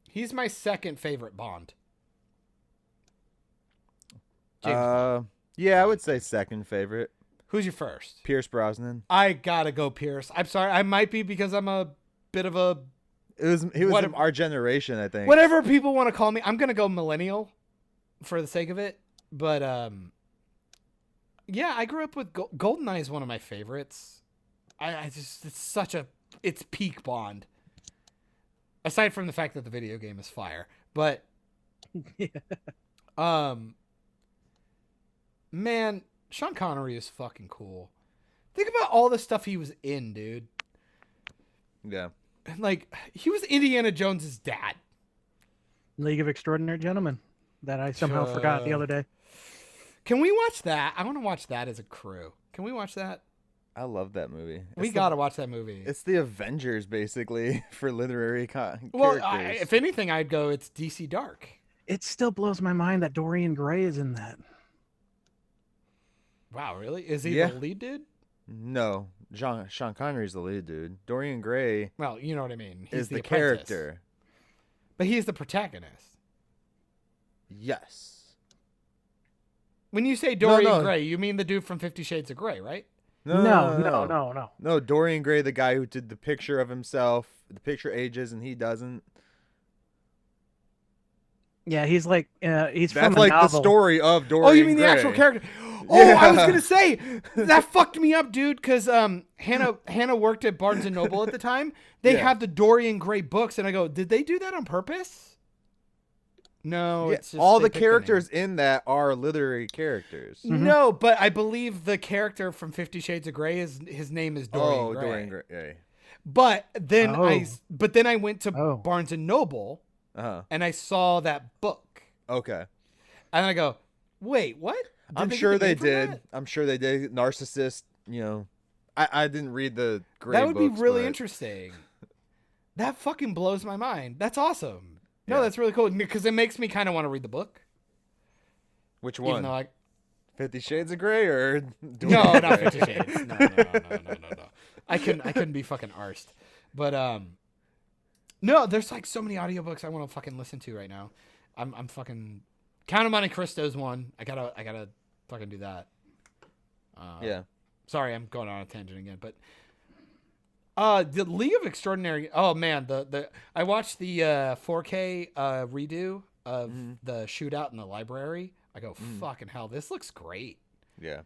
he's my second favorite Bond. Yeah, I would say second favorite. Who's your first? Pierce Brosnan. I gotta go Pierce. I'm sorry. I might be because I'm a bit of a. He was in our generation, I think. Whatever people want to call me, I'm gonna go millennial, for the sake of it. But yeah, I grew up with GoldenEye is one of my favorites. It's peak Bond. Aside from the fact that the video game is fire, but man, Sean Connery is fucking cool. Think about all the stuff he was in, dude. Yeah. Like, he was Indiana Jones's dad. League of Extraordinary Gentlemen that I somehow forgot the other day. Can we watch that? I want to watch that as a crew. Can we watch that? I love that movie. We gotta watch that movie. It's the Avengers, basically, for literary characters. Well, if anything, I'd go, it's DC Dark. It still blows my mind that Dorian Gray is in that. Wow, really? Is he the lead dude? No, Sean Connery's the lead dude. Dorian Gray. Well, you know what I mean. He's the character, but he's the protagonist. Yes. When you say Dorian Gray, you mean the dude from 50 Shades of Grey, right? No. No, Dorian Gray, the guy who did the picture of himself. The picture ages and he doesn't. Yeah, he's like he's That's from a like novel. the story of Dorian Gray. Oh, you mean the actual character? Oh, yeah. I was gonna say that fucked me up, dude. Because Hannah worked at Barnes and Noble at the time. They have the Dorian Gray books, and I go, did they do that on purpose? No, it's just all the characters in that are literary characters. Mm-hmm. No, but I believe the character from 50 Shades of Grey his name is Dorian Gray. Dorian Gray. But then I went to Barnes and Noble, and I saw that book. Okay. And I go, wait, what? I'm sure they did. I'm sure they did. Narcissist, you know. I didn't read the Gray That would books, be really interesting. That fucking blows my mind. That's awesome. No, that's really cool because it makes me kind of want to read the book. Which one? Even though 50 Shades of Grey or no, not 50 Shades. No. I couldn't be fucking arsed. But no, there's like so many audiobooks I want to fucking listen to right now. I'm fucking Count of Monte Cristo's one. I gotta fucking do that. Yeah. Sorry, I'm going on a tangent again, but the League of Extraordinary. Oh man, I watched the 4K redo of the shootout in the library. I go, fucking hell, this looks great. Yeah.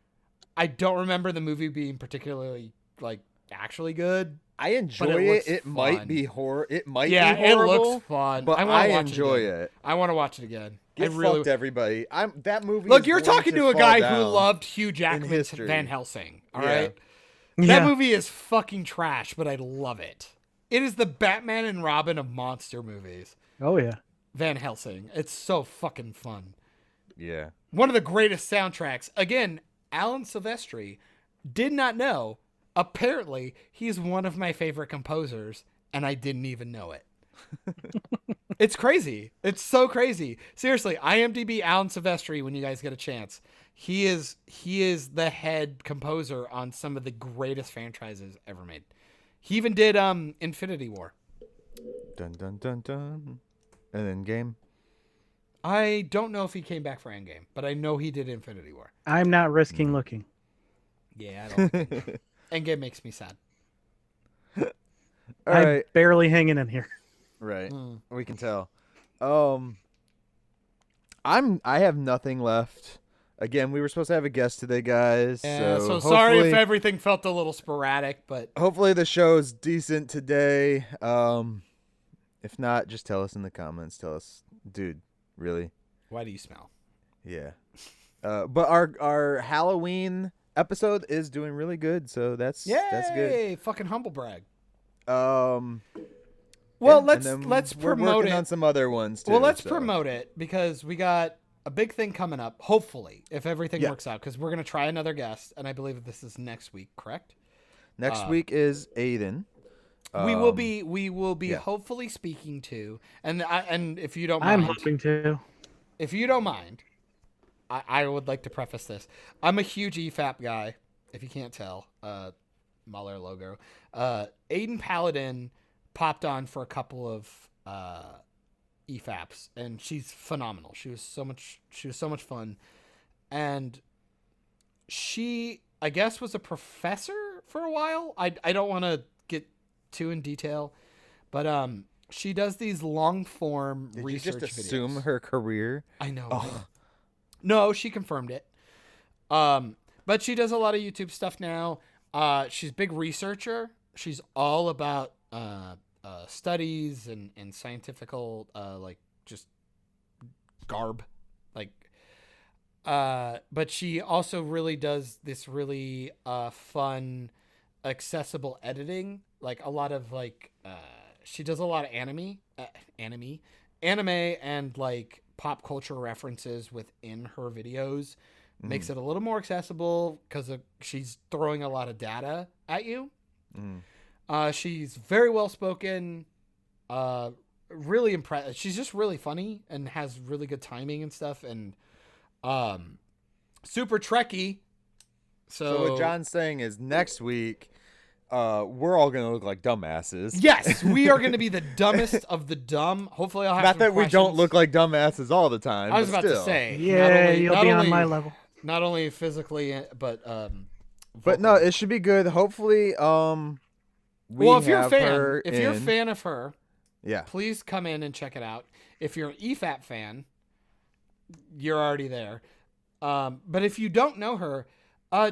I don't remember the movie being particularly like actually good, I enjoy looks it. It fun. might be horror. It might be Yeah, it horrible. looks fun. But I I watch enjoy it. it. I want to watch it again. Get I really fucked, everybody. That movie. Look, is you're going talking to a fall guy down who loved Hugh Jackman's history. Van Helsing. All Yeah. right, Yeah. that movie is fucking trash, but I love it. It is the Batman and Robin of monster movies. Oh yeah. Van Helsing. It's so fucking fun. Yeah. One of the greatest soundtracks. Again, Alan Silvestri did not know. Apparently, he's one of my favorite composers, and I didn't even know it. It's crazy. It's so crazy. Seriously, IMDb Alan Silvestri when you guys get a chance. He is the head composer on some of the greatest franchises ever made. He even did Infinity War. Dun dun dun dun. And then Game. I don't know if he came back for Endgame, but I know he did Infinity War. I'm not risking looking. Yeah, I don't. Endgame makes me sad. All I'm right. barely hanging in here. Right. We can tell. I have nothing left. Again, we were supposed to have a guest today, guys. Yeah, so hopefully, sorry if everything felt a little sporadic, but hopefully the show's decent today. If not, just tell us in the comments. Tell us, dude, really? why do you smell? Yeah. But our Halloween episode is doing really good, so that's good. Yay! Fucking humble brag. Well, Let's we're promote working it. on some other ones too. Well, let's so. promote it because we got a big thing coming up. Hopefully, if everything Yeah. works out, because we're gonna try another guest, and I believe that this is next week. Correct? Next week is Aiden. We will be yeah. hopefully speaking to, and if you don't I'm mind, hoping to. if you don't mind, I would like to preface this. I'm a huge EFAP guy, if you can't tell. Muller logo. Aiden Paladin popped on for a couple of EFAPs, and she's phenomenal. She was so much fun, and she, I guess, was a professor for a while. I don't want to get too in detail, but she does these long form Did research you just videos. assume her career? I know. Oh. No, she confirmed it. But she does a lot of YouTube stuff now. She's a big researcher. She's all about studies and scientifical like just garb, like. But she also really does this really fun, accessible editing. Like a lot of like she does a lot of anime and like pop culture references within her videos. Makes it a little more accessible because she's throwing a lot of data at you. She's very well spoken, really impressive. She's just really funny and has really good timing and stuff, and super Trekkie. So what John's saying is next week, we're all gonna look like dumbasses. Yes, we are going to be the dumbest of the dumb. Hopefully, I'll have Not some that we don't questions. look like dumbasses all the time. I was but about still. to say, Yeah, you'll be on my level. Not only physically, but But no, vocally. it should be good. Hopefully, If you're a have fan, her if you're a in. fan of her, Yeah. please come in and check it out. If you're an EFAP fan, you're already there. But if you don't know her,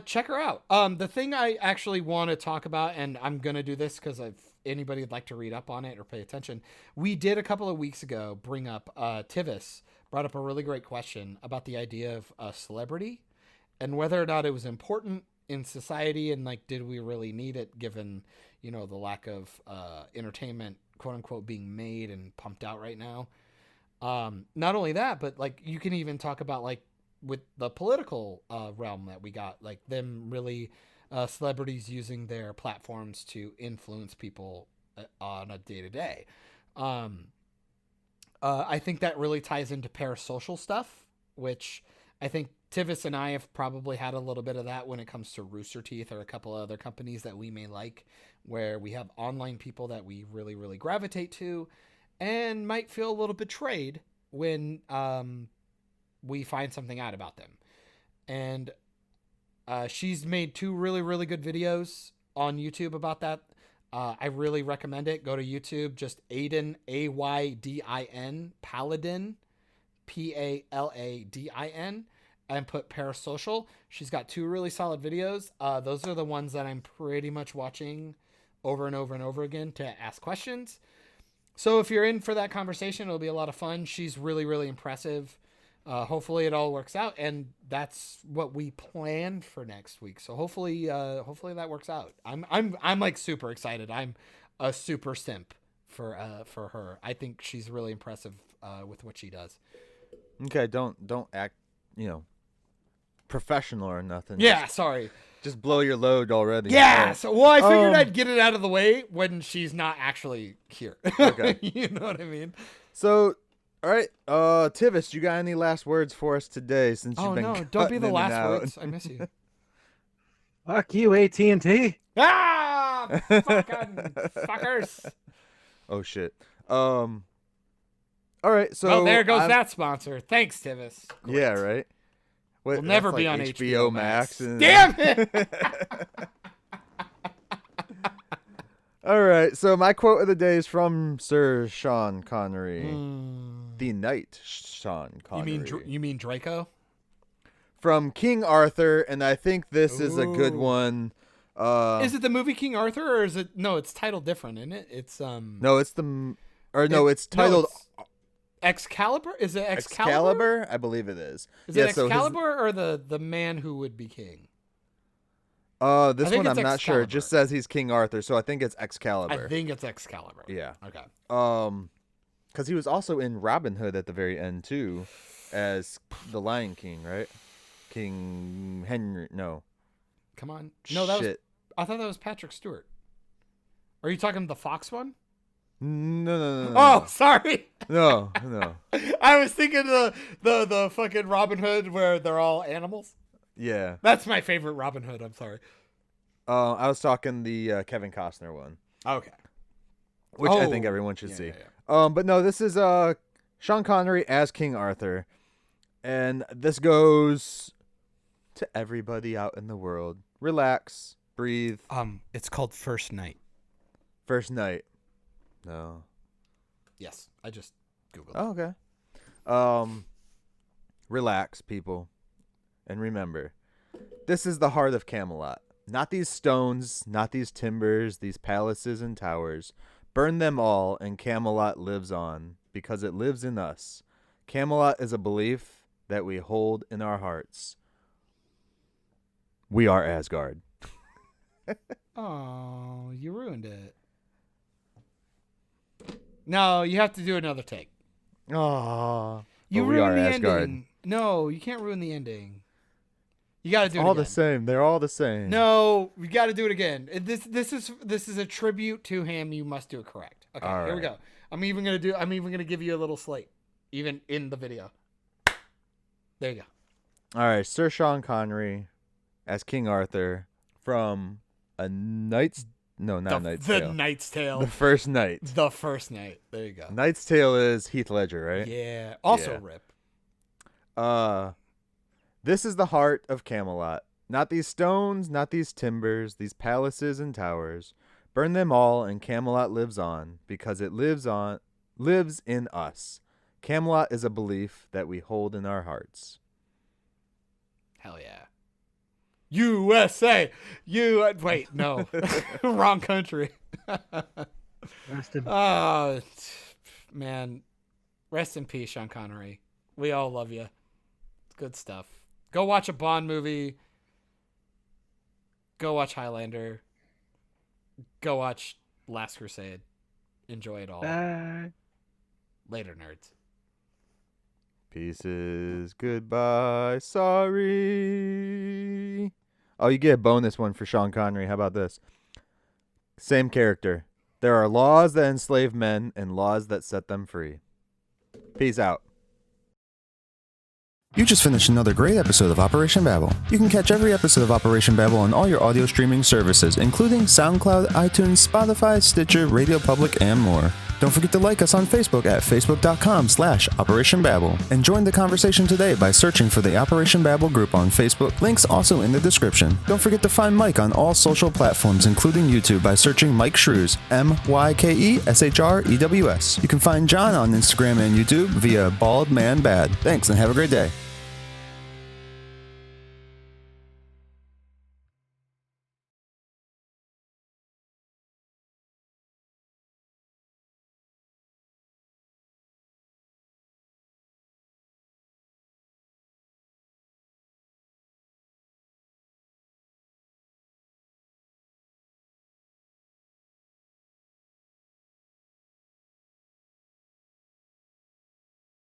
check her out. The thing I actually want to talk about, and I'm going to do this because if anybody would like to read up on it or pay attention, we did a couple of weeks ago bring up Tivis brought up a really great question about the idea of a celebrity and whether or not it was important in society and like did we really need it given the lack of entertainment quote unquote being made and pumped out right now. Not only that, but like you can even talk about like with the political realm that we got, like them really celebrities using their platforms to influence people on a day-to-day. I think that really ties into parasocial stuff, which I think Tivis and I have probably had a little bit of that when it comes to Rooster Teeth or a couple of other companies that we may like, where we have online people that we really, really gravitate to and might feel a little betrayed when we find something out about them. And she's made 2 really, really good videos on YouTube about that. I really recommend it. Go to YouTube, just Aydin, Aydin, Paladin, Paladin, and put parasocial. She's got 2 really solid videos. Those are the ones that I'm pretty much watching over and over and over again to ask questions. So if you're in for that conversation, it'll be a lot of fun. She's really, really impressive. Hopefully it all works out, and that's what we planned for next week. So hopefully that works out. I'm like super excited. I'm a super simp for her. I think she's really impressive with what she does. Okay, don't act, professional or nothing. Yeah, sorry. Just blow your load already. Yeah. So, I figured I'd get it out of the way when she's not actually here. Okay. You know what I mean? So, all right, Tivis, you got any last words for us today? Since you've been don't be the cutting in and last out? words. I miss you. Fuck you, AT&T. Ah, fucking fuckers. Oh shit. All right, so there goes that sponsor. Thanks, Tivis. Great. Yeah, right. We'll never that's be like on HBO Max. Damn it! All right, so my quote of the day is from Sir Sean Connery, the Knight Sean Connery. You mean Draco? From King Arthur, and I think this is a good one. Is it the movie King Arthur, or is it? No, it's titled different, isn't it? It's No, it's it's titled. Excalibur? Is it Excalibur? Excalibur? I believe it is. Is it Excalibur or the man who would be king? This one I'm not sure. It just says he's King Arthur, so I think it's Excalibur. I think it's Excalibur. Yeah. Okay. Because he was also in Robin Hood at the very end too, as the Lion King, right? King Henry. No. Come on. No, I thought that was Patrick Stewart. Are you talking the Fox one? No. Oh, sorry. No. I was thinking the fucking Robin Hood where they're all animals. Yeah. That's my favorite Robin Hood. I'm sorry. I was talking the Kevin Costner one. Okay. Which I think everyone should see. Yeah. But no, this is Sean Connery as King Arthur. And this goes to everybody out in the world. Relax. Breathe. It's called First Night. First Night. No. Yes, I just Googled it. Oh, okay. Relax, people. And remember, this is the heart of Camelot. Not these stones, not these timbers, these palaces and towers. Burn them all, and Camelot lives on, because it lives in us. Camelot is a belief that we hold in our hearts. We are Asgard. Oh, you ruined it. No, you have to do another take. Aww. You we are ruined the Asgard. ending. No, you can't ruin the ending. You got to do it all again. the same. They're all the same. No, we got to do it again. This is a tribute to him. You must do it correct. Okay, all here we right. go. I'm even gonna give you a little slate, even in the video. There you go. All right, Sir Sean Connery as King Arthur from A Knight's Knight's Tale. The Knight's Tale. The First Night. The First Night. There you go. Knight's Tale is Heath Ledger, right? Yeah. Also RIP. This is the heart of Camelot. Not these stones, not these timbers, these palaces and towers. Burn them all, and Camelot lives on, because it lives in us. Camelot is a belief that we hold in our hearts. Hell yeah. USA. Wait, no. Wrong country. Oh, man. Rest in peace, Sean Connery. We all love you. Good stuff. Go watch a Bond movie. Go watch Highlander. Go watch Last Crusade. Enjoy it all. Bye. Later, nerds. Pieces, goodbye, sorry. Oh, you get a bonus one for Sean Connery. How about this? Same character. There are laws that enslave men and laws that set them free. Peace out. You just finished another great episode of Operation Babble. You can catch every episode of Operation Babble on all your audio streaming services, including SoundCloud, iTunes, Spotify, Stitcher, Radio Public, and more. Don't forget to like us on Facebook at facebook.com/Operation Babble. And join the conversation today by searching for the Operation Babble group on Facebook. Links also in the description. Don't forget to find Myke on all social platforms, including YouTube, by searching Myke Shrews, MYKESHREWS. You can find John on Instagram and YouTube via Bald Man Bad. Thanks and have a great day.